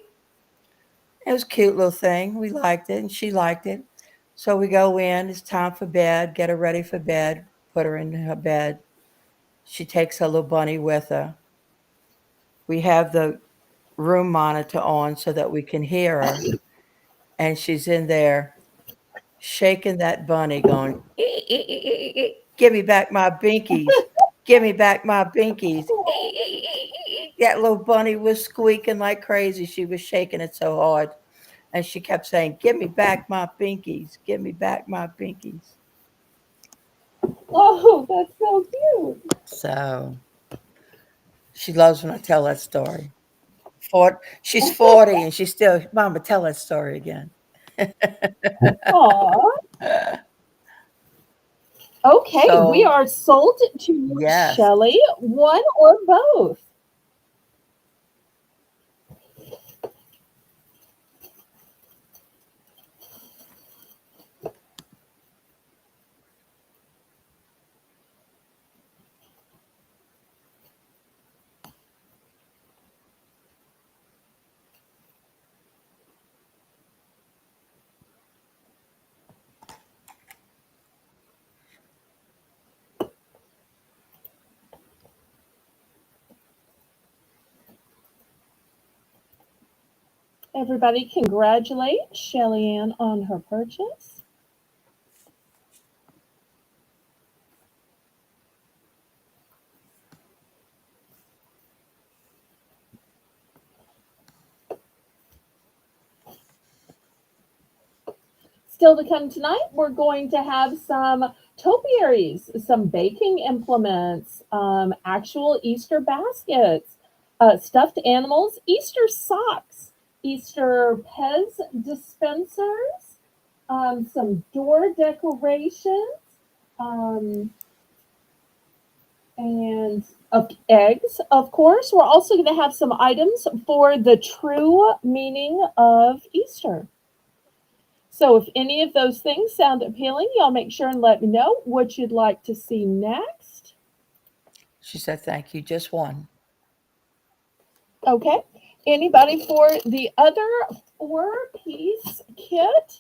It was a cute little thing. We liked it, and she liked it. So we go in. It's time for bed. Get her ready for bed. Put her in her bed. She takes her little bunny with her. We have the room monitor on so that we can hear her. And she's in there shaking that bunny, going, "Ee, ee, ee, ee, ee. Give me back my binkies. Give me back my binkies." Ee, ee, ee, ee. That little bunny was squeaking like crazy. She was shaking it so hard. And she kept saying, "Give me back my binkies. Give me back my binkies." Oh, that's so cute. So she loves when I tell that story. She's 40 and she's still, Mama, tell that story again. Aw. Okay, we So, are sold to yes. Shelley, one or both. Everybody congratulate Shelly Ann on her purchase. Still to come tonight, we're going to have some topiaries, some baking implements, actual Easter baskets, stuffed animals, Easter socks, Easter Pez dispensers, some door decorations, um, and eggs, of course. We're also going to have some items for the true meaning of Easter. So if any of those things sound appealing, y'all make sure and let me know what you'd like to see next. She said, "Thank you. Just one." Okay. Anybody for the other four-piece kit?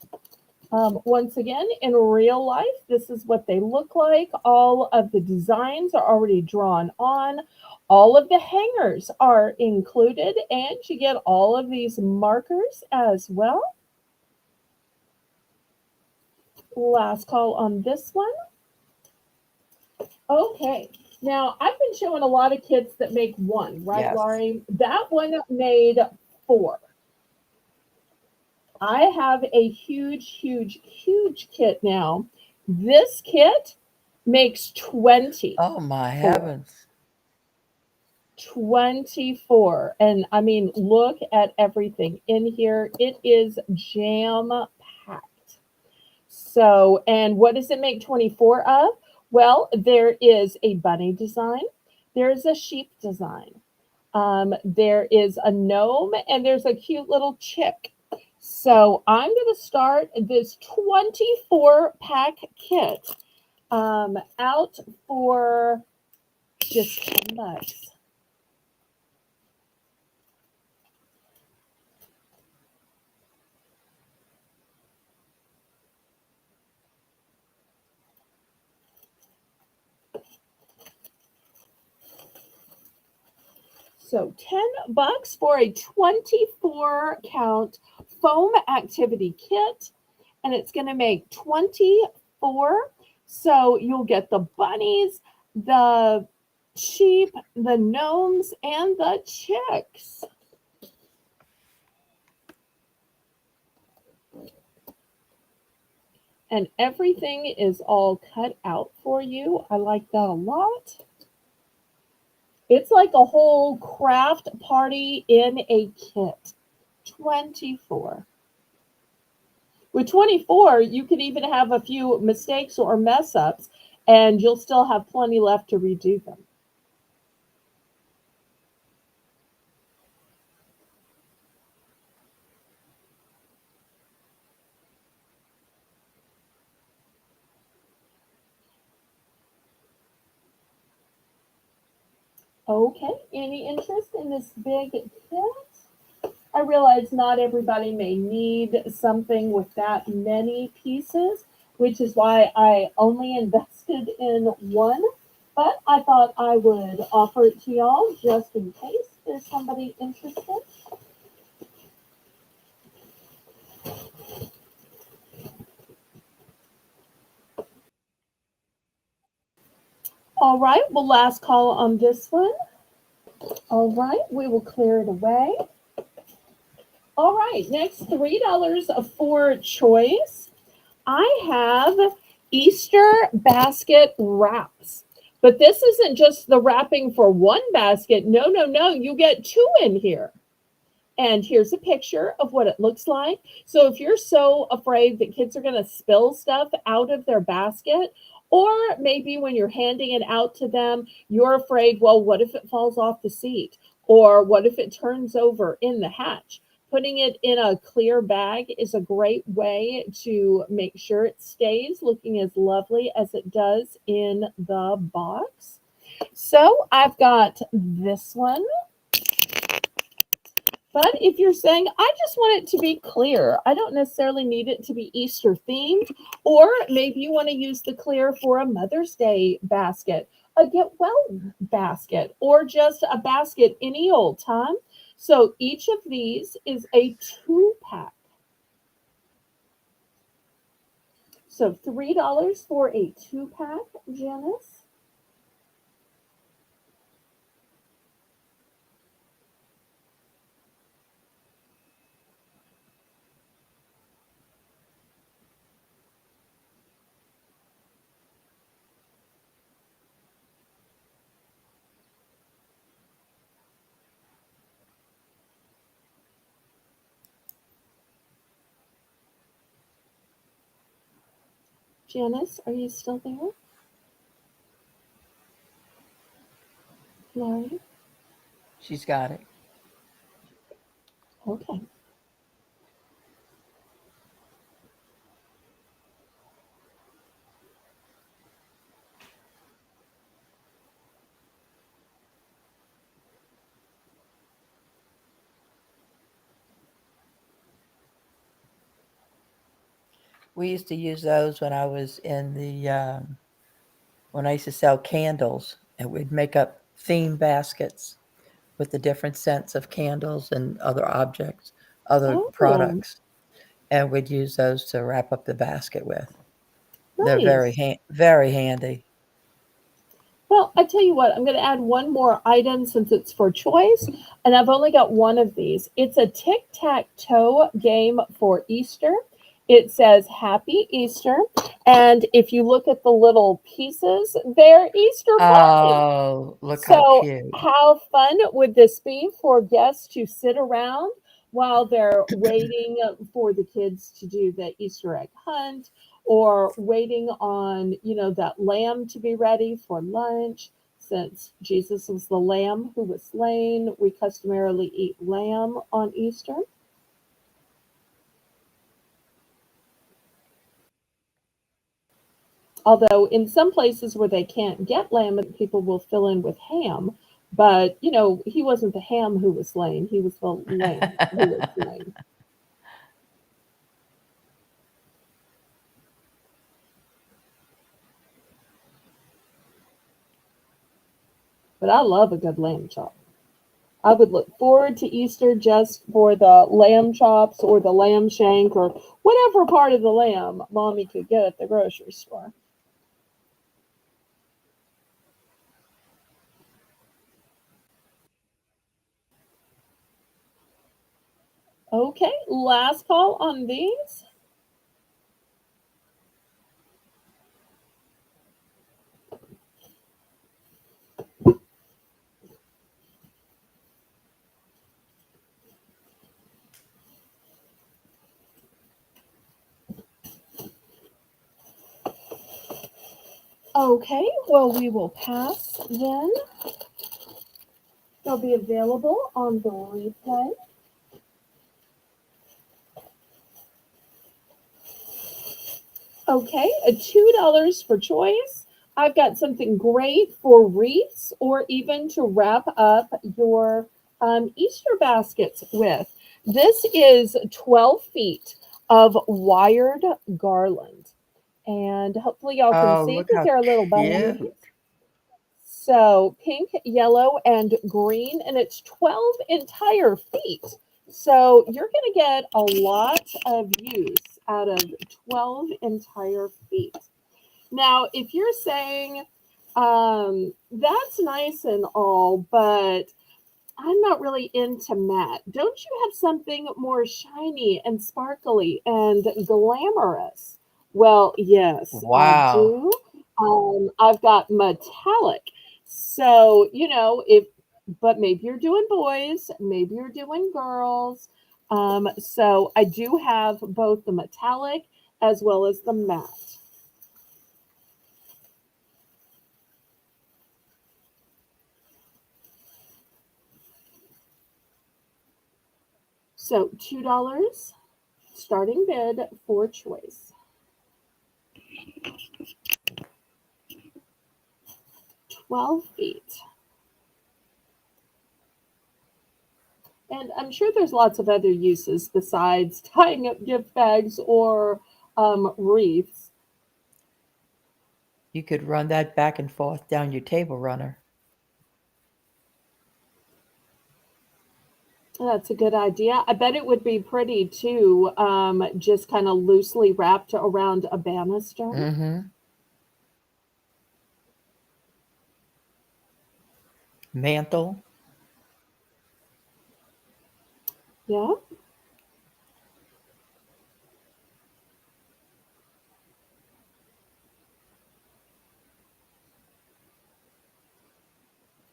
Once again, in real life, this is what they look like. All of the designs are already drawn on. All of the hangers are included, and you get all of these markers as well. Last call on this one. Okay. Now, I've been showing a lot of kits that make one, right, Yes. Laurie? That one made four. I have a huge, huge, huge kit now. This kit makes Oh, my 24. heavens. 24. And I mean, look at everything in here. It is jam packed. So, and what does it make 24 of? Well, there is a bunny design, there's a sheep design, there is a gnome, and there's a cute little chick. So, I'm going to start this 24 pack kit out for just $10. So $10 for a 24 count foam activity kit, and it's going to make 24. So you'll get the bunnies, the sheep, the gnomes, and the chicks. And everything is all cut out for you. I like that a lot. It's like a whole craft party in a kit. 24. With 24, you could even have a few mistakes or mess ups, and you'll still have plenty left to redo them. Okay, any interest in this big kit? I realize not everybody may need something with that many pieces, which is why I only invested in one, but I thought I would offer it to y'all just in case there's somebody interested. All right, well, last call on this one. All right, we will clear it away. All right, next $3 for choice. I have Easter basket wraps. But this isn't just the wrapping for one basket. No, no, no. You get two in here. And here's a picture of what it looks like. So if you're so afraid that kids are going to spill stuff out of their basket, or maybe when you're handing it out to them, you're afraid, well, what if it falls off the seat? Or what if it turns over in the hatch? Putting it in a clear bag is a great way to make sure it stays looking as lovely as it does in the box. So I've got this one. But if you're saying, I just want it to be clear, I don't necessarily need it to be Easter themed, or maybe you want to use the clear for a Mother's Day basket, a get well basket, or just a basket any old time. So each of these is a 2-pack. So $3 for a 2-pack, Janice. Janice, are you still there? Laurie? She's got it. Okay. We used to use those when I was in the when I used to sell candles, and we'd make up theme baskets with the different scents of candles and other objects, other Oh, products, and we'd use those to wrap up the basket with. They're nice. very handy. Well, I tell you what, I'm going to add one more item since it's for choice, and I've only got one of these. It's a tic tac toe game for Easter. It says Happy Easter, and if you look at the little pieces, they're Easter bunny. Oh, look how So, cute. how fun would this be for guests to sit around while they're waiting for the kids to do the Easter egg hunt or waiting on, that lamb to be ready for lunch? Since Jesus was the lamb who was slain, we customarily eat lamb on Easter. Although in some places where they can't get lamb, people will fill in with ham. But, he wasn't the ham who was slain. He was the lamb who was slain. But I love a good lamb chop. I would look forward to Easter just for the lamb chops or the lamb shank or whatever part of the lamb mommy could get at the grocery store. Okay, last call on these. Okay, well, we will pass then. They'll be available on the replay. Okay, a $2 for choice. I've got something great for wreaths or even to wrap up your Easter baskets with. This is 12 feet of wired garland. And hopefully y'all can Oh, see look that how they're a little bunny. cute. So pink, yellow, and green, and it's 12 entire feet. So you're going to get a lot of use out of 12 entire feet. Now, if you're saying, that's nice and all, but I'm not really into matte. Don't you have something more shiny and sparkly and glamorous? Well, yes, I Wow. do. I've got metallic. So, if, but maybe you're doing boys, maybe you're doing girls. So I do have both the metallic as well as the matte. So $2 starting bid for choice. 12 feet. And I'm sure there's lots of other uses besides tying up gift bags or wreaths. You could run that back and forth down your table runner. That's a good idea. I bet it would be pretty too, just kind of loosely wrapped around a banister. Mm-hmm. Mantle. Yeah.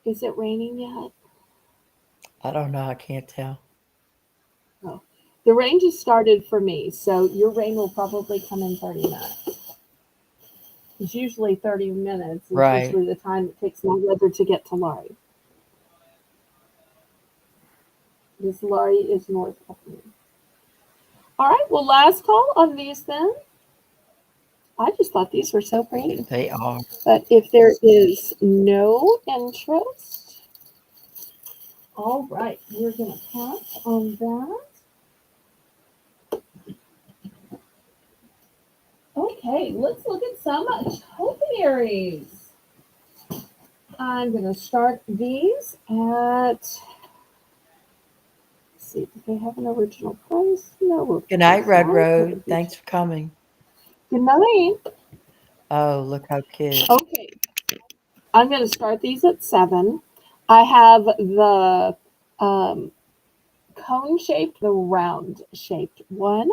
Is it raining yet? I don't know. I can't tell. Oh. The rain just started for me, so your rain will probably come in 30 minutes. It's usually 30 minutes is Right. usually the time it takes my weather to get to Laurie. This Laurie is north of me. All right, well, last call on these then. I just thought these were so pretty. They are. But if there is no interest, all right, we're going to pass on that. Okay, let's look at some topiaries. I'm going to start these at, see, do they have an original price? No, of Good night, course Red not. That Road. would be Thanks for coming. good night. Oh, look how cute. Okay, I'm going to start these at 7. I have the um, cone shaped, the round shaped one.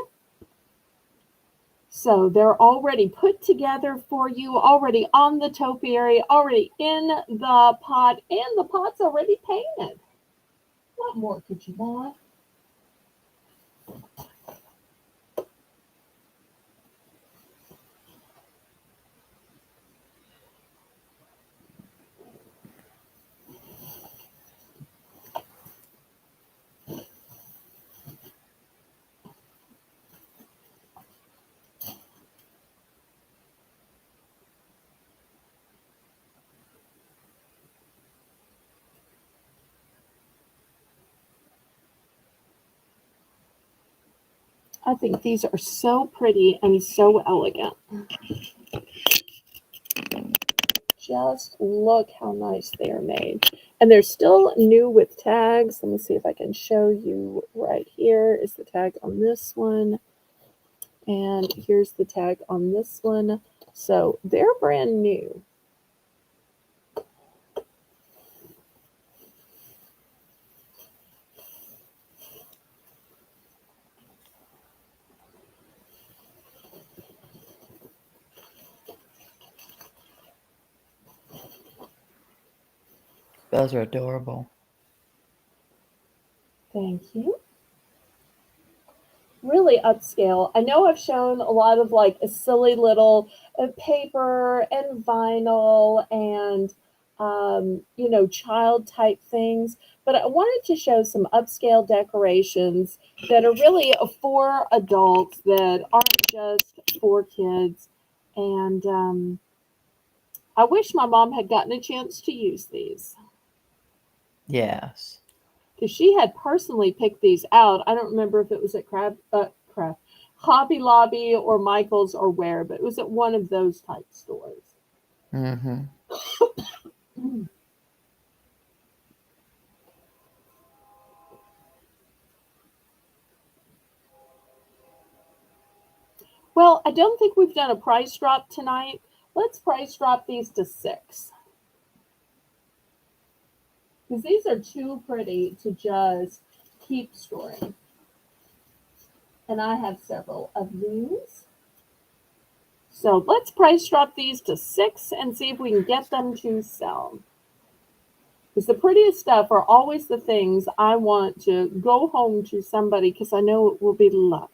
So they're already put together for you, already on the topiary, already in the pot, and the pot's already painted. What more could you want? I think these are so pretty and so elegant. Just look how nice they are made. And they're still new with tags. Let me see if I can show you right here is the tag on this one. And here's the tag on this one. So they're brand new. Those are adorable. Thank you. Really upscale. I know I've shown a lot of like a silly little paper and vinyl and child type things, but I wanted to show some upscale decorations that are really for adults that aren't just for kids. And I wish my mom had gotten a chance to use these Yes. because she had personally picked these out. I don't remember if it was at Hobby Lobby or Michael's or where, but it was at one of those type stores. Mm-hmm. Mm. Well, I don't think we've done a price drop tonight. Let's price drop these to 6 because these are too pretty to just keep storing. And I have several of these. So let's price drop these to 6 and see if we can get them to sell. Because the prettiest stuff are always the things I want to go home to somebody because I know it will be loved.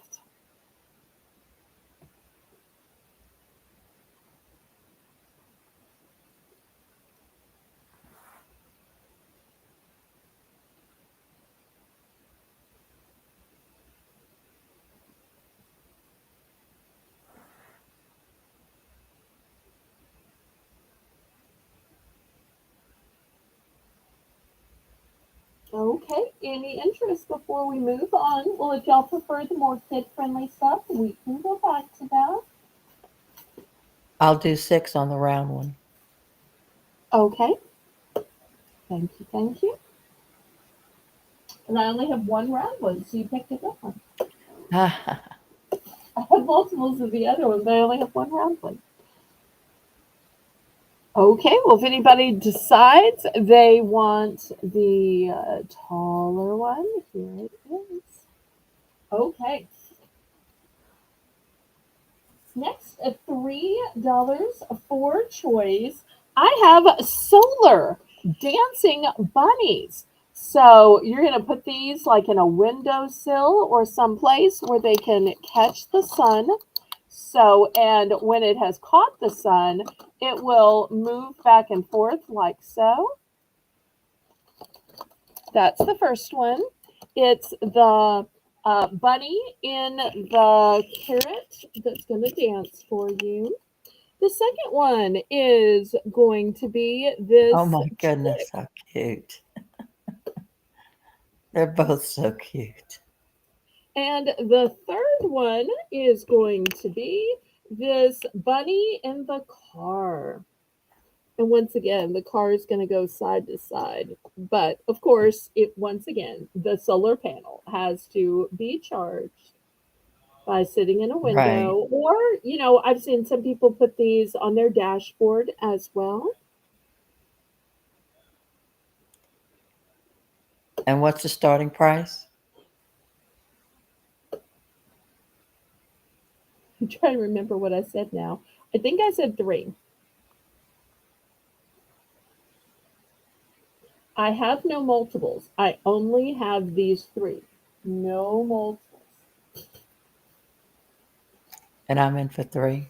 Okay, any interest before we move on? Well, if y'all prefer the more kid-friendly stuff, we can go back to that. I'll do 6 on the round one. Okay, thank you, thank you. And I only have one round one, so you picked a good one. I have multiples of the other one, but I only have one round one. Okay, well, if anybody decides they want the taller one, here it is. Okay. Next, at $3 for choice, I have solar dancing bunnies. So you're going to put these like in a windowsill or someplace where they can catch the sun. So, and when it has caught the sun, it will move back and forth like so. That's the first one. It's the bunny in the carrot that's going to dance for you. The second one is going to be Oh this my goodness, chick. how cute. They're both so cute. And the third one is going to be this bunny in the car. And once again, the car is going to go side to side. But of course, it once again, the solar panel has to be charged by sitting in a Right. window. Or, I've seen some people put these on their dashboard as well. And what's the starting price? I'm trying to remember what I said now. I think I said 3. I have no multiples. I only have these 3. No multiples. And I'm in for 3.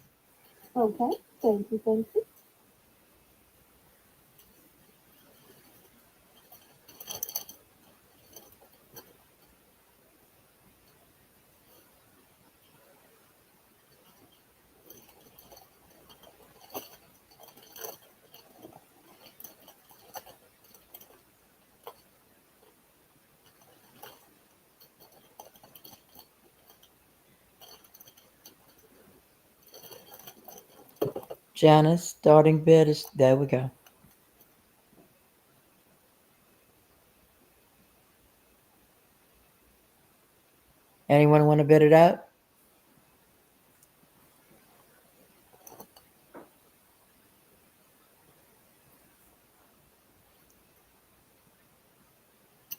Okay. Thank you. Thank you. Janice, starting bid is, there we go. Anyone want to bid it up?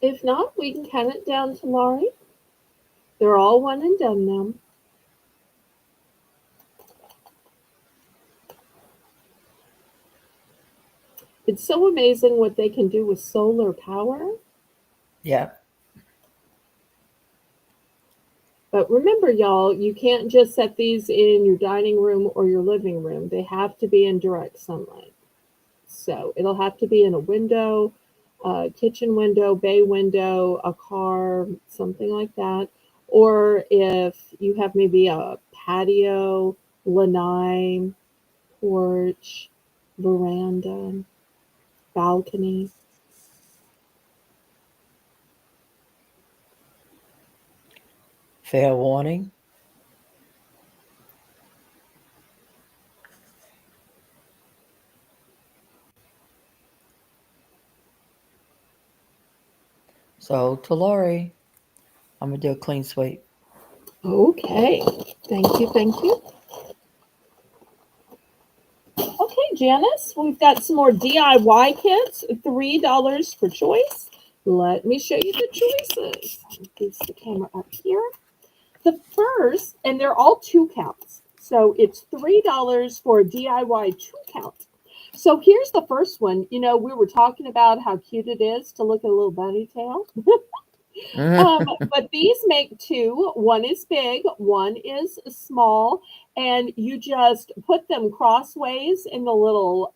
If not, we can count it down to Laurie. They're all one and done now. It's so amazing what they can do with solar power. Yeah. But remember, y'all, you can't just set these in your dining room or your living room. They have to be in direct sunlight. So it'll have to be in a window, a kitchen window, bay window, a car, something like that. Or if you have maybe a patio, lanai, porch, veranda, balcony. Fair warning. So to Lori, I'm gonna do a clean sweep. Okay. Thank you. Thank you. Okay, Janice, we've got some more DIY kits, $3 per choice. Let me show you the choices. Get the camera up here. The first, and they're all two counts. So it's $3 for a DIY two count. So here's the first one. You know, we were talking about how cute it is to look at a little bunny tail. But these make two. One is big, one is small, and you just put them crossways in the little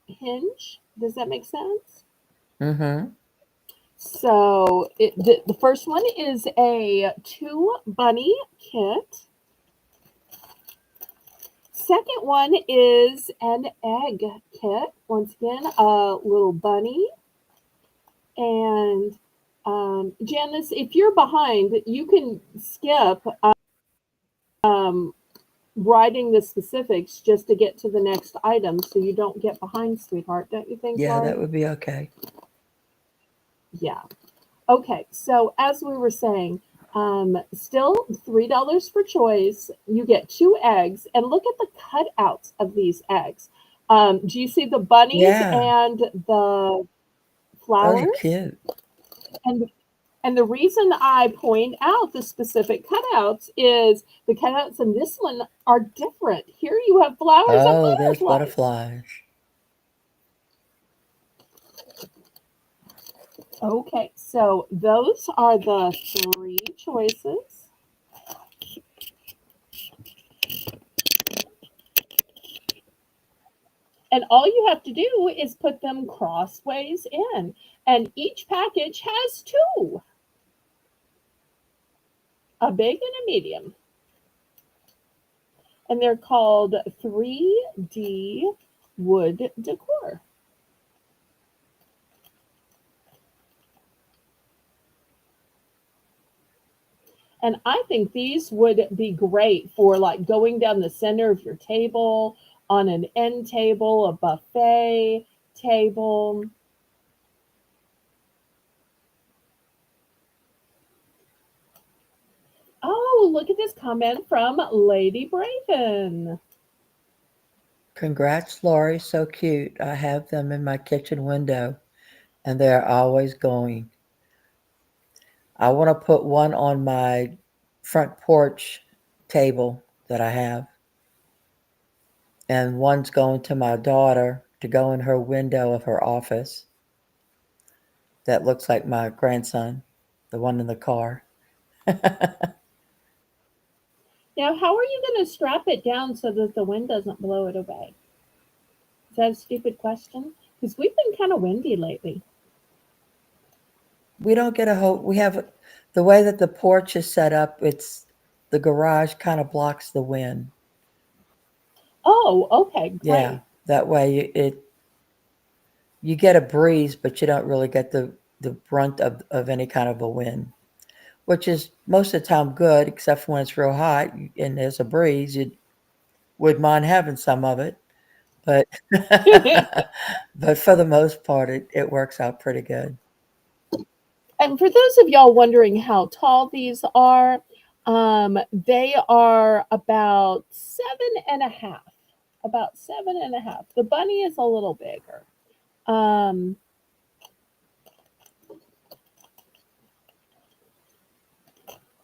hinge. Does that make sense? Mm-hmm. So the first one is a two bunny kit. Second one is an egg kit. Once again, a little bunny. And Janice, if you're behind, you can skip um, writing the specifics just to get to the next item so you don't get behind, sweetheart. Don't you think, Yeah, that Laurie? would be okay. Yeah. Okay. So, as we were saying, still $3 for choice. You get two eggs, and look at the cutouts of these eggs. Do you see the bunnies Yeah. and the Oh, they're flowers? cute. And and the reason I point out the specific cutouts is the cutouts in this one are different. Here you have flowers and Oh, there's butterflies. butterflies. Okay, so those are the three choices. And all you have to do is put them crossways in. And each package has two, a big and a medium. And they're called 3D wood decor. And I think these would be great for like going down the center of your table, on an end table, a buffet table. Oh, look at this comment from Lady Braven. Congrats, Lori. So cute. I have them in my kitchen window, and they're always going. I want to put one on my front porch table that I have, and one's going to my daughter to go in her window of her office that looks like my grandson, the one in the car. Now, how are you going to strap it down so that the wind doesn't blow it away? Is that a stupid question? Because we've been kind of windy lately. We don't get a whole, we have the way that the porch is set up, it's the garage kind of blocks the wind. Oh, okay, Yeah, great. that way you get a breeze, but you don't really get the brunt of any kind of a wind, which is most of the time good, except for when it's real hot and there's a breeze. You would mind having some of it, but but for the most part, it works out pretty good. And for those of y'all wondering how tall these are, they are about 7.5. About 7.5. The bunny is a little bigger. Um,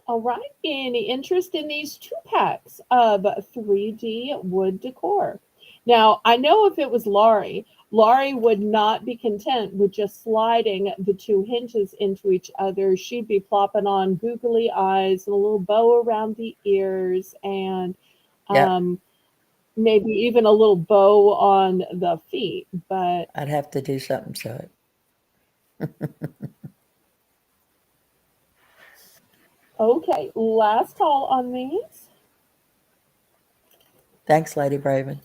all right. Any interest in these two packs of 3D wood decor? Now, I know if it was Laurie, Laurie would not be content with just sliding the two hinges into each other. She'd be plopping on googly eyes and a little bow around the ears and Yep, um, maybe even a little bow on the feet. But I'd have to do something to it. okay, last call on these. Thanks, Lady Braven.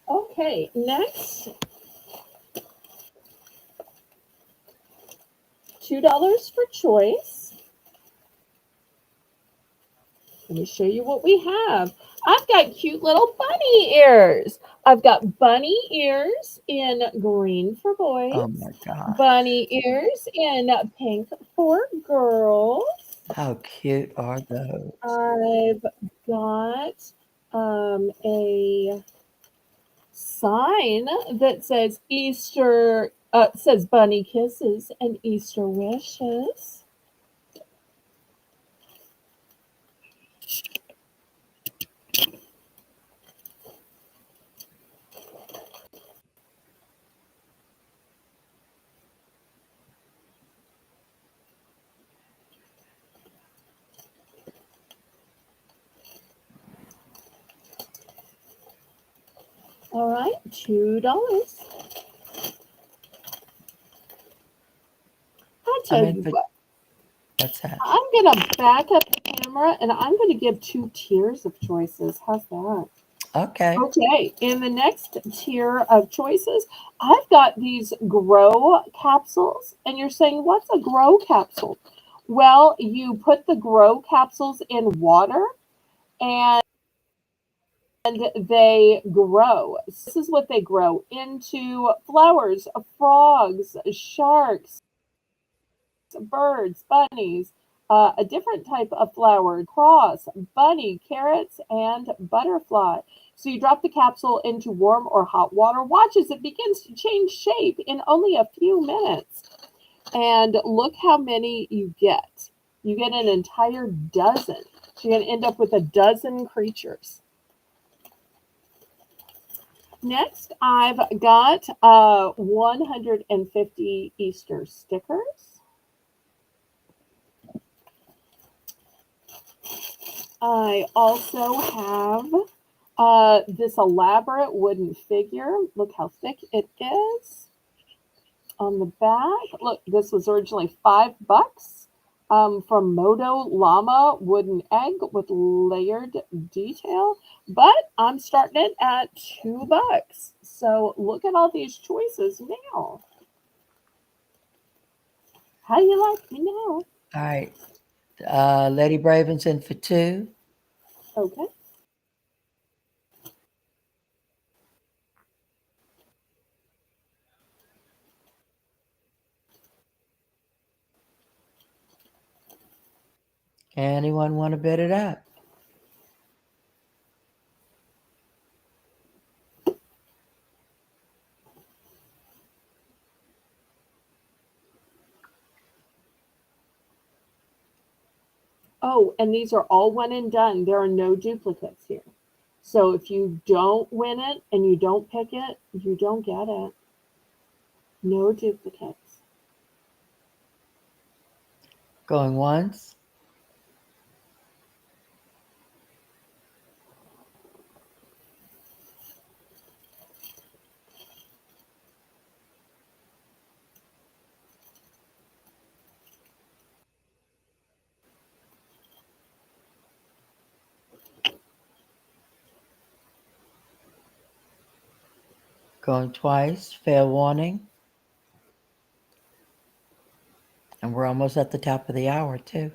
Okay, next $2 for choice. Let me show you what we have. I've got cute little bunny ears. I've got bunny ears in green for boys, Oh my God. bunny ears in pink for girls. How cute are those? I've got a sign that says Easter, says bunny kisses and Easter wishes. All right, $2. I I'm tell in you for what, what's that? I'm gonna back up the camera and I'm gonna give 2 tiers of choices. How's that? Okay. Okay, in the next tier of choices, I've got these grow capsules, and you're saying, what's a grow capsule? Well, you put the grow capsules in water and they grow. This is what they grow into: flowers, frogs, sharks, birds, bunnies, a different type of flower, cross, bunny, carrots, and butterfly. So you drop the capsule into warm or hot water. Watch as it begins to change shape in only a few minutes. And look how many you get. You get an entire dozen. So you're going to end up with a dozen creatures. Next, I've got 150 Easter stickers. I also have this elaborate wooden figure. Look how thick it is on the back. Look, this was originally $5 from Moto Llama wooden egg with layered detail, but I'm starting it at $2. So look at all these choices now. How do you like me now? All right. Lady Braven's in for 2. Okay. Anyone want to bid it up? Oh, and these are all one and done. There are no duplicates here. So if you don't win it and you don't pick it, you don't get it. No duplicates. Going once. Going twice. Fair warning. And we're almost at the top of the hour, too.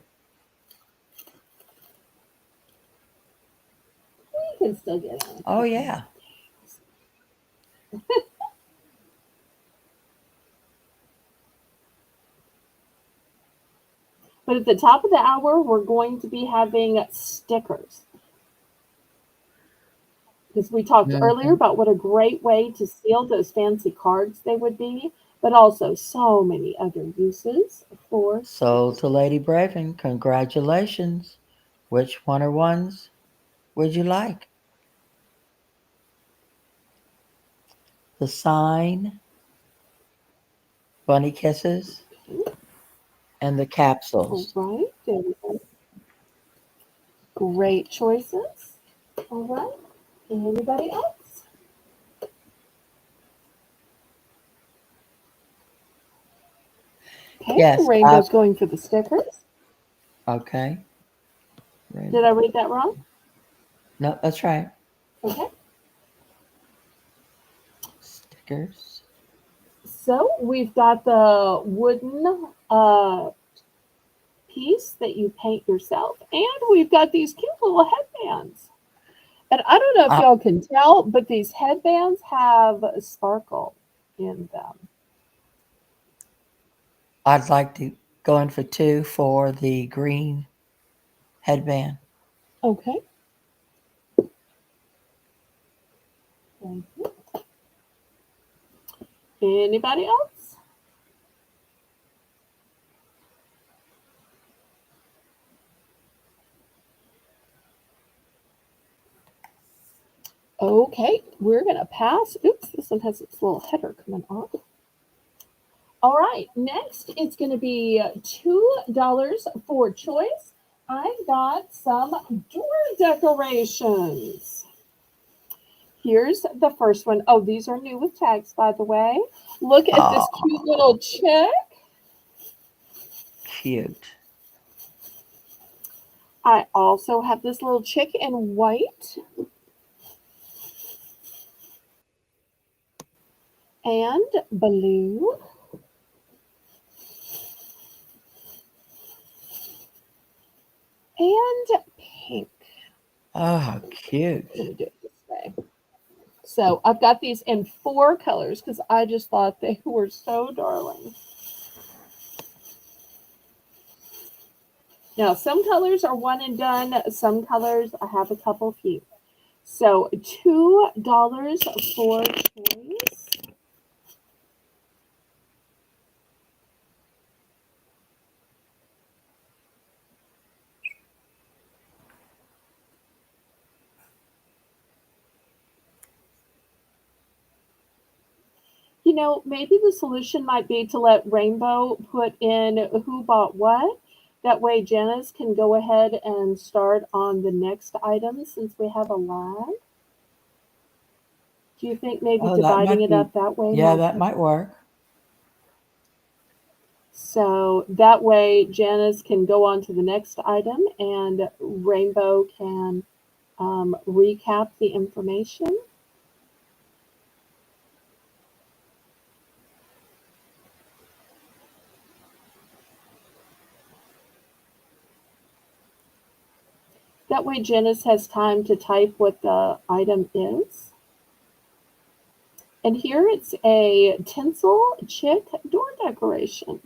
You can still get it. Oh, yeah. But at the top of the hour, we're going to be having stickers. Because we talked earlier Mm-hmm. about what a great way to seal those fancy cards they would be, but also so many other uses for Sold stickers. to Lady Braven. Congratulations. Which one or ones would you like? The sign, bunny kisses, and the All capsules. right, there we go. Great choices. All right, anybody else? Okay, Yes. Rainbow's going for the stickers. Okay. Did I Rainbow. read that wrong? No, that's right. Okay. Stickers. So we've got the wooden piece that you paint yourself, and we've got these cute little headbands. And I don't know if I, y'all can tell, but these headbands have sparkle in them. I'd like to go in for two for the green headband. Okay. Thank you. Anybody else? Okay, we're going to pass. Oops, this one has its little header coming off. All right, next it's going to be $2 for choice. I've got some door decorations. Here's the first one. Oh, these are new with tags, by the way. Look at this cute Oh, little chick. cute. I also have this little chick in white and blue and pink. Oh, Let cute. me do it this way. So I've got these in 4 colors because I just thought they were so darling. Now, some colors are one and done. Some colors I have a couple few. So $2 for choice. Maybe the solution might be to let Rainbow put in who bought what. That way, Janice can go ahead and start on the next item since we have a lag. Do you think maybe Oh, that dividing might it be, up that way yeah, might that be? might work. So that way, Janice can go on to the next item and Rainbow can recap the information. That way, Janice has time to type what the item is. And here it's a tinsel chick door decoration.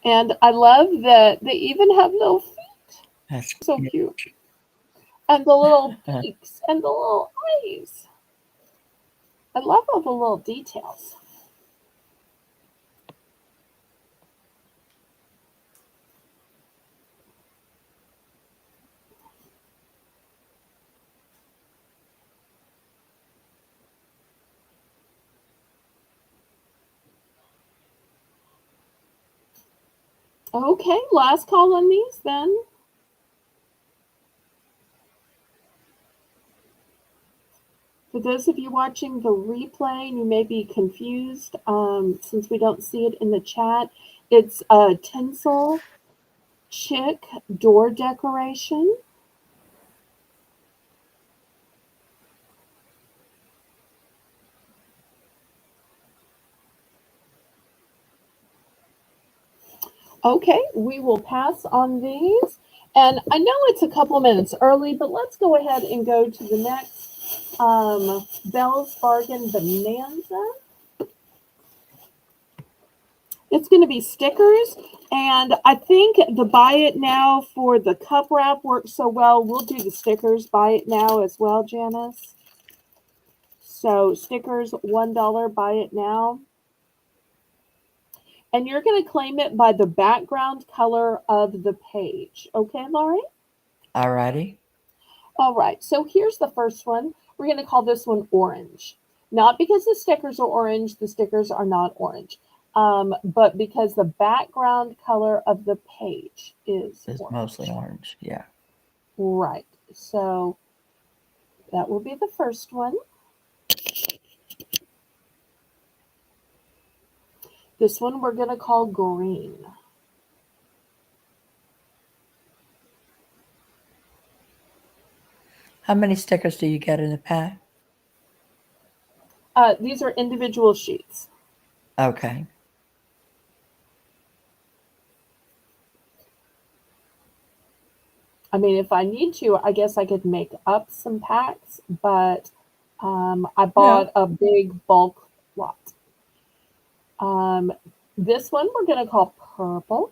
And I love that they even have little feet. That's So cute. cute. And the little beaks and the little eyes. I love all the little details. Okay, last call on these then. For those of you watching the replay and you may be confused since we don't see it in the chat, it's a tinsel chick door decoration. Okay, we will pass on these. And I know it's a couple minutes early, but let's go ahead and go to the next Belle's Bargain Bonanza. It's going to be stickers. And I think the buy it now for the cup wrap works so well. We'll do the stickers buy it now as well, Janice. So stickers, $1, buy it now. And you're going to claim it by the background color of the page. Okay, Laurie? Alrighty. All right, so here's the first one. We're going to call this one orange. Not because the stickers are orange, the stickers are not orange, but because the background color of the page is It's mostly orange. orange. Yeah. Right, so that will be the first one. This one we're going to call green. How many stickers do you get in a pack? These are individual sheets. Okay. I mean, if I need to, I guess I could make up some packs, but I No. bought a big bulk lot. Um, this one we're going to call purple.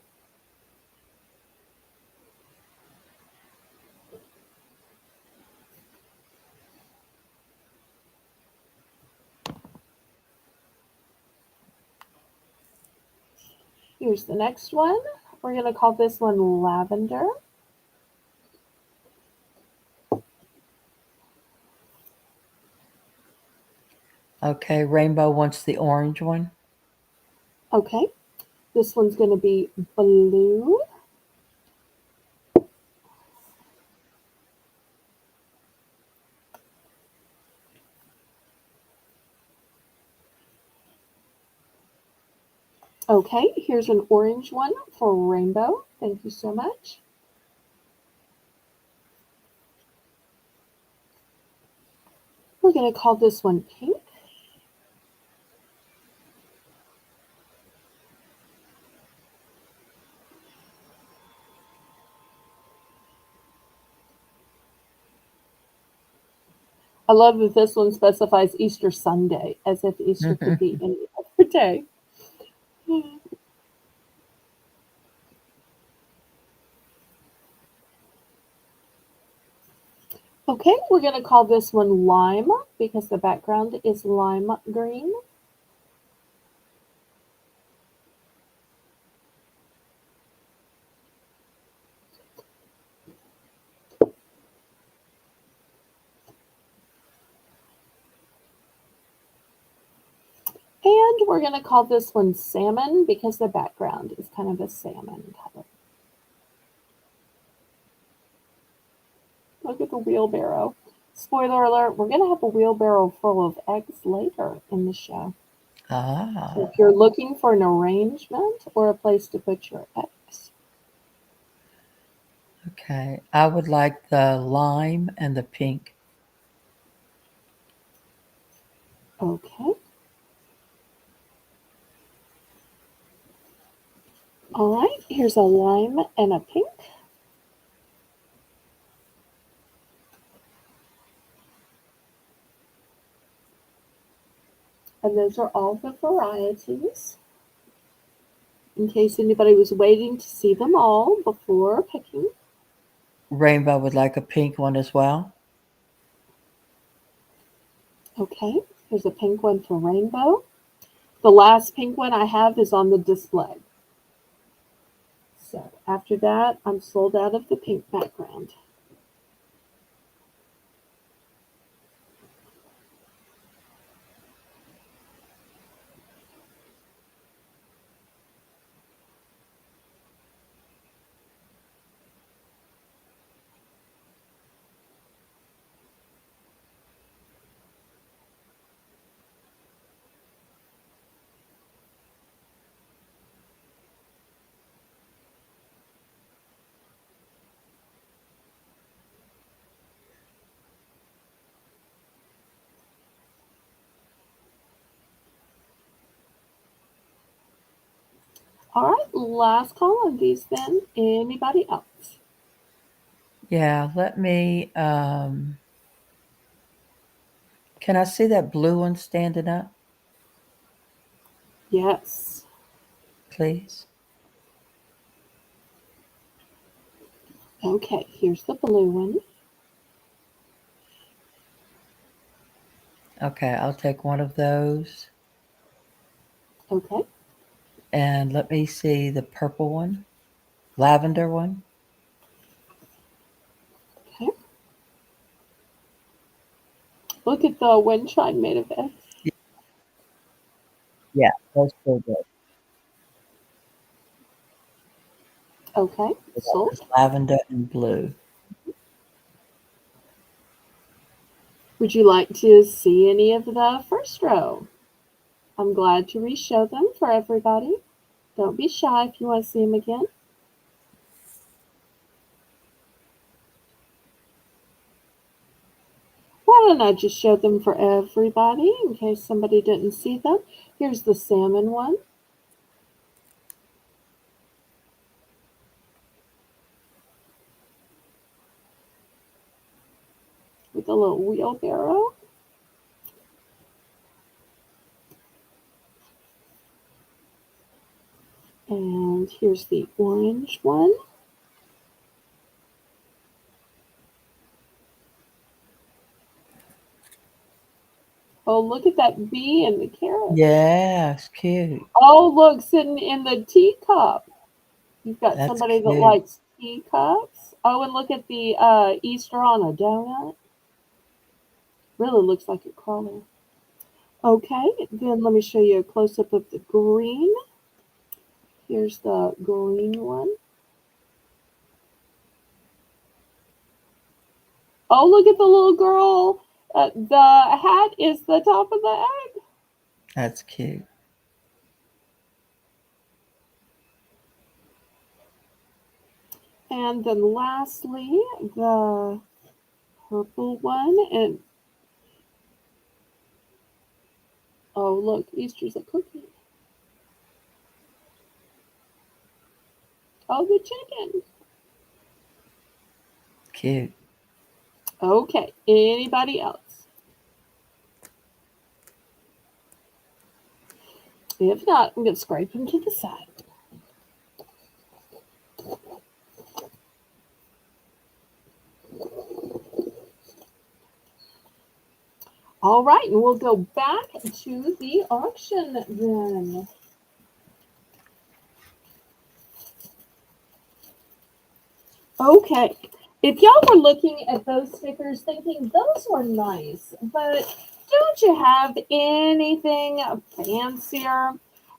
Here's the next one. We're going to call this one lavender. Okay. Rainbow wants the orange one. Okay, this one's going to be blue. Okay, here's an orange one for rainbow. Thank you so much. We're going to call this one pink. I love that this one specifies Easter Sunday, as if Easter could be any other day. Okay, we're going to call this one lime because the background is lime green. And we're going to call this one salmon because the background is kind of a salmon color. Look at the wheelbarrow. Spoiler alert, we're going to have a wheelbarrow full of eggs later in the show. So Ah. if you're looking for an arrangement or a place to put your eggs. Okay. I would like the lime and the pink. Okay. All right, here's a lime and a pink. And those are all the varieties. In case anybody was waiting to see them all before picking. Rainbow would like a pink one as well. Okay, here's a pink one for rainbow. The last pink one I have is on the display. So after that, I'm sold out of the pink background. All right, last call on these then. Anybody else? Yeah. Let me. Can I see that blue one standing up, Yes. please? Okay, here's the blue one. Okay. I'll take one of those. Okay. And let me see the purple one, lavender one. Okay. Look at the wind chime made of eggs. Yeah, those feel good. Okay, So that was sold. lavender and blue. Would you like to see any of the first row? I'm glad to re-show them for everybody. Don't be shy if you want to see them again. And I just showed them for everybody in case somebody didn't see them. Here's the salmon one. With a little wheelbarrow. And here's the orange one. Oh, look at that bee and the carrot. Yeah, it's cute. Oh, look, sitting in the teacup. You've got That's somebody that cute. likes teacups. Oh, and look at the Easter on a donut. Really looks like a crawler. Okay, then let me show you a close-up of the green. Here's the green one. Oh, look at the little girl. The hat is the top of the egg. That's cute. And then lastly, the purple one. And oh, look, Easter's a cookie. Oh, the chicken. Cute. Okay, anybody else? If not, I'm going to scrape them to the side. All right, and we'll go back to the auction then. Okay, if y'all were looking at those stickers thinking those were nice, but don't you have anything fancier?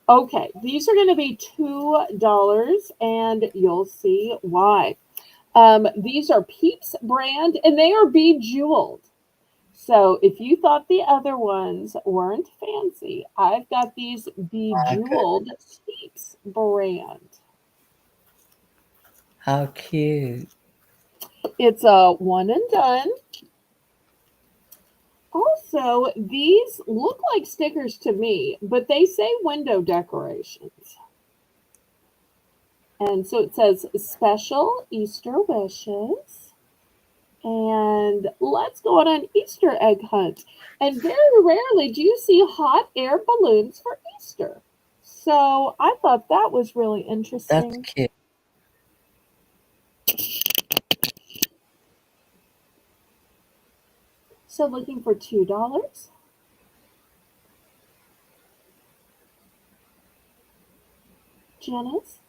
Okay, these are going to be $2, and you'll see why. These are Peeps brand, and they are bejeweled. So if you thought the other ones weren't fancy, I've got these My bejeweled goodness. Peeps brand. How cute. It's a one and done. Also, these look like stickers to me, but they say window decorations. And so it says special Easter wishes. And let's go on an Easter egg hunt. And very rarely do you see hot air balloons for Easter. So I thought that was really That's interesting. cute. So looking for $2. Janice?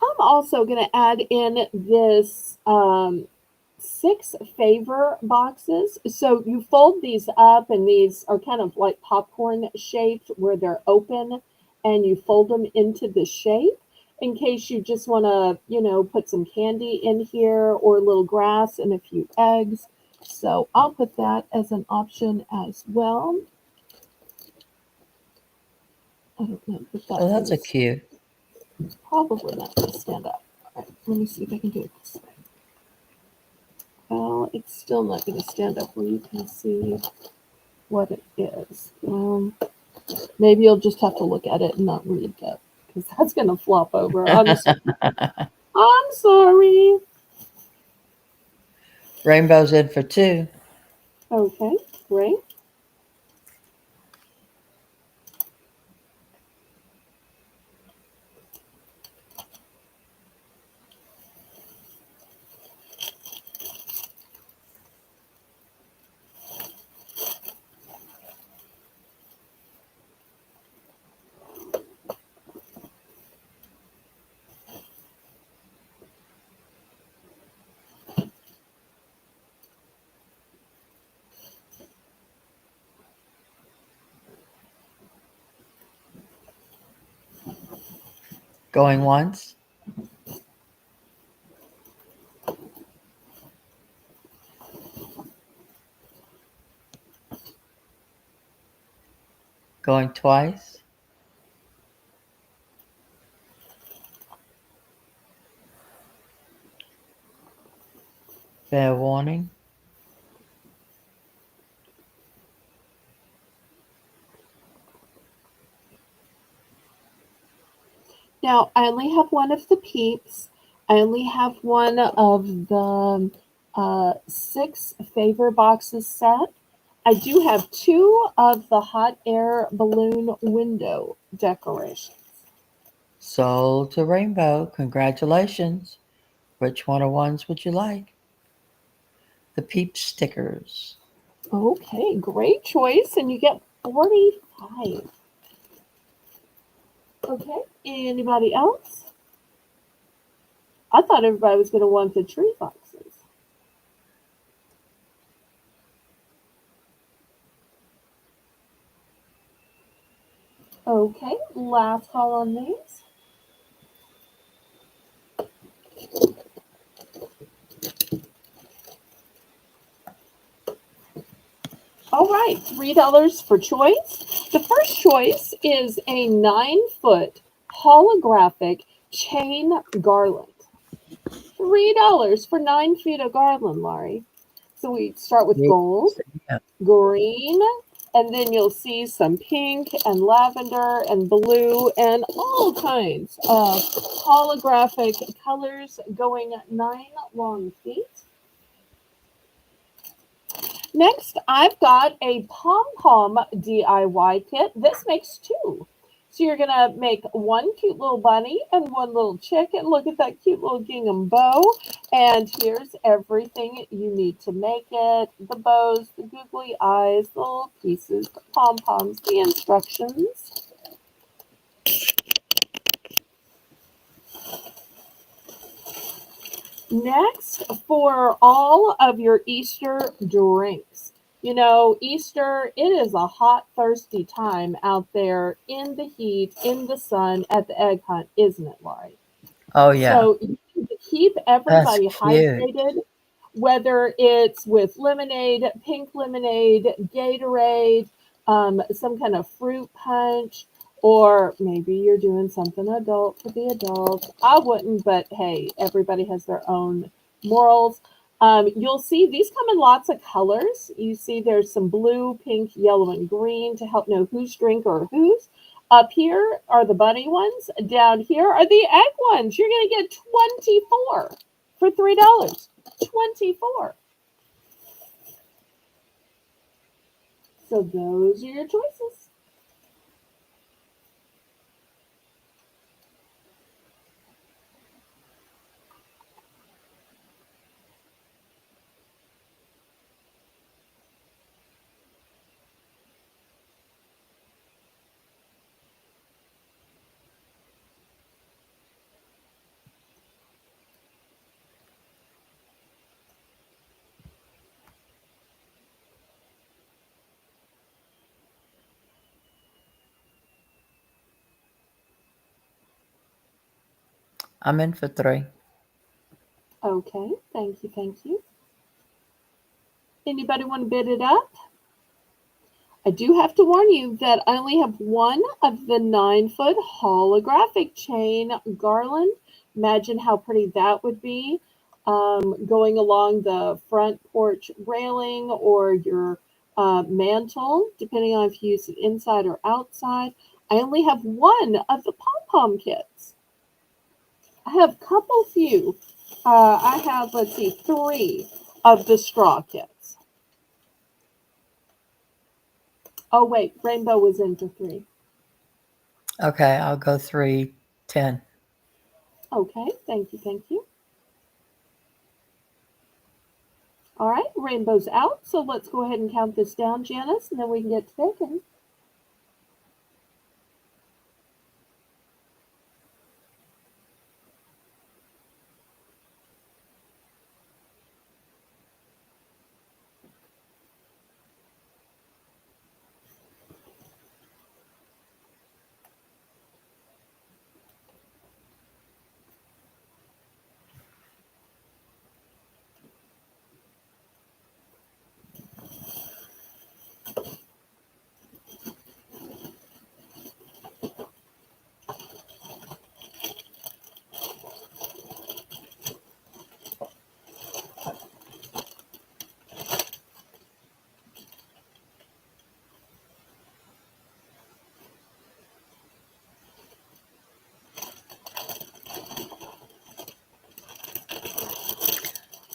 I'm also going to add in this 6 favor boxes. So you fold these up, and these are kind of like popcorn shaped where they're open, and you fold them into the shape in case you just want to, put some candy in here or a little grass and a few eggs. So I'll put that as an option as well. I don't know if Oh, that's going that's a to cute. probably not going to stand up. All right, let me see if I can do it this way. Well, it's still not going to stand up where you can see what it is. Maybe you'll just have to look at it and not read that because that's going to flop over. I'm sorry. Rainbow's in for two. Okay, great. Going once. Going twice. Fair warning. Now, I only have one of the peeps. I only have one of the six favor boxes set. I do have two of the hot air balloon window decorations. Soul to rainbow. Congratulations. Which one of ones would you like? The peep stickers. Okay, great choice. And you get 45. Okay, anybody else? I thought everybody was going to want the tree boxes. Okay, last call on these. All right, $3 for choice. The first choice is a 9 foot holographic chain garland. $3 for 9 feet of garland, Laurie. So we start with gold, Yeah. green, and then you'll see some pink and lavender and blue and all kinds of holographic colors going 9 long feet. Next, I've got a pom-pom DIY kit. This makes two. So you're going to make one cute little bunny and one little chicken. Look at that cute little gingham bow. And here's everything you need to make it. The bows, the googly eyes, the little pieces, the pom-poms, the instructions. Next, for all of your Easter drinks. You know, Easter, it is a hot, thirsty time out there in the heat, in the sun, at the egg hunt, isn't it, Laurie? Oh, yeah. So you need to keep That's everybody cute. hydrated, whether it's with lemonade, pink lemonade, Gatorade, some kind of fruit punch, or maybe you're doing something adult for the adults. I wouldn't, but hey, everybody has their own morals. You'll see these come in lots of colors. You see there's some blue, pink, yellow, and green to help know whose drink or whose. Up here are the bunny ones. Down here are the egg ones. You're going to get 24 for $3. 24. So those are your choices. I'm in for three. Okay, thank you, thank you. Anybody want to bid it up? I do have to warn you that I only have one of the 9 foot holographic chain garland. Imagine how pretty that would be going along the front porch railing or your mantle, depending on if you use it inside or outside. I only have one of the pom pom kits. I have a couple few. I have, let's see, three of the straw kits. Oh, wait, rainbow was in for three. Okay, I'll go 310. Okay, thank you, thank you. All right, rainbow's out, so let's go ahead and count this down, Janice, and then we can get to picking.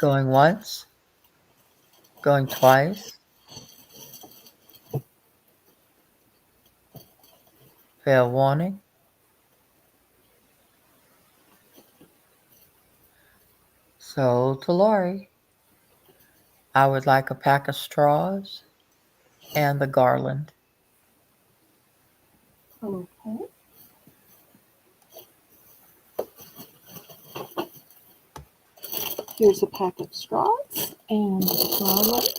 Going once, going twice, fair warning. So to Lori, I would like a pack of straws and the garland. Okay. Here's a pack of straws and garland.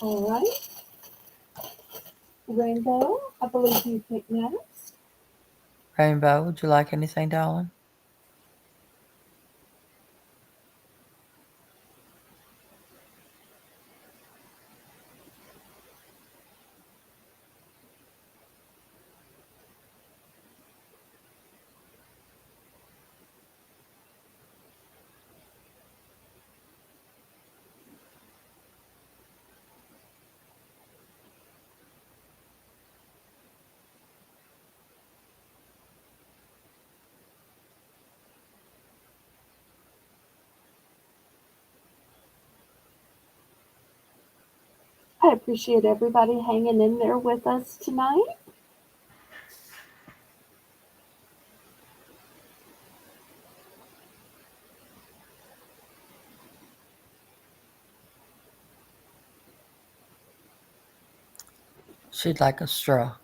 All right. Rainbow, I believe you pick next. Rainbow, would you like anything, darling? I appreciate everybody hanging in there with us tonight. She'd like a straw.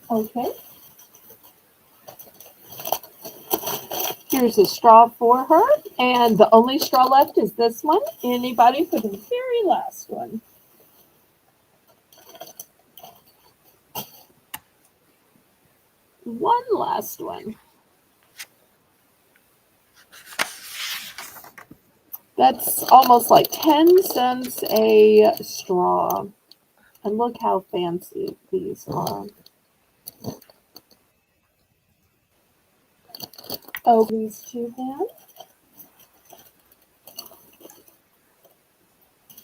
Okay. Here's a straw for her, and the only straw left is this one. Anybody for the very last one? One last one. That's almost like 10 cents a straw. And look how fancy these are. Oh, these two then.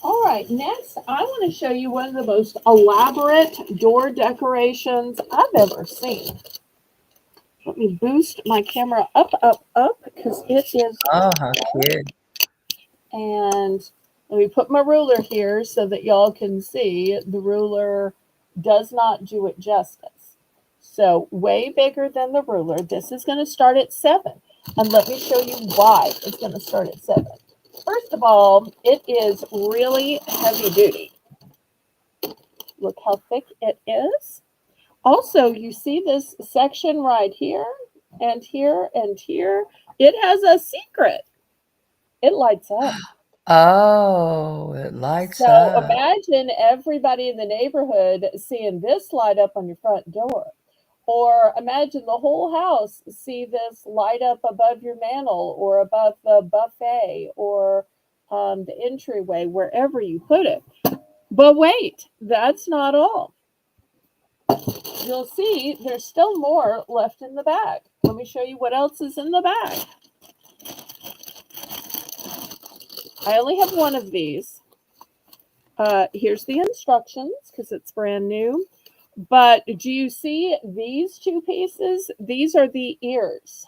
All right, next I want to show you one of the most elaborate door decorations I've ever seen. Let me boost my camera up, because it is. Oh, how cute. And let me put my ruler here so that y'all can see. The ruler does not do it justice. So way bigger than the ruler. This is going to start at 7. And let me show you why it's going to start at 7. First of all, it is really heavy duty. Look how thick it is. Also, you see this section right here and here and here? It has a secret. It lights up. Oh, it lights So up. imagine everybody in the neighborhood seeing this light up on your front door. Or imagine the whole house see this light up above your mantle or above the buffet or the entryway, wherever you put it. But wait, that's not all. You'll see there's still more left in the bag. Let me show you what else is in the bag. I only have one of these. Here's the instructions because it's brand new. But do you see these two pieces? These are the ears.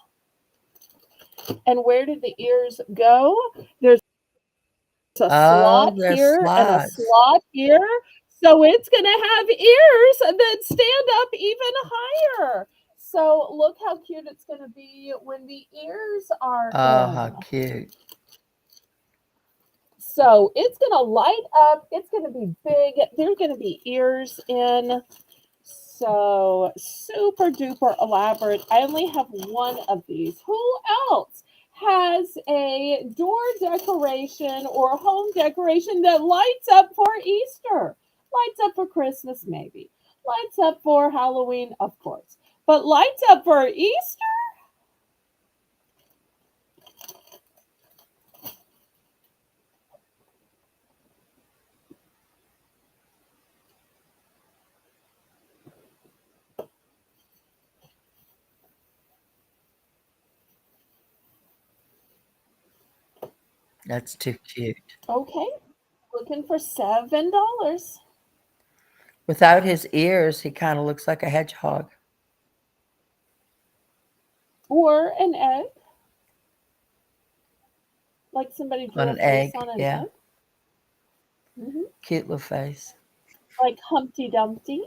And where did the ears go? There's a Oh, slot there's here and a slots. slot here. So it's going to have ears that stand up even higher. So look how cute it's going to be when the ears are Oh, how in. cute. So it's going to light up. It's going to be big. There's going to be ears in. So super duper elaborate. I only have one of these. Who else has a door decoration or home decoration that lights up for Easter? Lights up for Christmas, maybe. Lights up for Halloween, of course. But lights up for Easter? That's too cute. Okay, looking for $7. Without his ears, he kind of looks like a hedgehog. or an egg, like somebody On drew a an face egg. on an Yeah. egg. Hmm. Cute little face. Like Humpty Dumpty.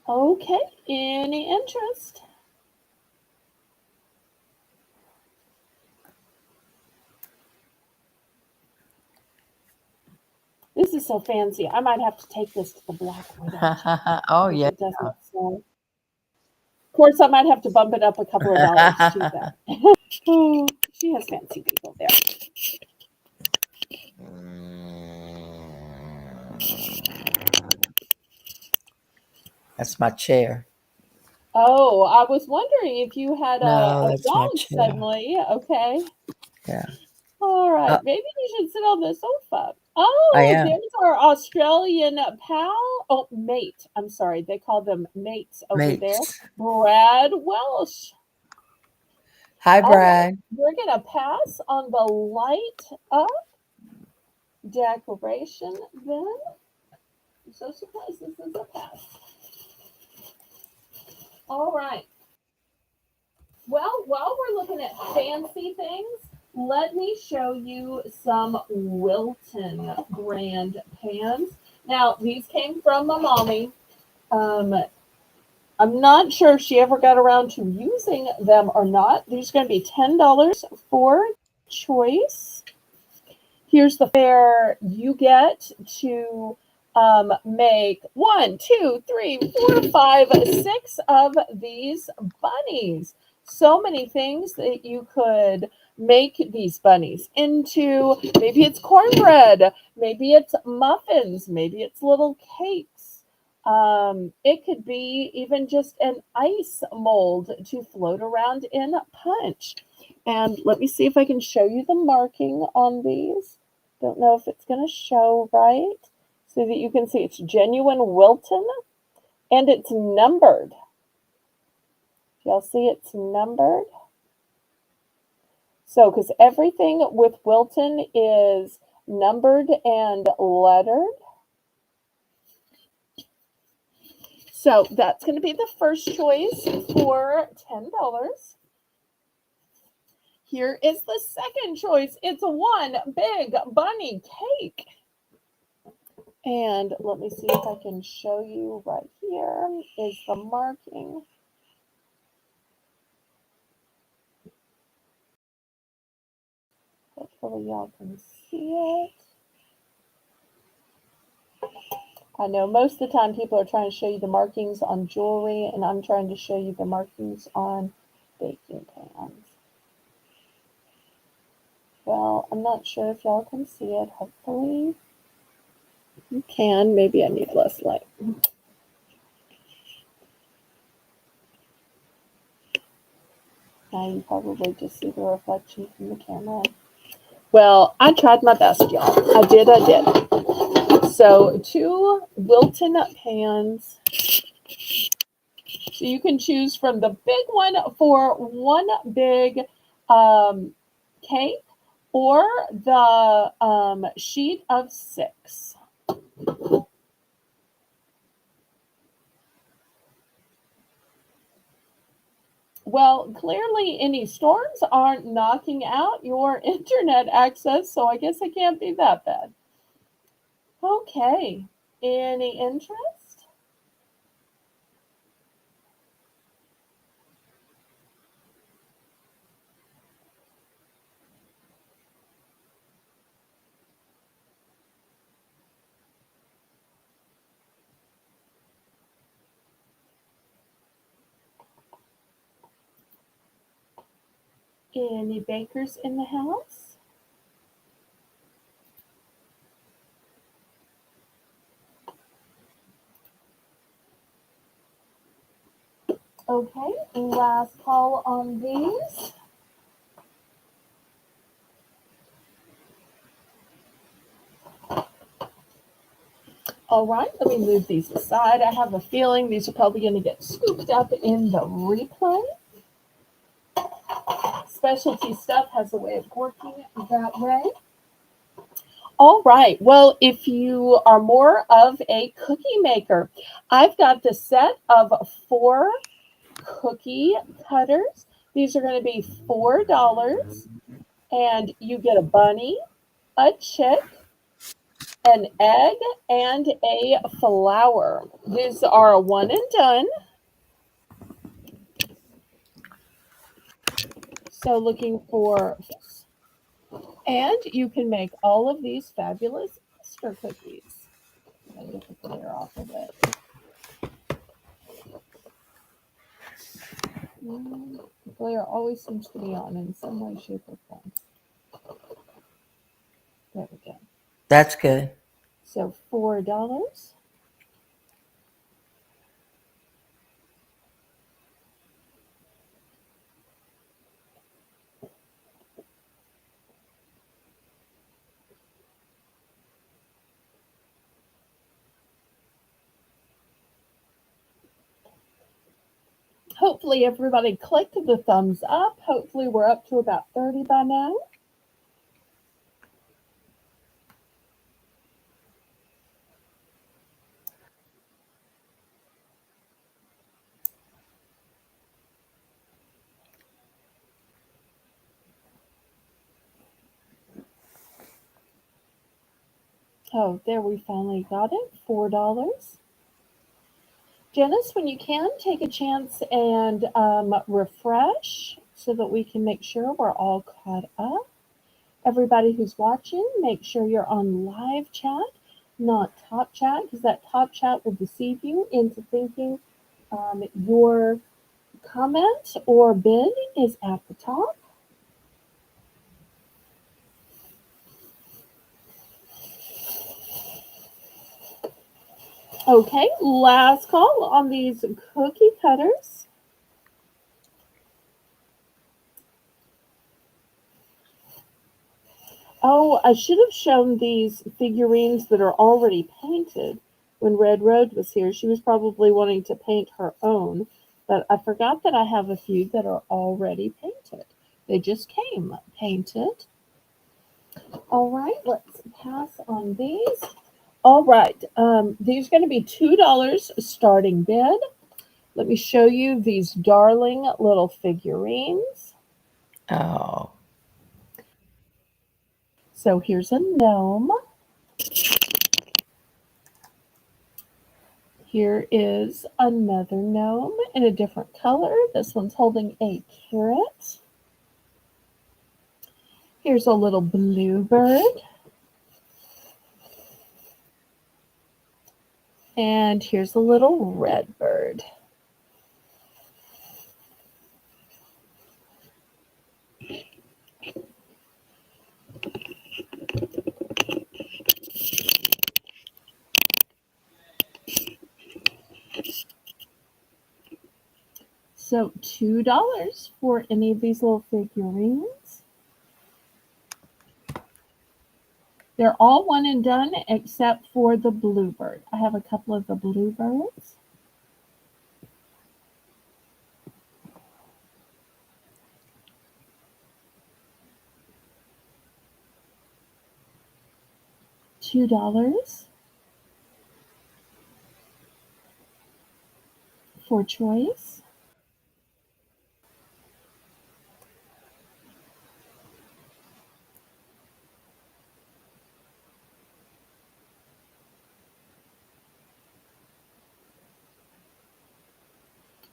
Okay, any interest? This is so fancy. I might have to take this to the Black Widow Oh, because yeah. it doesn't sell. Of course, I might have to bump it up a couple of dollars too, though. Oh, she has fancy people there. That's my chair. Oh, I was wondering if you had No, a that's my dog chair. suddenly. Okay. Yeah. All right. Uh, Maybe you should sit on the sofa. I Oh, am. there's our Australian pal. Oh, mate. I'm sorry. They call them mates over there. Mates. Brad Welsh. Hi, All right. Brad. We're going to pass on the light up decoration then. I'm so surprised this is a pass. All right. Well, while we're looking at fancy things, let me show you some Wilton brand pans. Now, these came from my mommy. Um, I'm not sure if she ever got around to using them or not. These are going to be $10 for choice. Here's the fair you get to make 1, 2, 3, 4, 5, 6 of these bunnies. So many things that you could make these bunnies into. Maybe it's cornbread, maybe it's muffins, maybe it's little cakes. It could be even just an ice mold to float around in punch. And let me see if I can show you the marking on these. Don't know if it's going to show right so that you can see it's genuine Wilton and it's numbered. Y'all see it's numbered? So, because everything with Wilton is numbered and lettered. So that's going to be the first choice for $10. Here is the second choice. It's one big bunny cake. And let me see if I can show you right here is the marking. Hopefully y'all can see it. I know most of the time people are trying to show you the markings on jewelry, and I'm trying to show you the markings on baking pans. Well, I'm not sure if y'all can see it. Hopefully you can. Maybe I need less light. Now you probably just see the reflection from the camera. Well, I tried my best, y'all. I did. So 2 Wilton pans. So you can choose from the big one for one big cake or the sheet of 6. Well, clearly any storms aren't knocking out your internet access, so I guess it can't be that bad. Okay, any interest? Any bakers in the house? Okay, last call on these. All right, let me move these aside. I have a feeling these are probably going to get scooped up in the replay. Specialty stuff has a way of working that way. All right. Well, if you are more of a cookie maker, I've got the set of four cookie cutters. These are going to be $4, and you get a bunny, a chick, an egg, and a flower. These are a one and done. So looking for, and you can make all of these fabulous Easter cookies. I get the clear off of it. The glare always seems to be on in some way, shape, or form. There we go. That's good. So $4. Hopefully everybody clicked the thumbs up. Hopefully we're up to about 30 by now. Oh, there we finally got it. $4. Janice, when you can, take a chance and refresh so that we can make sure we're all caught up. Everybody who's watching, make sure you're on live chat, not top chat, because that top chat will deceive you into thinking your comment or bid is at the top. Okay, last call on these cookie cutters. Oh, I should have shown these figurines that are already painted when Red Road was here. She was probably wanting to paint her own, but I forgot that I have a few that are already painted. They just came painted. All right, let's pass on these. All right, these are going to be $2 starting bid. Let me show you these darling little figurines. Oh, So here's a gnome. Here is another gnome in a different color. This one's holding a carrot. Here's a little bluebird. And here's a little red bird. So $2 for any of these little figurines. They're all one and done except for the bluebird. I have a couple of the bluebirds. $2 for choice.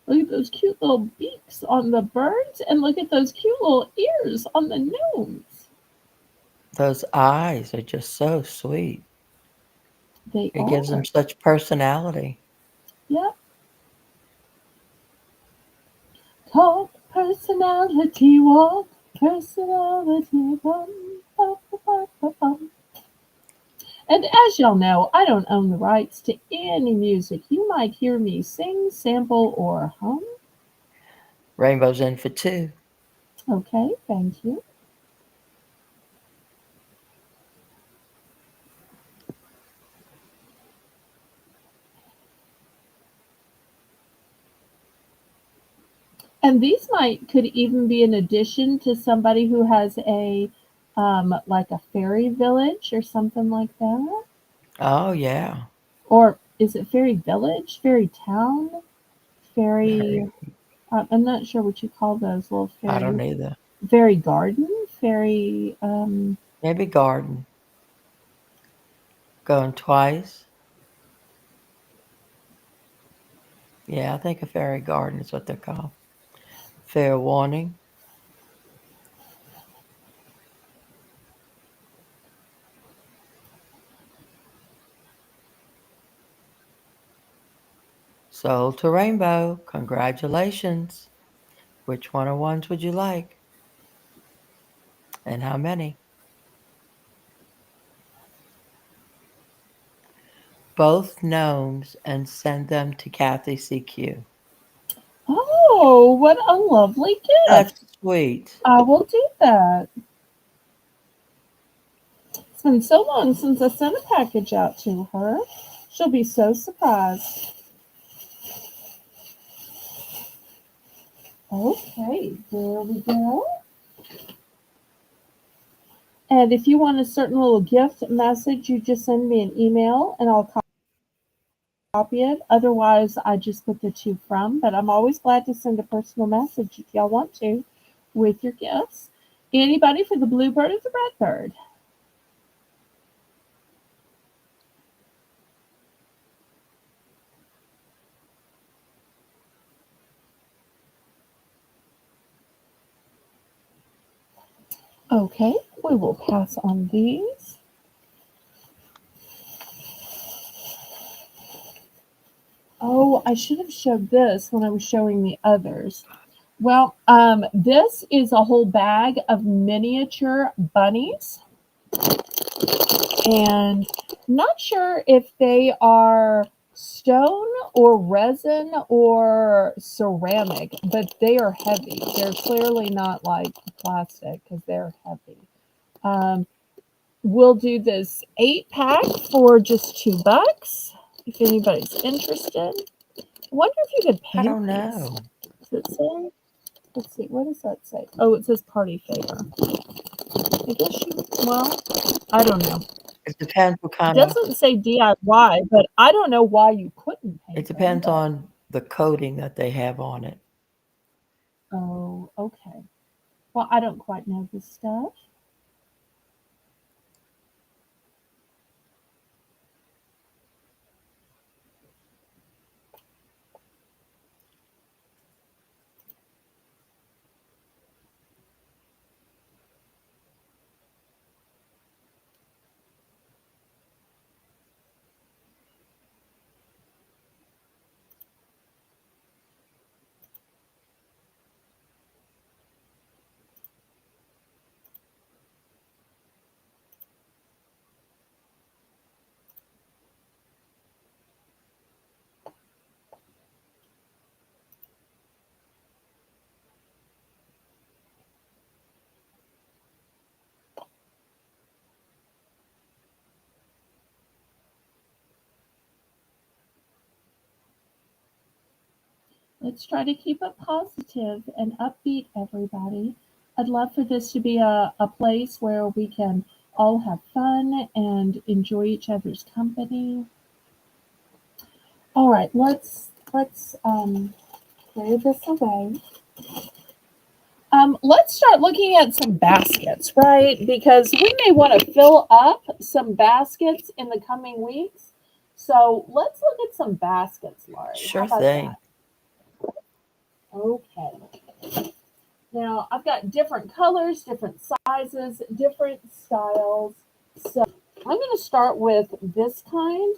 Look at those cute little beaks on the birds, and look at those cute little ears on the gnomes. those eyes are just so sweet. They It gives them are. such personality. Yep. Talk personality walk, personality bum, bum, bum, bum, bum. And as y'all know, I don't own the rights to any music you might hear me sing, sample, or hum. Rainbow's in for two. Okay, thank you. And these might could even be an addition to somebody who has a like a fairy village or something like that. Oh, yeah. Or is it fairy village, fairy town, Very. fairy? I'm not sure what you call those little I don't fairy. either. Fairy garden, fairy. Maybe garden. Going twice. Yeah, I think a fairy garden is what they're called. Fair warning. Sold to Rainbow. Congratulations. Which one of ones would you like? And how many? Both gnomes and send them to Kathy CQ. Oh, what a lovely gift! That's sweet. I will do that. It's been so long since I sent a package out to her. She'll be so surprised. Okay, there we go. And if you want a certain little gift message, you just send me an email and I'll copy it. Otherwise, I just put the to from. But I'm always glad to send a personal message if y'all want to with your gifts. Anybody for the bluebird or the redbird? Okay, we will pass on these. Oh, I should have showed this when I was showing the others. Well, this is a whole bag of miniature bunnies, and not sure if they are stone or resin or ceramic, but they are heavy. They're clearly not like plastic because they're heavy. Um, we'll do this 8-pack for just $2 if anybody's interested. I wonder if you could I paint don't these. know. Does it say? Let's see. What does that say? Oh, it says party favor. I guess you. Well, I don't know. It depends what It kind of. doesn't say DIY, but I don't know why you couldn't It paint them. depends But on the coating that they have on it. oh, okay. Well, I don't quite know this stuff. Let's try to keep it positive and upbeat, everybody. I'd love for this to be a place where we can all have fun and enjoy each other's company. All right, let's clear this away. Let's start looking at some baskets, right? Because we may want to fill up some baskets in the coming weeks. So let's look at some baskets, Laurie. How Sure about thing. that? Okay. Now I've got different colors, different sizes, different styles. So I'm going to start with this kind.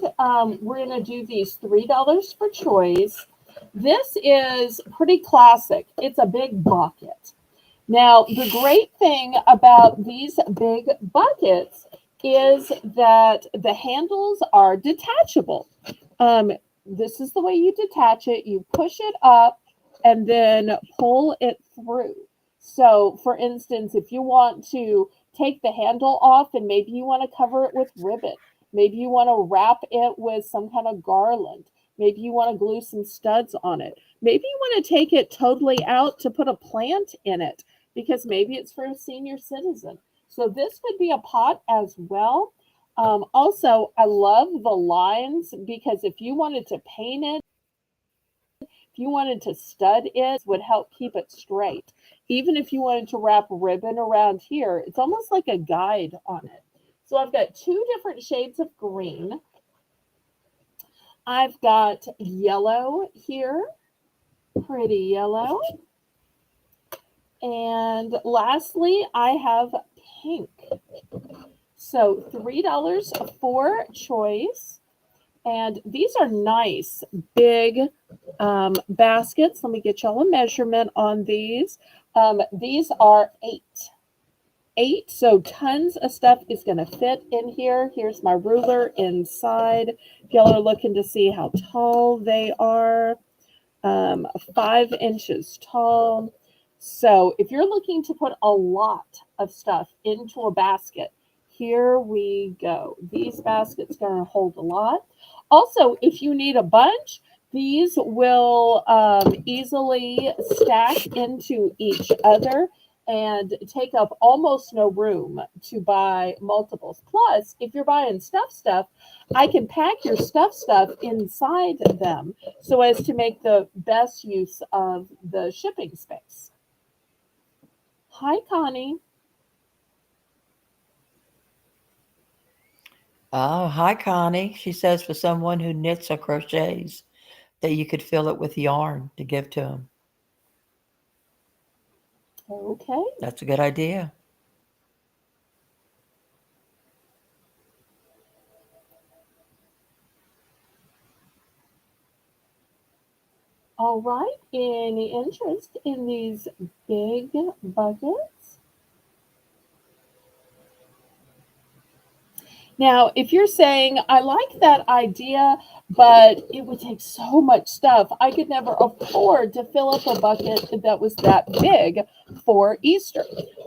We're going to do these $3 for choice. This is pretty classic. It's a big bucket. Now, the great thing about these big buckets is that the handles are detachable. Um, this is the way you detach it. You push it up and then pull it through. So, for instance, if you want to take the handle off and maybe you want to cover it with ribbon, maybe you want to wrap it with some kind of garland, maybe you want to glue some studs on it, maybe you want to take it totally out to put a plant in it because maybe it's for a senior citizen. So this would be a pot as well. Also, I love the lines because if you wanted to paint it, if you wanted to stud it, would help keep it straight. Even if you wanted to wrap ribbon around here, it's almost like a guide on it. So I've got two different shades of green. I've got yellow here, pretty yellow. And lastly, I have pink. So $3 for choice. And these are nice big baskets. Let me get y'all a measurement on these. These are 8. So tons of stuff is going to fit in here. Here's my ruler inside. If y'all are looking to see how tall they are, 5 inches tall. So if you're looking to put a lot of stuff into a basket, here we go. These baskets are going to hold a lot. Also, if you need a bunch, these will easily stack into each other and take up almost no room to buy multiples. Plus, if you're buying stuff, I can pack your stuff inside them so as to make the best use of the shipping space. Hi, Connie. Oh, hi, Connie. She says for someone who knits or crochets that you could fill it with yarn to give to them. Okay. That's a good idea. All right. Any interest in these big buckets? Now, if you're saying, I like that idea, but it would take so much stuff, I could never afford to fill up a bucket that was that big for Easter.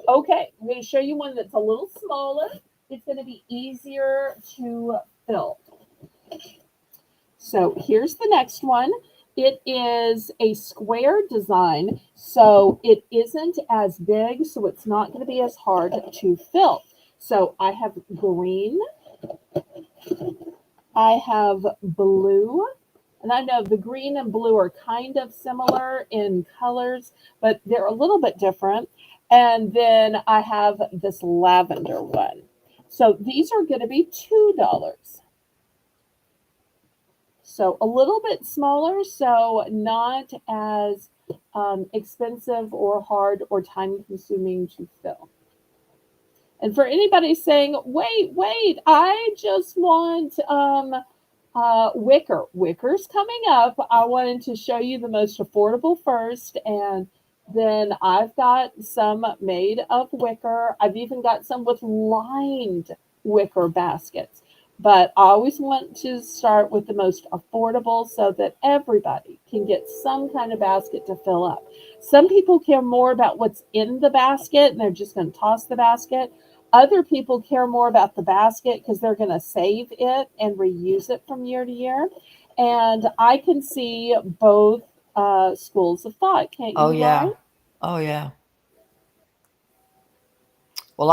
Okay, I'm going to show you one that's a little smaller. It's going to be easier to fill. So here's the next one. It is a square design, so it isn't as big, so it's not going to be as hard to fill. So I have green, I have blue, and I know the green and blue are kind of similar in colors, but they're a little bit different. And then I have this lavender one. So these are going to be $2. So a little bit smaller, so not as expensive or hard or time consuming to fill. And for anybody saying, wait, I just want wicker. Wicker's coming up. I wanted to show you the most affordable first, and then I've got some made of wicker. I've even got some with lined wicker baskets. But I always want to start with the most affordable so that everybody can get some kind of basket to fill up. Some people care more about what's in the basket and they're just going to toss the basket. Other people care more about the basket because they're going to save it and reuse it from year to year. And I can see both schools of thought, can't Oh, you, Laurie? yeah. Oh, yeah. Well,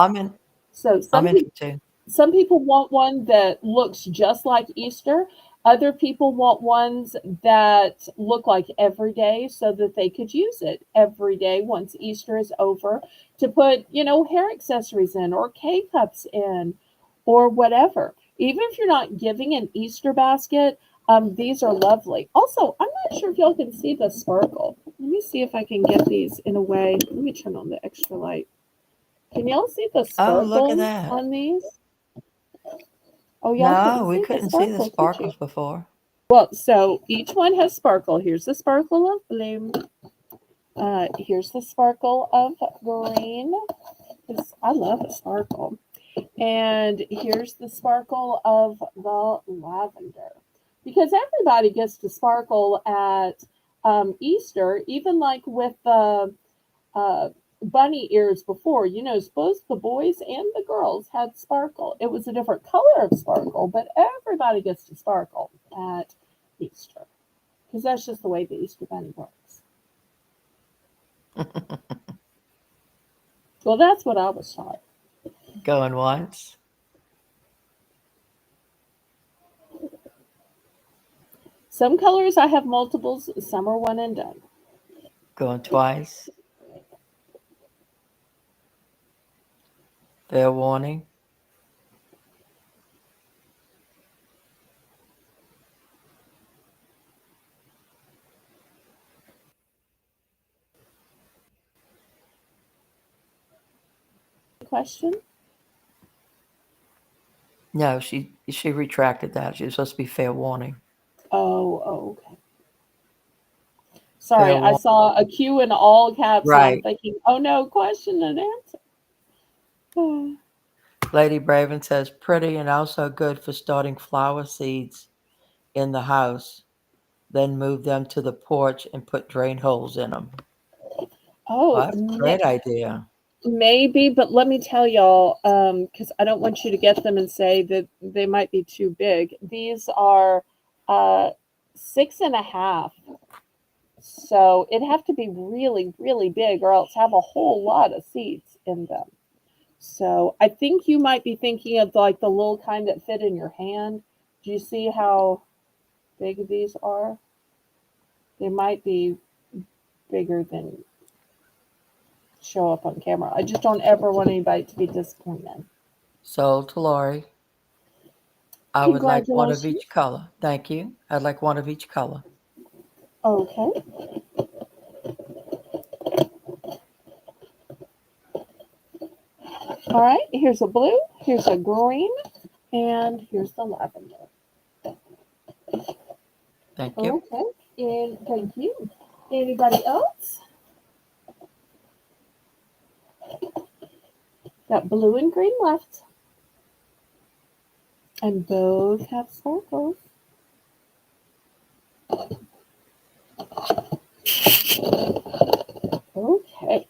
So I'm interested. some people want one that looks just like Easter. Other people want ones that look like every day so that they could use it every day once Easter is over to put, hair accessories in or K cups in or whatever. Even if you're not giving an Easter basket, these are lovely. Also, I'm not sure if y'all can see the sparkle. Let me see if I can get these in a way. Let me turn on the extra light. Can y'all see the Oh, look at sparkle that. on these? Oh, y'all No, couldn't we see the couldn't see the sparkle, could you? sparkles before. Well, so each one has sparkle. Here's the sparkle of blue. Here's the sparkle of green. I love a sparkle. And here's the sparkle of the lavender. Because everybody gets to sparkle at Easter, even like with the bunny ears before. Both the boys and the girls had sparkle. It was a different color of sparkle, but everybody gets to sparkle at Easter because that's just the way the Easter bunny works. Well, that's what I was taught. Going once, Some colors I have multiples, some are one and done. going twice. Fair warning. Question? No, she retracted that. She was supposed to be fair warning. Oh, okay. Fair Sorry, I warning. saw a Q in all caps and I'm Right. thinking, oh no, question and answer. Lady Braven says pretty and also good for starting flower seeds in the house. Then move them to the porch and put drain holes in them. Well, Oh, that's a great idea. maybe, but let me tell y'all, because I don't want you to get them and say that they might be too big. These are 6.5. So it'd have to be really, really big or else have a whole lot of seeds in them. So I think you might be thinking of like the little kind that fit in your hand. Do you see how big these are? They might be bigger than show up on camera. I just don't ever want anybody to be disappointed. Sold to Lori. I would like one of Congratulations. each color. Thank you. I'd like one of each color. Okay. All right. Here's a blue, here's a green, and here's the lavender. Thank you. Okay. And thank you. Anybody else? Got blue and green left. And both have circles. Okay.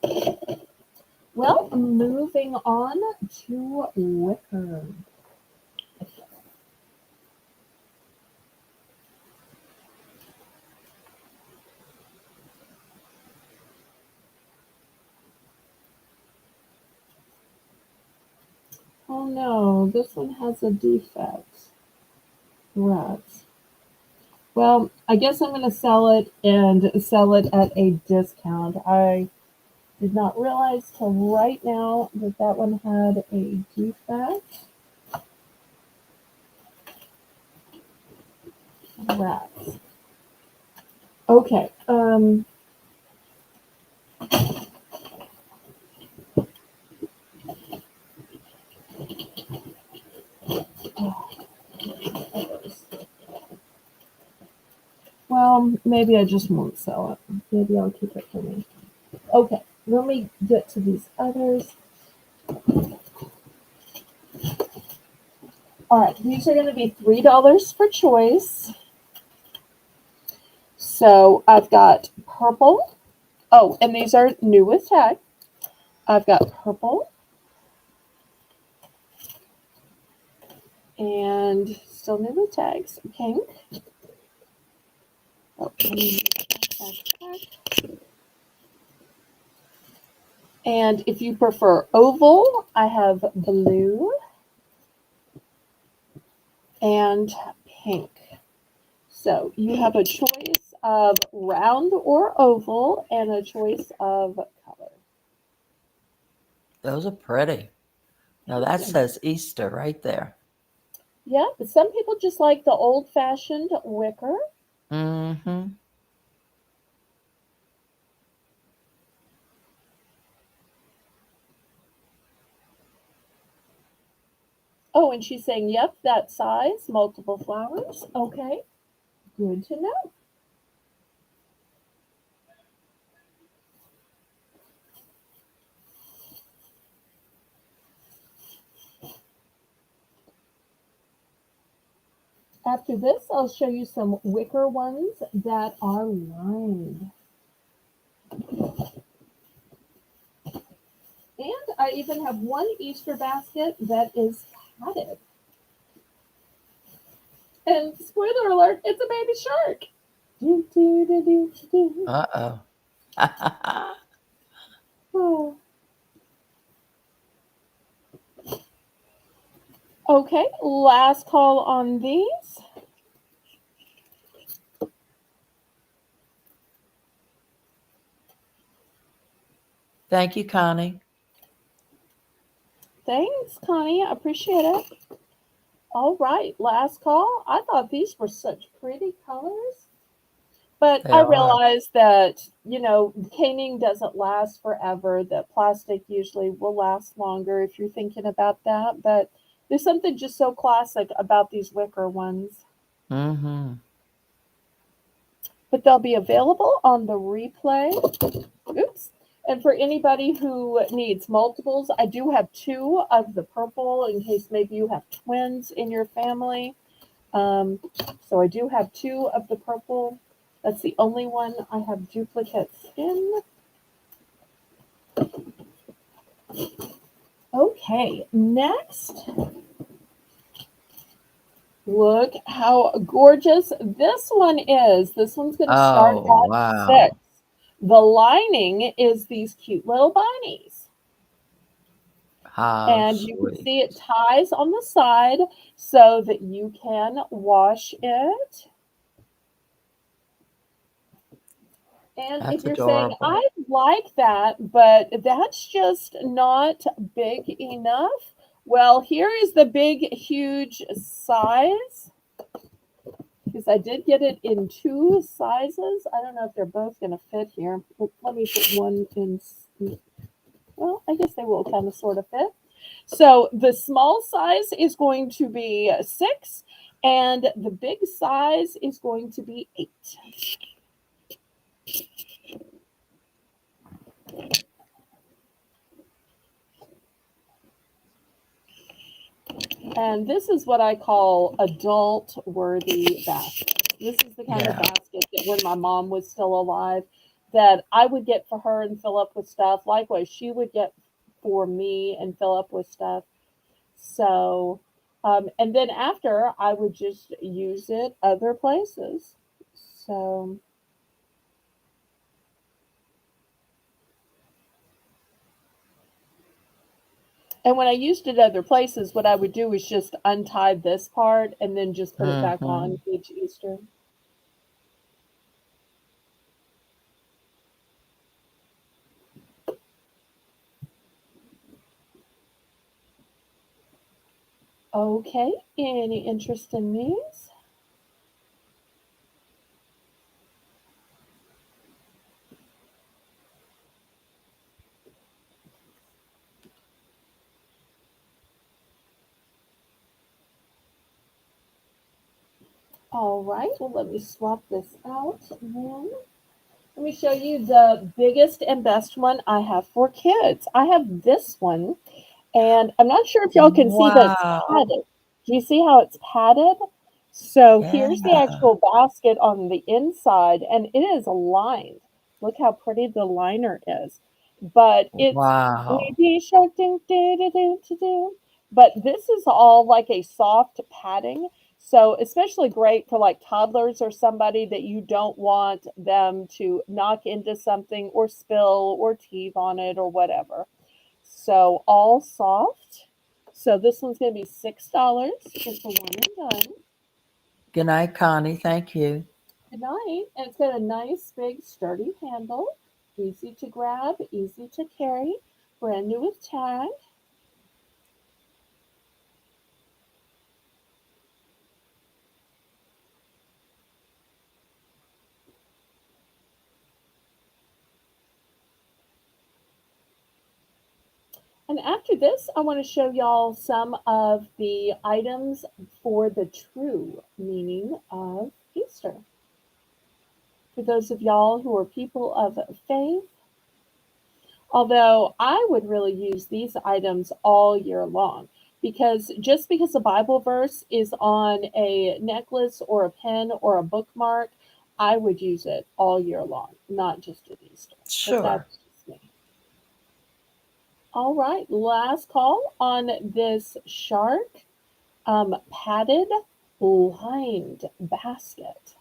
Well, moving on to wicker. Oh no, this one has a defect. Right. Well, I guess I'm going to sell it and sell it at a discount. I did not realize till right now that that one had a defect. Rats. Okay. Well, maybe I just won't sell it. Maybe I'll keep it for me. Okay. Let me get to these others. All right. These are going to be $3 for choice. So I've got purple. Oh, and these are new with tag. I've got purple and still new with tags. Pink. Oh, and if you prefer oval, I have blue and pink. So you have a choice of round or oval and a choice of color. Those are pretty. Now that says Easter right there. Yeah, but some people just like the old fashioned wicker. Mm-hmm. Oh, and she's saying, yep, that size, multiple flowers. Okay, good to know. After this, I'll show you some wicker ones that are lined. And I even have one Easter basket that is padded. And spoiler alert, it's a baby shark. Do, do, do, do, do. Uh-oh. Oh. Okay, last call on these. Thank you, Connie. Thanks, Connie. I appreciate it. All right, last call. I thought these were such pretty colors. But They I are. realized that, caning doesn't last forever, that plastic usually will last longer if you're thinking about that. But there's something just so classic about these wicker ones. Mm-hmm. But they'll be available on the replay. Oops. And for anybody who needs multiples, I do have two of the purple in case maybe you have twins in your family. Um, so I do have two of the purple. That's the only one I have duplicates in. Okay, next, look how gorgeous this one is. This one's going to start Oh, at wow. 6. The lining is these cute little bunnies. How And you can sweet. see it ties on the side so that you can wash it. And if That's you're saying, adorable. I like that, but that's just not big enough, well, here is the big, huge size because I did get it in two sizes. I don't know if they're both going to fit here. Let me put one in. Well, I guess they will kind of sort of fit. So the small size is going to be 6, and the big size is going to be 8. And this is what I call adult worthy basket. This is the kind of Yeah. basket that when my mom was still alive, that I would get for her and fill up with stuff. Likewise, she would get for me and fill up with stuff. So, and then after, I would just use it other places. So, and when I used it other places, what I would do is just untie this part and then just put it back Mm-hmm. on each Easter. Okay, any interest in these? All right, well, let me swap this out then. Let me show you the biggest and best one I have for kids. I have this one, and I'm not sure if y'all can see, but it's Wow. padded. Do you see how it's padded? So Yeah. here's the actual basket on the inside, and it is lined. Look how pretty the liner is. But it's Wow. baby shark doo doo doo doo doo doo. But this is all like a soft padding. So especially great for like toddlers or somebody that you don't want them to knock into something or spill or teeth on it or whatever. So all soft. So this one's going to be $6. It's a one and done. Good night, Connie. Thank you. Good night. And it's got a nice big sturdy handle. Easy to grab, easy to carry. Brand new with tag. And after this, I want to show y'all some of the items for the true meaning of Easter. For those of y'all who are people of faith, although I would really use these items all year long because just because a Bible verse is on a necklace or a pin or a bookmark, I would use it all year long, not just at Easter. But Sure. that's just me. All right, last call on this shark padded lined basket.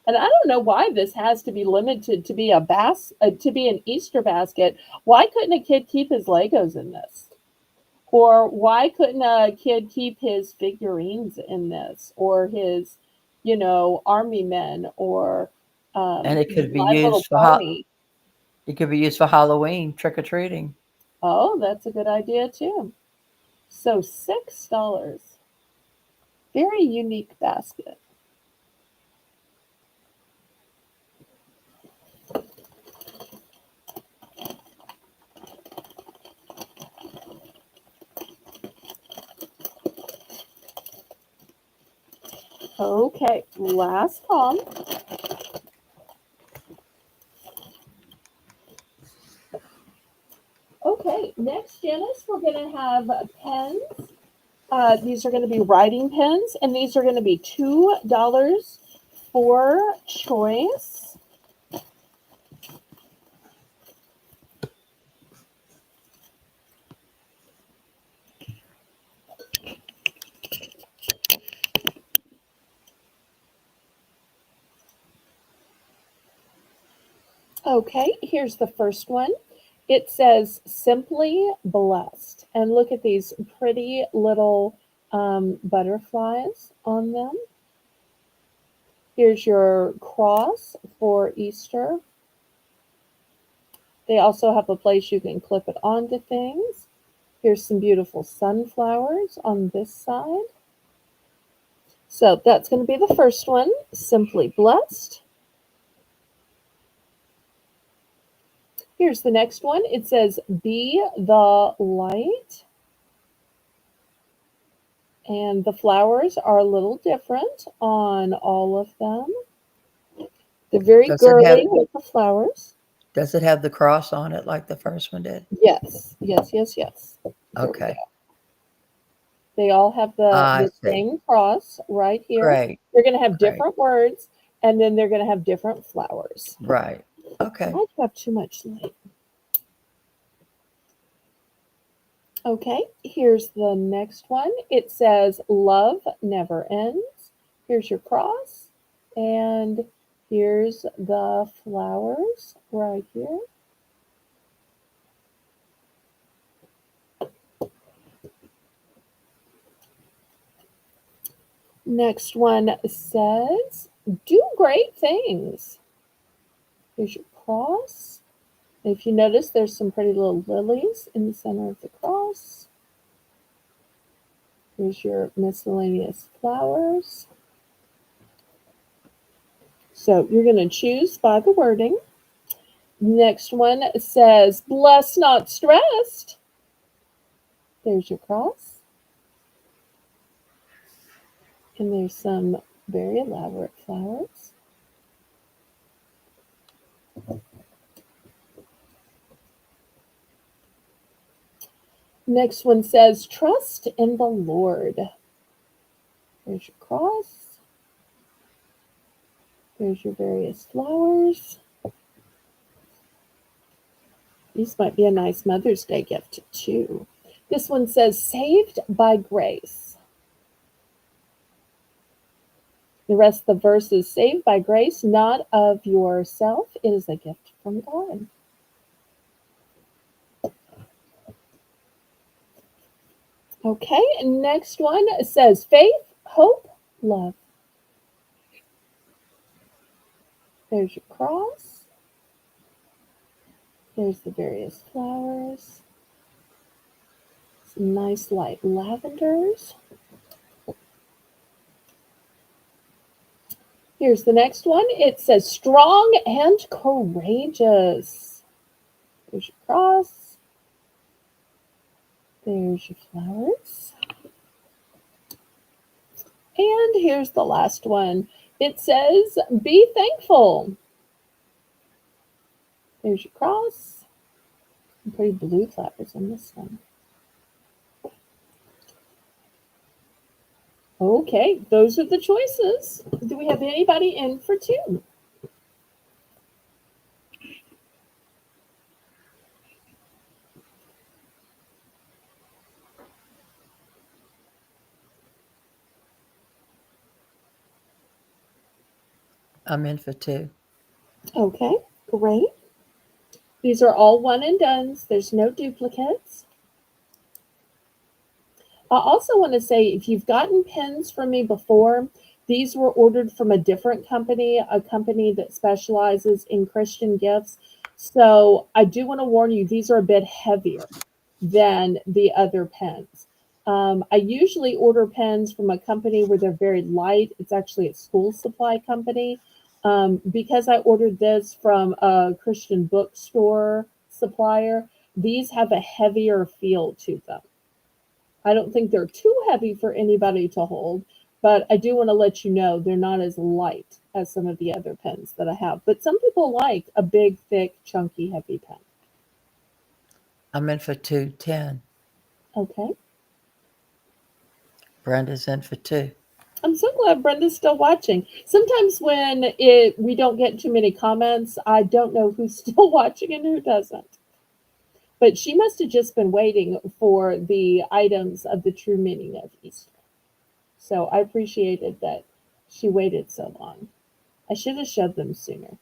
And I don't know why this has to be limited to be to be an Easter basket. Why couldn't a kid keep his Legos in this? Or why couldn't a kid keep his figurines in this, or his, army men, or And it could be My Little used for Pony? it could be used for Halloween trick or treating. Oh, that's a good idea too. So $6. Very unique basket. Okay, last call. Okay, next, Janice, we're going to have pens. These are going to be writing pens, and these are going to be $2 for choice. Okay, here's the first one. It says simply blessed. And look at these pretty little butterflies on them. Here's your cross for Easter. They also have a place you can clip it onto things. Here's some beautiful sunflowers on this side. So that's going to be the first one, simply blessed. Here's the next one. It says, be the light. And the flowers are a little different on all of them. They're very Does it have girly with the flowers. does it have the cross on it like the first one did? Yes, yes, yes, yes. There we go. Okay. They all have the, I the see. same cross right here. Great. They're going to have Great. different words, and then they're going to have different flowers. Right. I Okay. have too much light. Okay, here's the next one. It says, love never ends. Here's your cross, and here's the flowers right here. Next one says, do great things. Here's your cross. If you notice, there's some pretty little lilies in the center of the cross. Here's your miscellaneous flowers. So you're going to choose by the wording. Next one says, blessed, not stressed. There's your cross. And there's some very elaborate flowers. Next one says, trust in the Lord. There's your cross. There's your various flowers. These might be a nice Mother's Day gift too. This one says, saved by grace. The rest of the verse is, saved by grace, not of yourself. It is a gift from God. Okay, next one says, faith, hope, love. There's your cross. There's the various flowers. Some nice light lavenders. Here's the next one. It says, strong and courageous. There's your cross. There's your flowers. And here's the last one. It says, be thankful. There's your cross. Some pretty blue flowers on this one. Okay, those are the choices. Do we have anybody in for two? I'm in for two. Okay, great. These are all one and dones. There's no duplicates. I also want to say if you've gotten pens from me before, these were ordered from a different company, a company that specializes in Christian gifts. So I do want to warn you, these are a bit heavier than the other pens. I usually order pens from a company where they're very light. It's actually a school supply company. Because I ordered this from a Christian bookstore supplier, these have a heavier feel to them. I don't think they're too heavy for anybody to hold, but I do want to let you know they're not as light as some of the other pens that I have. But some people like a big, thick, chunky, heavy pen. I'm in for 210. Okay. Brenda's in for two. I'm so glad Brenda's still watching. Sometimes when it we don't get too many comments, I don't know who's still watching and who doesn't. But she must have just been waiting for the items of the true meaning of Easter. So I appreciated that she waited so long. I should have showed them sooner.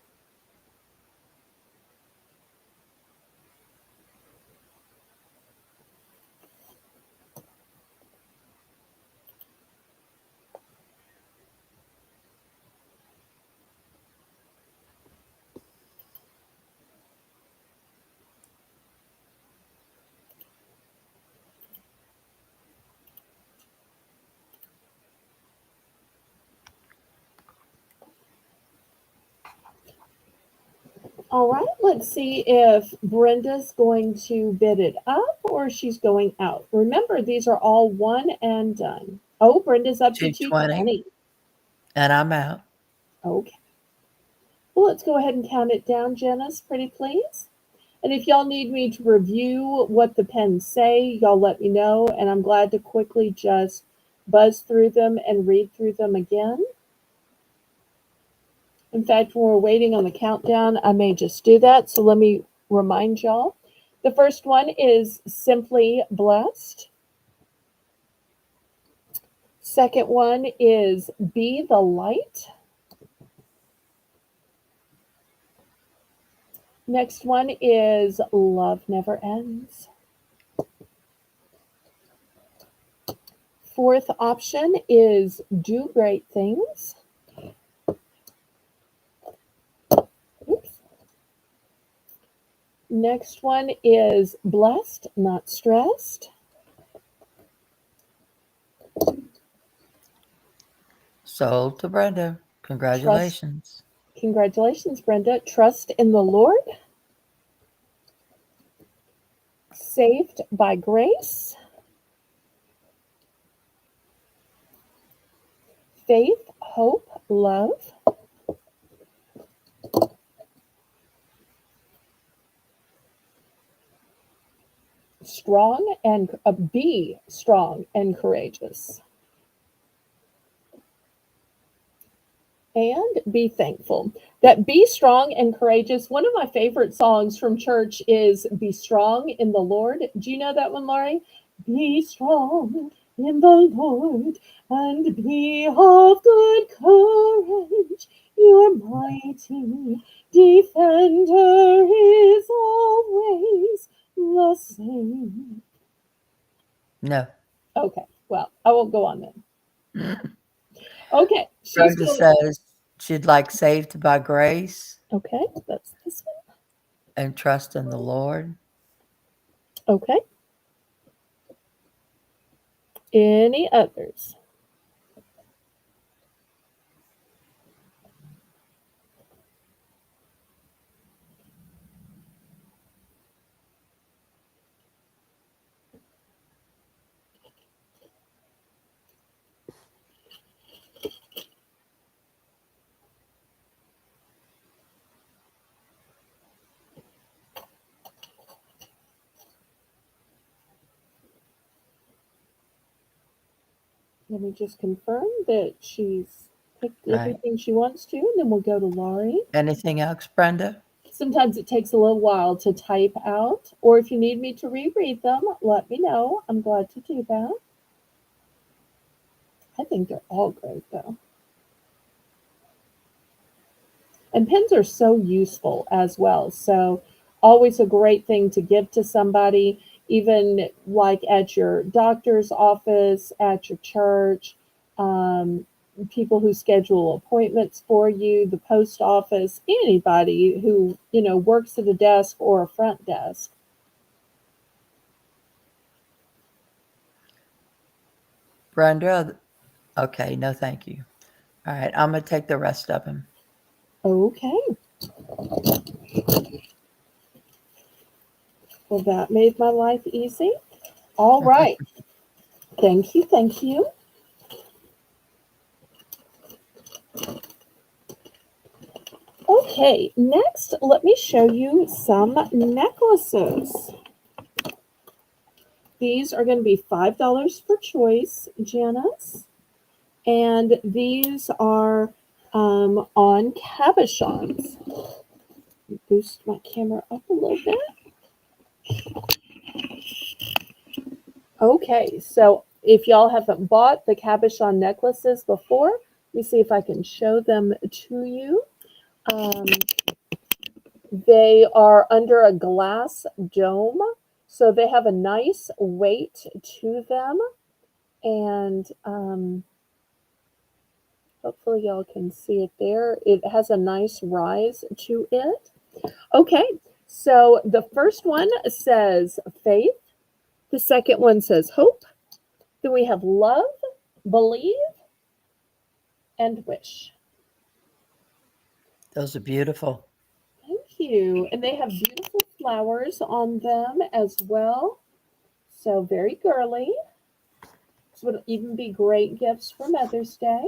All right, let's see if Brenda's going to bid it up or she's going out. Remember, these are all one and done. Oh, Brenda's up to 220, 220. and I'm out. Okay. Well, let's go ahead and count it down, Janice, pretty please. And if y'all need me to review what the pens say, y'all let me know. And I'm glad to quickly just buzz through them and read through them again. In fact, when we're waiting on the countdown, I may just do that. So let me remind y'all. The first one is Simply Blessed. Second one is Be the Light. Next one is Love Never Ends. Fourth option is Do Great Things. Oops. Next one is Blessed, Not Stressed. Sold to Brenda. Trust. Congratulations. Congratulations, Brenda. Trust in the Lord. Saved by Grace. Faith, Hope, Love. Strong and Be strong and courageous. And be thankful. That be strong and courageous. One of my favorite songs from church is Be Strong in the Lord. Do you know that one, Laurie? Be strong in the Lord and be of good courage. Your mighty defender is always the same. No. Okay, well, I won't go on then. Okay, she's Brenda going. says she'd like saved by grace Okay, that's this one. and trust in the Lord. Okay. Any others? Let me just confirm that she's picked Right. everything she wants to, and then we'll go to Laurie. Anything else, Brenda? Sometimes it takes a little while to type out, or if you need me to reread them, let me know. I'm glad to do that. I think they're all great, though. And pens are so useful as well. So, always a great thing to give to somebody. even like at your doctor's office, at your church, um, people who schedule appointments for you, the post office, anybody who, works at a desk or a front desk. Brenda, okay, no thank you. All right, I'm going to take the rest of them. Okay. Well, that made my life easy. All right. Thank you. Thank you. Okay, next, let me show you some necklaces. These are going to be $5 per choice, Janice. And these are on cabochons. Boost my camera up a little bit. Okay, so if y'all haven't bought the cabochon necklaces before, let me see if I can show them to you. Um, they are under a glass dome, so they have a nice weight to them. And hopefully y'all can see it there. It has a nice rise to it. Okay, so the first one says faith. The second one says hope. Then we have love, believe, and wish. Those are beautiful. Thank you. And they have beautiful flowers on them as well. So very girly. This would even be great gifts for Mother's Day.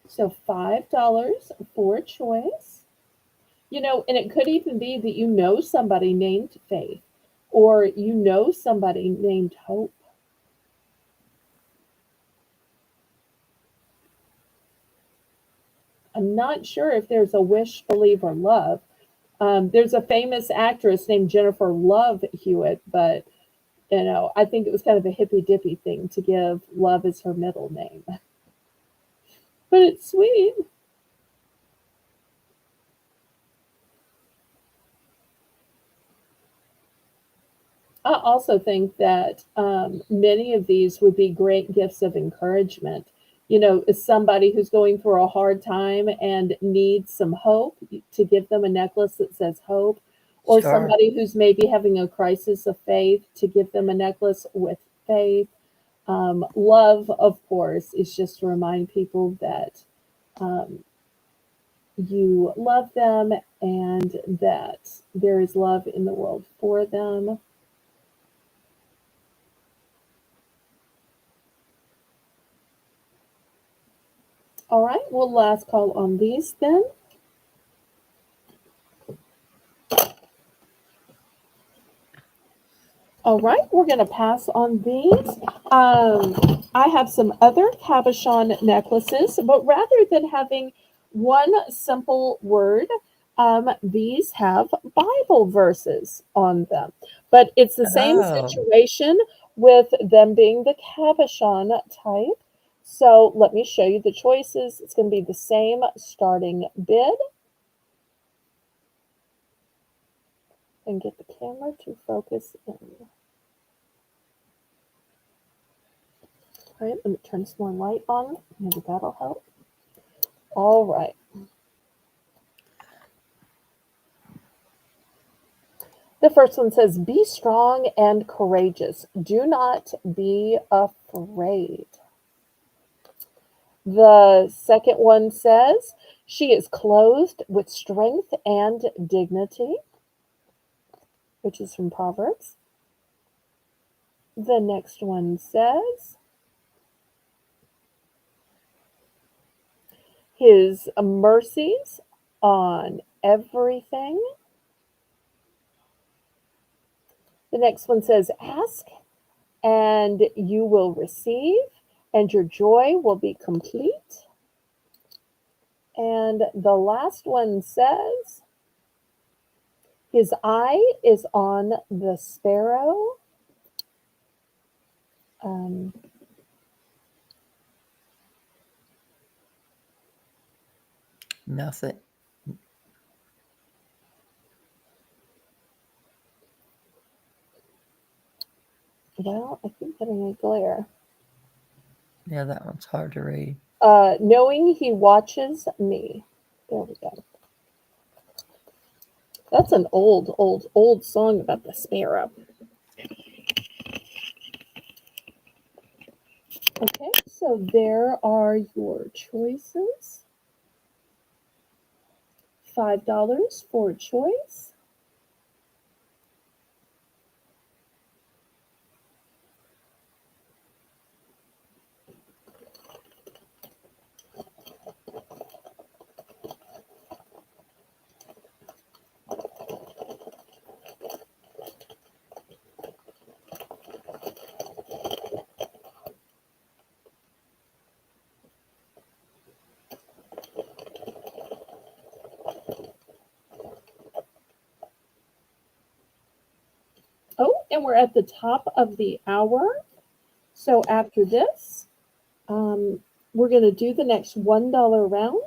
So $5 for choice. And it could even be that you know somebody named Faith or you know somebody named Hope. I'm not sure if there's a wish, believe, or love. There's a famous actress named Jennifer Love Hewitt, but I think it was kind of a hippy dippy thing to give Love as her middle name. But it's sweet. I also think that many of these would be great gifts of encouragement. As somebody who's going through a hard time and needs some hope, to give them a necklace that says hope, or Sure. somebody who's maybe having a crisis of faith, to give them a necklace with faith. Love, of course, is just to remind people that um, you love them and that there is love in the world for them. All right, well, last call on these then. All right, we're going to pass on these. I have some other cabochon necklaces, but rather than having one simple word, these have Bible verses on them. But it's the same Oh, situation with them being the cabochon type. So let me show you the choices. It's going to be the same starting bid. And get the camera to focus in. All right, let me turn some more light on. Maybe that'll help. All right. The first one says, be strong and courageous. Do not be afraid. The second one says, she is clothed with strength and dignity, which is from Proverbs. The next one says, his mercies on everything. The next one says, ask and you will receive, and your joy will be complete. And the last one says, his eye is on the sparrow. Um, nothing. Well, I keep getting a glare. Yeah, that one's hard to read. Knowing he watches me. There we go. That's an old, old, old song about the sparrow. Okay, so there are your choices. $5 for choice. Oh, and we're at the top of the hour. So after this, um, we're going to do the next $1 round.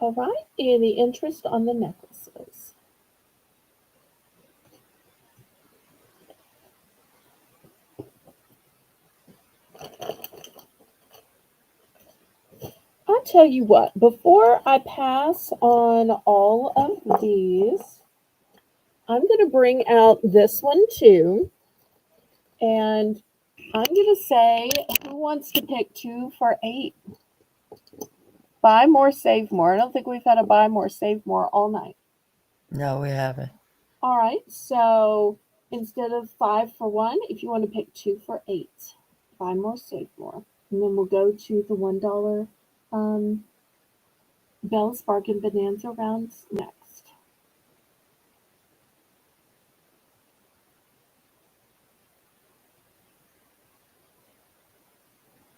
All right, any interest on the necklaces? I'll tell you what, before I pass on all of these, I'm going to bring out this one too. And I'm going to say, who wants to pick 2 for $8? Buy more, save more. I don't think we've had a buy more, save more all night. No, we haven't. All right, so instead of 5 for $1, if you want to pick 2 for $8, buy more, save more. And then we'll go to the $1 Belle's Bargain Bonanza rounds next.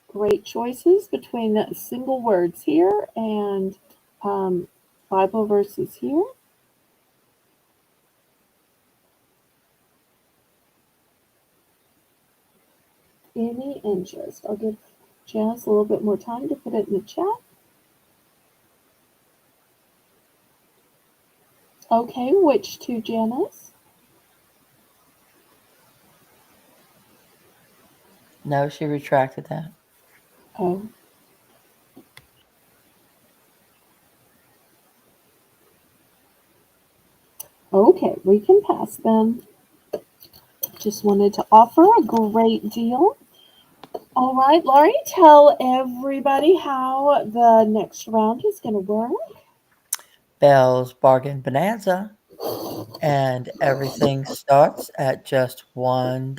Great choices between the single words here and um, Bible verses here. Any interest? I'll give Janice a little bit more time to put it in the chat. Okay, which two, Janice? No, she retracted that. Oh, okay, we can pass them. Just wanted to offer a great deal. All right, Laurie, tell everybody how the next round is going to work. Belle's Bargain Bonanza. And everything starts at just $1.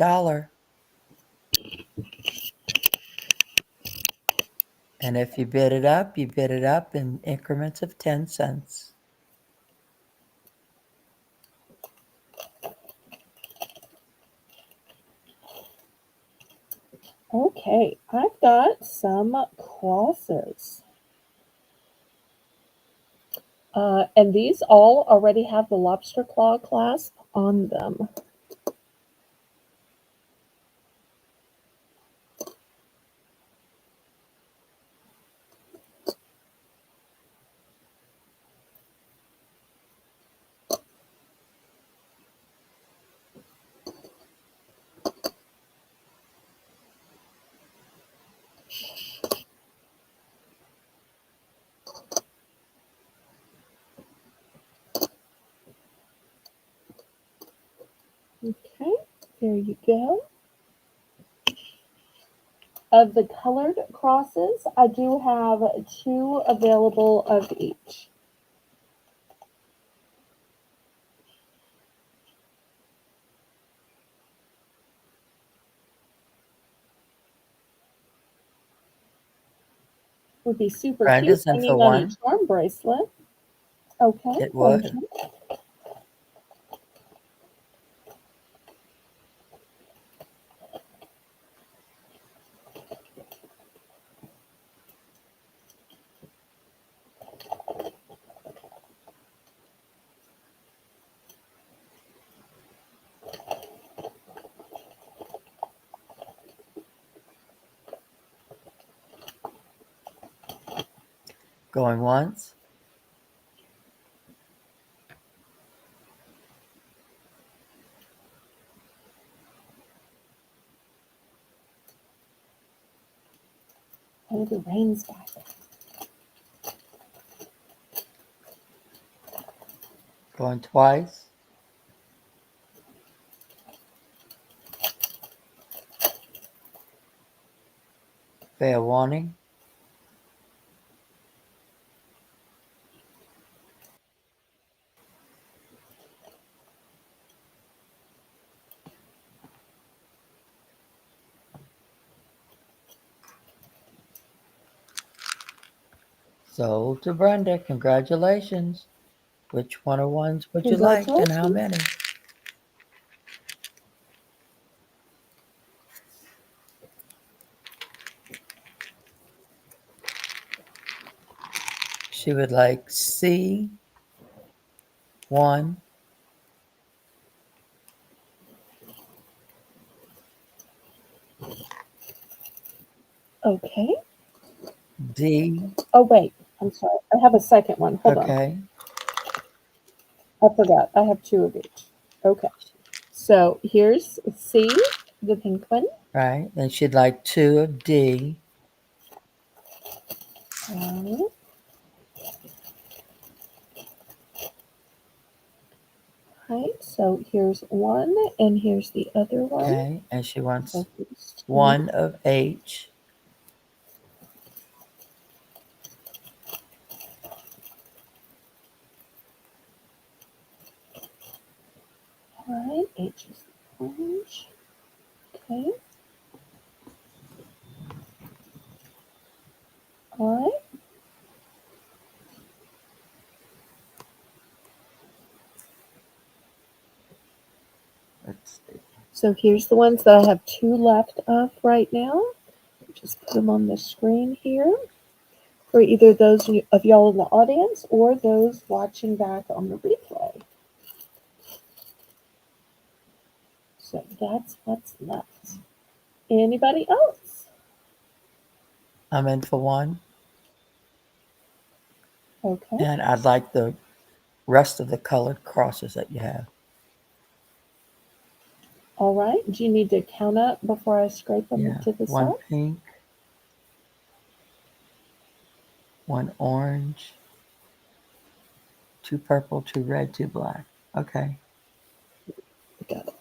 And if you bid it up, you bid it up in increments of 10 cents. Okay, I've got some crosses. And these all already have the lobster claw clasp on them. Okay, there you go. Of the colored crosses, I do have 2 available of each. Would be super cute Brenda's in for hanging on a one. charm bracelet. Okay, It go would. ahead. Going once. Oh, the rain's back. Going twice. Fair warning. Sold to Brenda. Congratulations. Which one of ones would you like and how Congratulations. many? She would like C1. Okay. D. Oh, wait. I'm sorry. I have a second one. Hold on. Okay. I forgot. I have two of each. Okay. So here's C, the pink one. Right. Then she'd like 2 of D. Right. Right. So here's one, and here's the other one. Okay. And she wants So here's two. 1 of H. Right. H is the orange. Okay. All right. Let's see. So here's the ones that I have two left of right now. Just put them on the screen here for either those of y'all in the audience or those watching back on the replay. So that's what's left. Anybody else? I'm in for 1. Okay. And I'd like the rest of the colored crosses that you have. All right. Do you need to count up before I scrape them Yeah. to the 1 side? pink. 1 orange. 2 purple, 2 red, 2 black. Okay. Got it.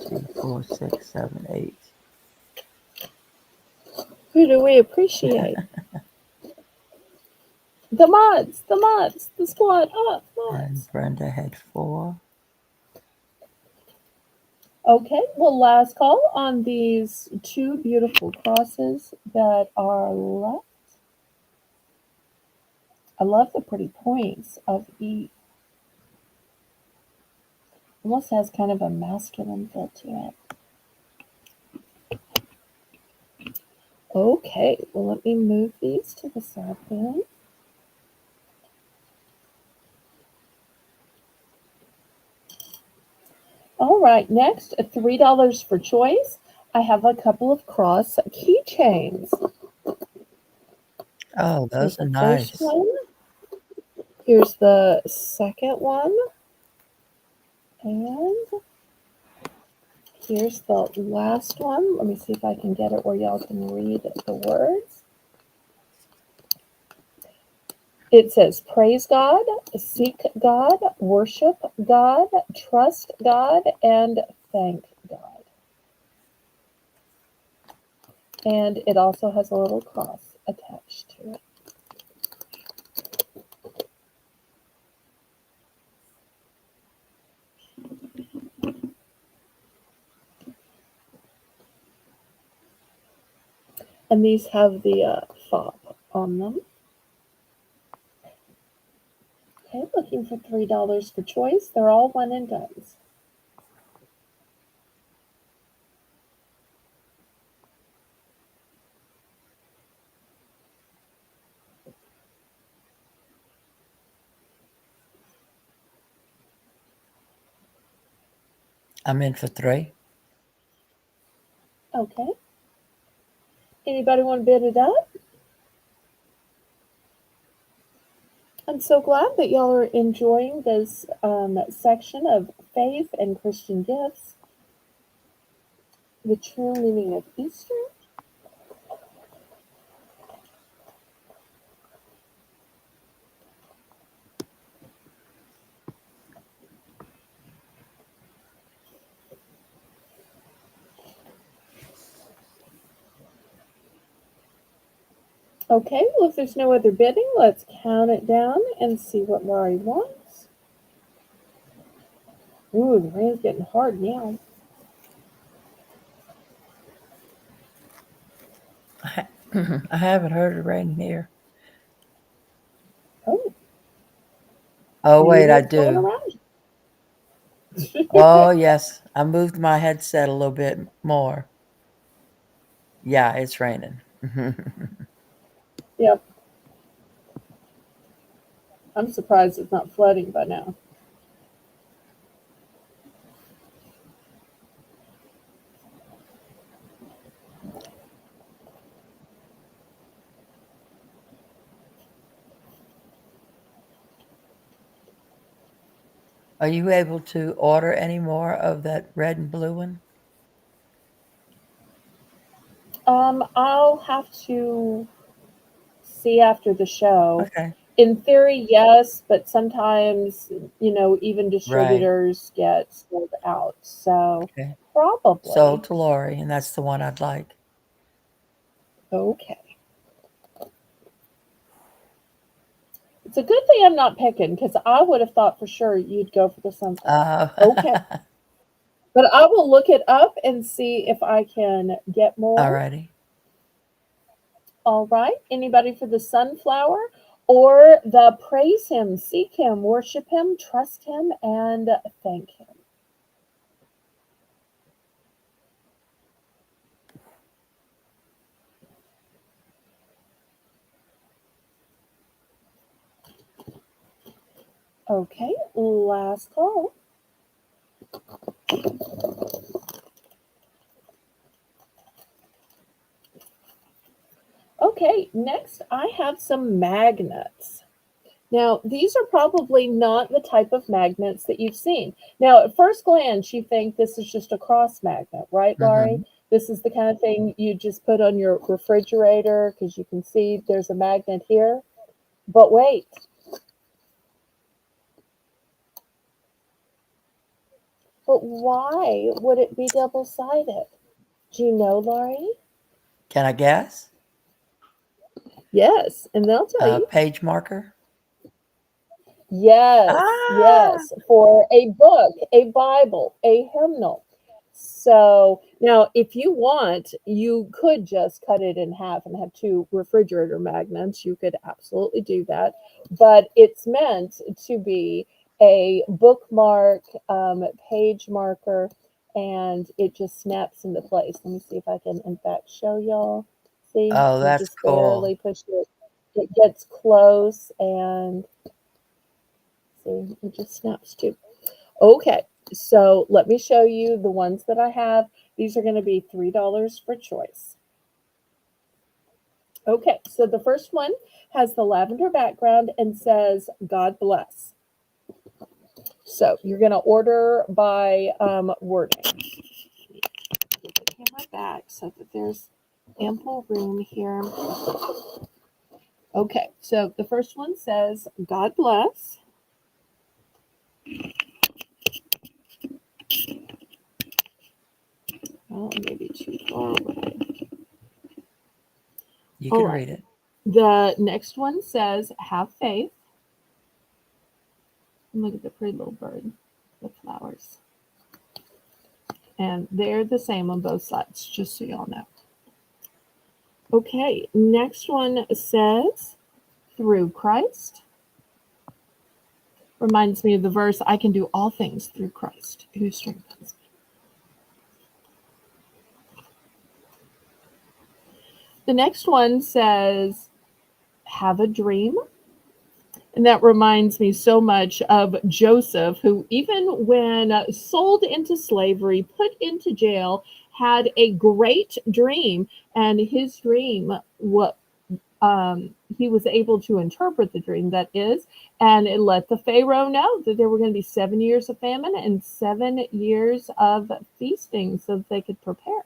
3, 4, 6, 7, 8. Who do we appreciate? The squad up, And mods. Brenda had 4. Okay, well, last call on these two beautiful crosses that are left. I love the pretty points of each. Almost has kind of a masculine feel to it. Okay, well, let me move these to the side then. All right, next, $3 for choice. I have a couple of cross keychains. Oh, Here's those are the first nice. one. Here's the second one. And here's the last one. Let me see if I can get it where y'all can read the words. It says, praise God, seek God, worship God, trust God, and thank God. And it also has a little cross attached to it. And these have the fob on them. Okay, looking for $3 for choice. They're all one and dones. I'm in for 3. Okay. Anybody want to bid it up? I'm so glad that y'all are enjoying this section of faith and Christian gifts, the true meaning of Easter. Okay, well, if there's no other bidding, let's count it down and see what Laurie wants. Ooh, the rain's getting hard now. I haven't heard it rain here. Oh, Oh, maybe wait, I what's going do. around Oh, you. yes. I moved my headset a little bit more. Yeah, it's raining. Yep, I'm surprised it's not flooding by now. Are you able to order any more of that red and blue one? I'll have to see after the show. Okay. In theory, yes, but sometimes, even Right. distributors get sold out. So Okay. Sold probably. to Lori, and that's the one I'd like. Okay. It's a good thing I'm not picking because I would have thought for sure you'd go for the sunflower. Uh, Okay. But I will look it up and see if I can get more. Alrighty. All right. Anybody for the sunflower or the praise him, seek him, worship him, trust him, and thank him? Okay. Last call. Okay. Next, I have some magnets. Now, these are probably not the type of magnets that you've seen. Now, at first glance, you think this is just a cross magnet, right, Laurie? Mm-hmm. This is the kind of thing you just put on your refrigerator because you can see there's a magnet here. But wait, but why would it be double sided? Do you know, Laurie? Can I guess? Yes, and they'll tell you. Page marker. Yes, Ah! yes, for a book, a Bible, a hymnal. So now, if you want, you could just cut it in half and have two refrigerator magnets. You could absolutely do that. But it's meant to be a bookmark, page marker, and it just snaps into place. Let me see if I can, in fact, show y'all. See, Oh, you that's just cool. barely push it. It gets close and see, it just snaps too. Okay, so let me show you the ones that I have. These are going to be $3 for choice. Okay, so the first one has the lavender background and says, God bless. So you're going to order by wording. Get the camera back so that there's ample room here. Okay, so the first one says, God bless. Oh, maybe too far away. You All can right. read it. The next one says, have faith. And look at the pretty little bird with flowers. And they're the same on both sides, just so y'all know. Okay, next one says, through Christ. Reminds me of the verse, I can do all things through Christ who strengthens me. The next one says, have a dream. And that reminds me so much of Joseph, who, even when sold into slavery, put into jail, had a great dream. And his dream, what he was able to interpret the dream, that is, and it let the Pharaoh know that there were going to be 7 years of famine and 7 years of feasting so that they could prepare.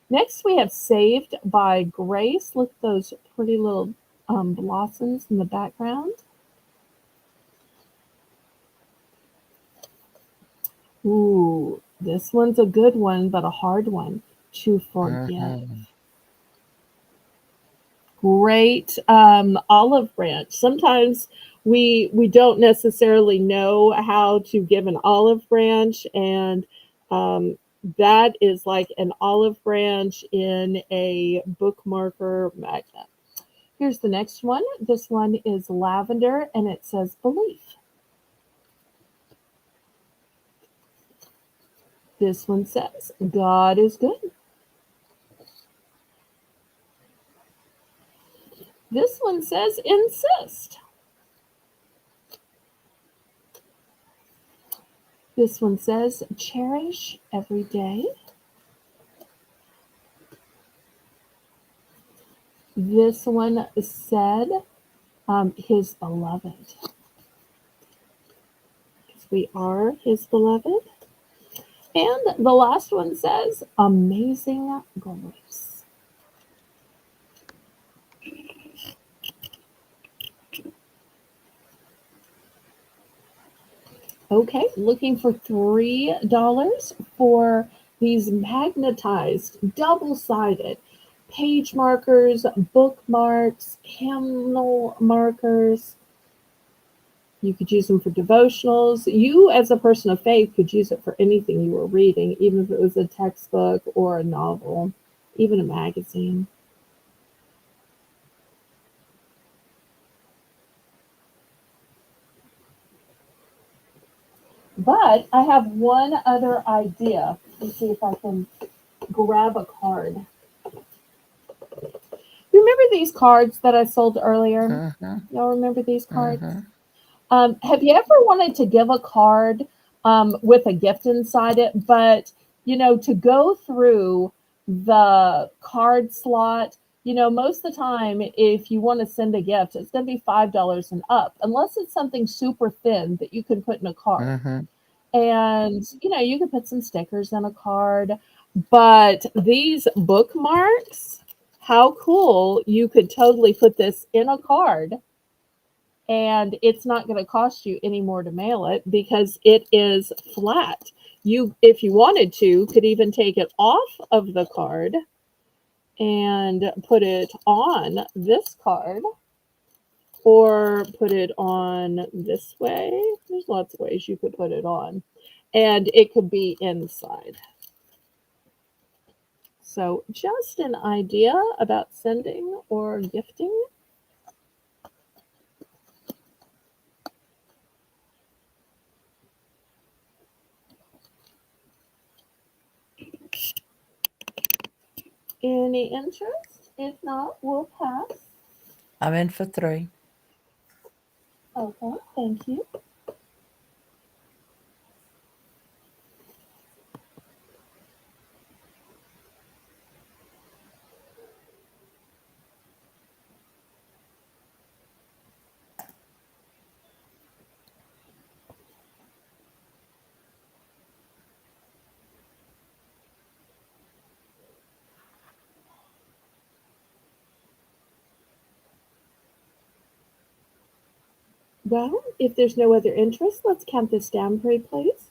Next, we have Saved by Grace. Look at those pretty little blossoms in the background. Ooh, this one's a good one, but a hard one. To Forgive. Mm-hmm. Great olive branch. Sometimes we don't necessarily know how to give an olive branch, and um, that is like an olive branch in a bookmarker magnet. Here's the next one. This one is lavender, and it says belief. This one says God is good. This one says insist. This one says cherish every day. This one said his beloved. Because we are his beloved. And the last one says amazing grace. Okay, looking for $3 for these magnetized, double-sided page markers, bookmarks, hymnal markers. You could use them for devotionals. You, as a person of faith, could use it for anything you were reading, even if it was a textbook or a novel, even a magazine. But I have one other idea. Let's see if I can grab a card. You remember these cards that I sold earlier? Mm-hmm. Y'all remember these cards? Mm-hmm. Have you ever wanted to give a card with a gift inside it, but to go through the card slot, most of the time, if you want to send a gift, it's going to be $5 and up, unless it's something super thin that you can put in a card. Mm-hmm. And you can put some stickers in a card, but these bookmarks, how cool, you could totally put this in a card, and it's not going to cost you any more to mail it because it is flat. You, if you wanted to, could even take it off of the card and put it on this card, or put it on this way. There's lots of ways you could put it on, and it could be inside. So, just an idea about sending or gifting. Any interest? If not, we'll pass. I'm in for 3. Okay, thank you. Well, if there's no other interest, let's count this down, pretty please.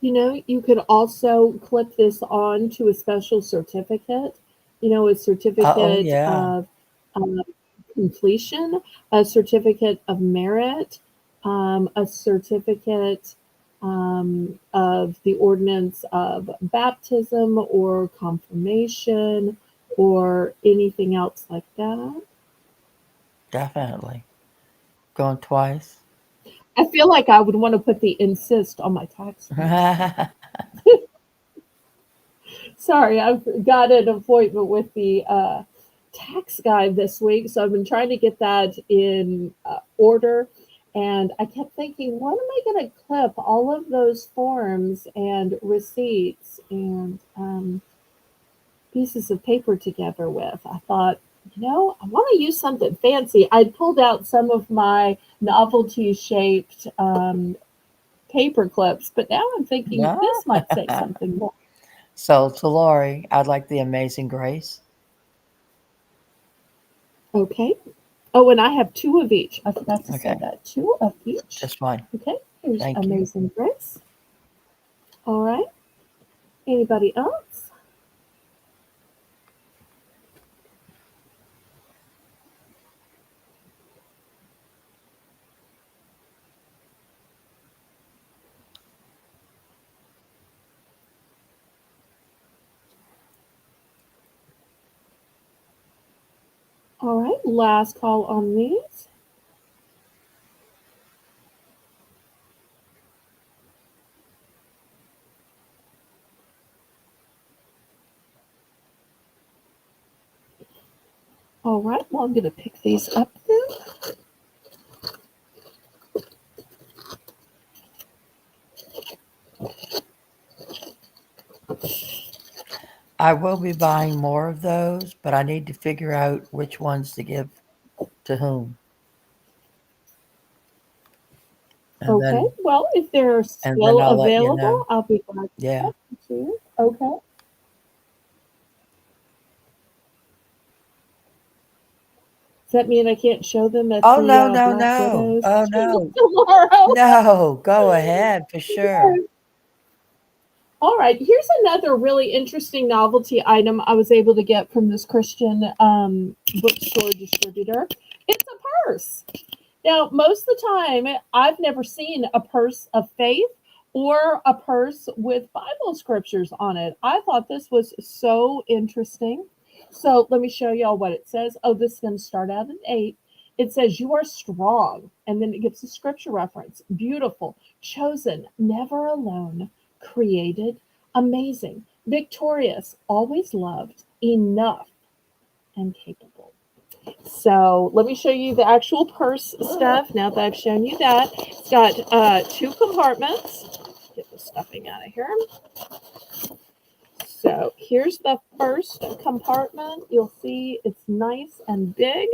You could also clip this on to a special certificate, a Uh-oh, certificate yeah. of completion, a certificate of merit, a certificate of the ordinance of baptism or confirmation or anything else like that. Definitely. Going twice. I feel like I would want to put the insist on my tax form. Sorry, I've got an appointment with the tax guy this week, so I've been trying to get that in order. And I kept thinking, what am I going to clip all of those forms and receipts and pieces of paper together with? I thought, I want to use something fancy. I'd pulled out some of my novelty shaped paper clips, but now I'm thinking Yeah. this might say something more. So to Lori, I'd like the Amazing Grace. Okay. Oh, and I have two of each. I forgot to say Okay, that. Two of each. just one. Okay. Here's Thank you. Amazing Grace. All right. Anybody else? All right. Last call on these. All right. Well, I'm going to pick these up then. I will be buying more of those, but I need to figure out which ones to give to whom. And Okay. then Well, if they're and then still I'll let you know. available, I'll be glad to Yeah. send them to you. Okay. Does that mean I can't show them at Oh the no, no, Black no. Widows Oh no. tomorrow? No, go ahead for sure. All right, here's another really interesting novelty item I was able to get from this Christian bookstore distributor. It's a purse. Now, most of the time, I've never seen a purse of faith or a purse with Bible scriptures on it. I thought this was so interesting. So let me show y'all what it says. Oh, this is going to start out at 8. It says, "You are strong." And then it gives a scripture reference. Beautiful, chosen, never alone, created, amazing, victorious, always loved, enough, and capable. So let me show you the actual purse stuff. Now that I've shown you that, it's got two compartments. Get the stuffing out of here. So here's the first compartment. You'll see it's nice and big.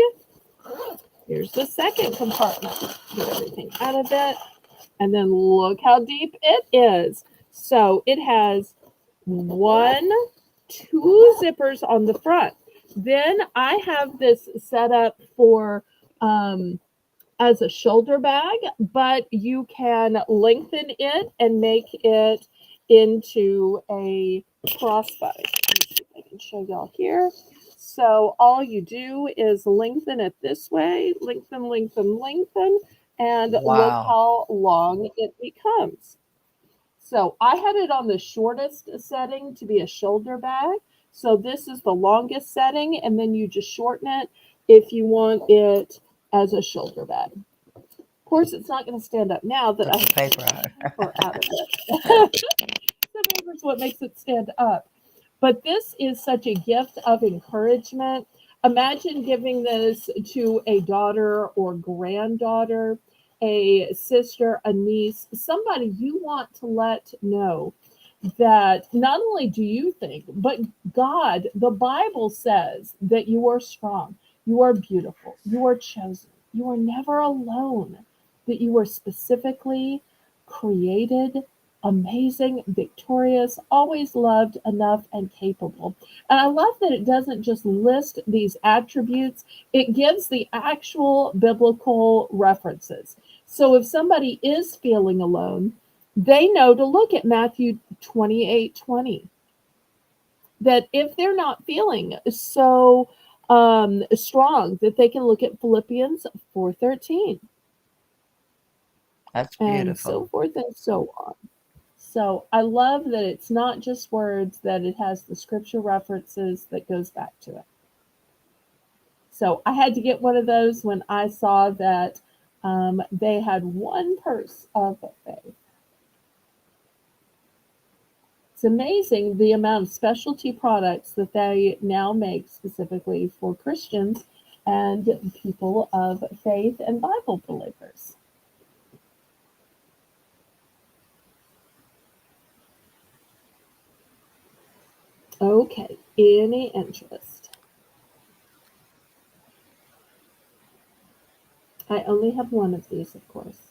Here's the second compartment. Get everything out of it. And then look how deep it is. So it has one, two zippers on the front. Then I have this set up for as a shoulder bag, but you can lengthen it and make it into a crossbody. Let me see if I can show y'all here. So all you do is lengthen it this way, lengthen, lengthen, lengthen, and look Wow. how long it becomes. So I had it on the shortest setting to be a shoulder bag. So this is the longest setting, and then you just shorten it if you want it as a shoulder bag. Of course, it's not going to stand up now that Put I the have paper taken out. the paper out of it. The paper is what makes it stand up. But this is such a gift of encouragement. Imagine giving this to a daughter or granddaughter, a sister, a niece, somebody you want to let know that not only do you think, but God, the Bible says that you are strong, you are beautiful, you are chosen, you are never alone, that you are specifically created, amazing, victorious, always loved, enough, and capable. And I love that it doesn't just list these attributes, it gives the actual biblical references. So if somebody is feeling alone, they know to look at Matthew 28:20. That if they're not feeling so strong, that they can look at Philippians 4:13 That's and so beautiful. forth and so on. So I love that it's not just words, that it has the scripture references that goes back to it. So I had to get one of those when I saw that they had one purse of faith. It's amazing the amount of specialty products that they now make specifically for Christians and people of faith and Bible believers. Okay, any interest? I only have one of these, of course.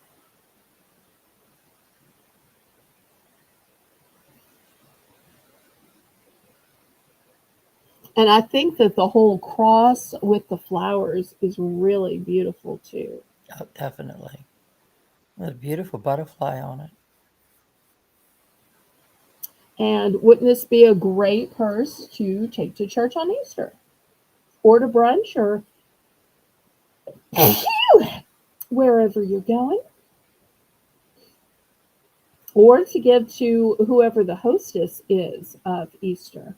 And I think that the whole cross with the flowers is really beautiful too. Oh, definitely. There's a beautiful butterfly on it. And wouldn't this be a great purse to take to church on Easter or to brunch or wherever you're going, or to give to whoever the hostess is of Easter?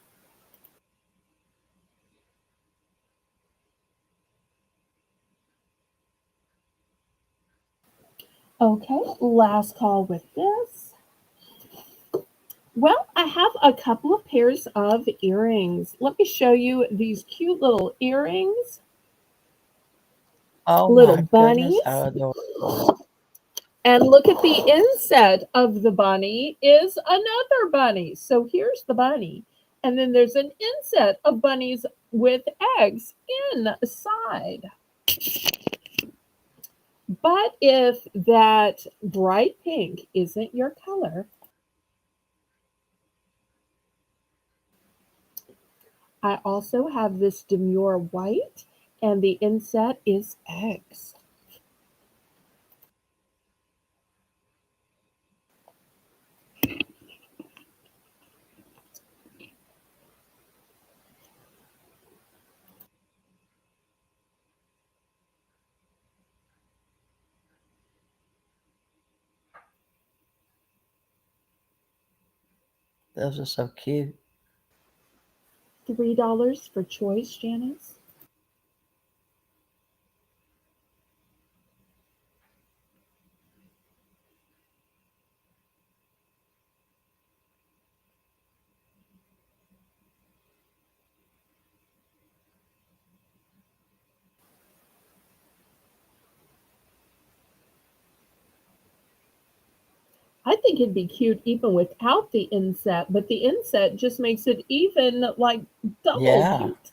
Okay, last call with this. Well, I have a couple of pairs of earrings. Let me show you these cute little earrings, Oh little my goodness, bunnies. how adorable. And look at the inset of the bunny is another bunny. So here's the bunny. And then there's an inset of bunnies with eggs inside. But if that bright pink isn't your color, I also have this demure white, and the inset is eggs. Those are so cute. $3 for choice, Janice. I think it'd be cute even without the inset, but the inset just makes it even like double Yeah, cute.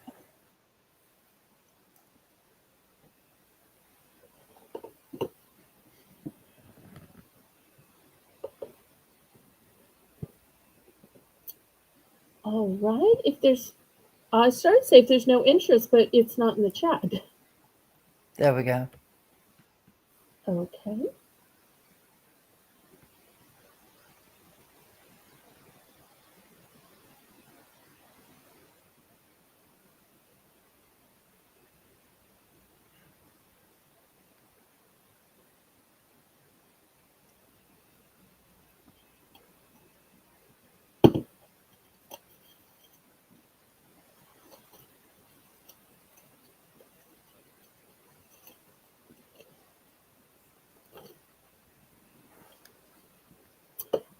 All right. If there's, I started to say if there's no interest, but it's not in the chat. there we go. Okay.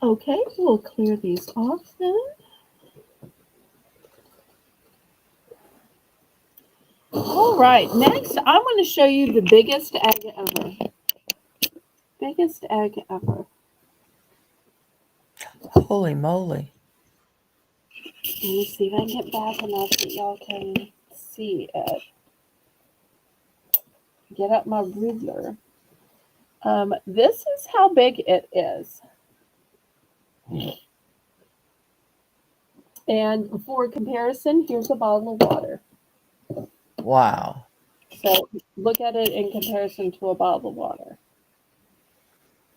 Okay, we'll clear these off then. All right, next I'm going to show you the biggest egg ever. Biggest egg ever. Holy moly. Let me see if I can get back enough that y'all can see it. Get up my ruler. This is how big it is. And for comparison, here's a bottle of water. Wow. So look at it in comparison to a bottle of water.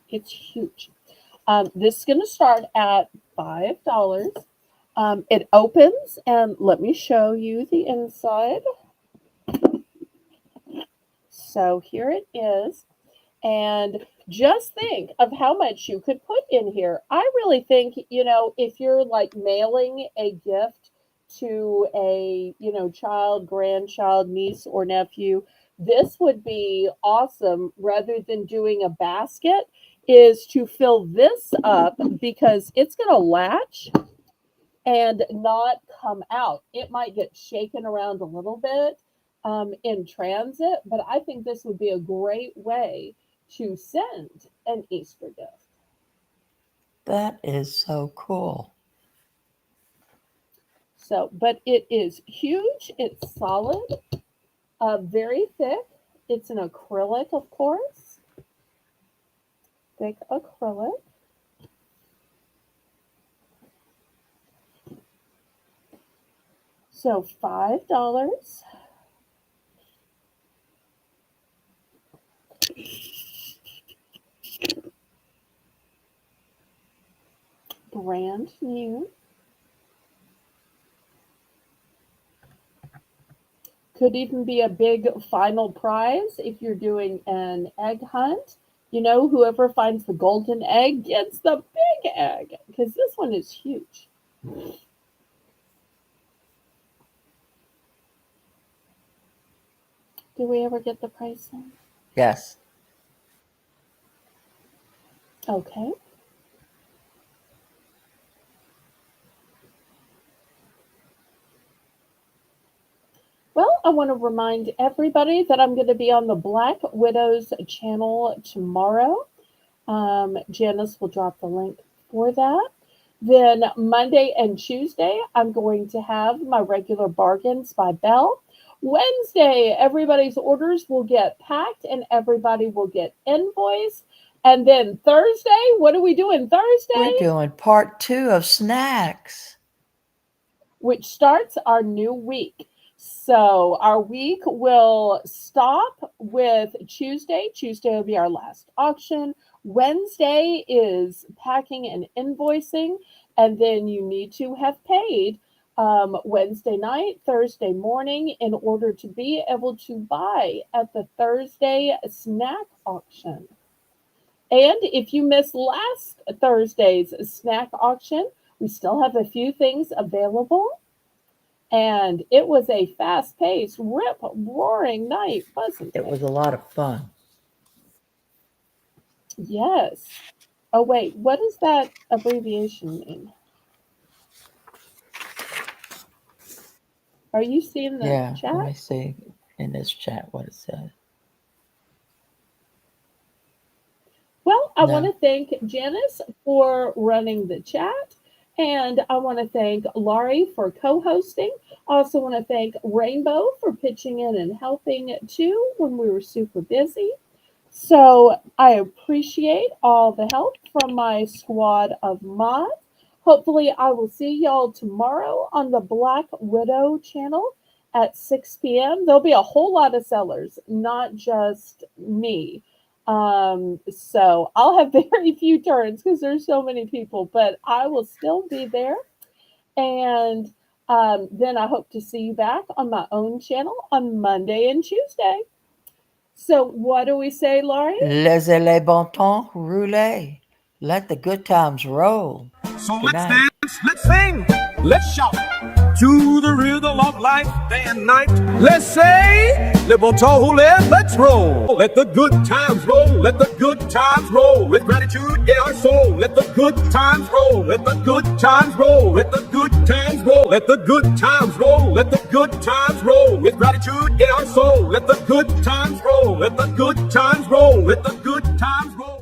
It's huge. This is going to start at $5. It opens, and let me show you the inside. So here it is. And just think of how much you could put in here. I really think, if you're like mailing a gift to a, child, grandchild, niece, or nephew, this would be awesome rather than doing a basket, is to fill this up because it's going to latch and not come out. It might get shaken around a little bit in transit, but I think this would be a great way to send an Easter gift. That is so cool. So, but it is huge, it's solid, very thick. It's an acrylic, of course, thick acrylic. So $5. Brand new. Could even be a big final prize if you're doing an egg hunt. Whoever finds the golden egg gets the big egg because this one is huge. Do we ever get the pricing? Yes. Okay. Well, I want to remind everybody that I'm going to be on the Black Widows channel tomorrow. Janice will drop the link for that. Then Monday and Tuesday, I'm going to have my regular Bargains by Belle. Wednesday, everybody's orders will get packed and everybody will get invoiced. And then Thursday, what are we doing Thursday? We're doing part 2 of snacks, which starts our new week. So our week will stop with Tuesday. Tuesday will be our last auction. Wednesday is packing and invoicing, and then you need to have paid Wednesday night, Thursday morning in order to be able to buy at the Thursday snack auction. And if you missed last Thursday's snack auction, we still have a few things available. And it was a fast-paced, rip-roaring night, wasn't it? It was a lot of fun. Yes. Oh, wait. What does that abbreviation mean? Are you seeing the chat? Let me see in this chat what it says. Well, I want to thank Janice for running the chat. And I want to thank Laurie for co-hosting. I also want to thank Rainbow for pitching in and helping too when we were super busy. So I appreciate all the help from my squad of mods. Hopefully I will see y'all tomorrow on the Black Widow channel at 6 p.m. There'll be a whole lot of sellers, not just me. So I'll have very few turns because there's so many people, but I will still be there. And then I hope to see you back on my own channel on Monday and Tuesday. So what do we say, Laurie? Laissez les bon temps rouler. Let the good times roll. So let's dance, let's sing, let's shout to the rhythm of life day and night. Let's say, le bon temps rouler, let's roll. Let the good times roll, let the good times roll. With gratitude in our soul, let the good times roll. Let the good times roll, let the good times roll. Let the good times roll, let the good times roll. With gratitude in our soul, let the good times roll. Let the good times roll, let the good times roll.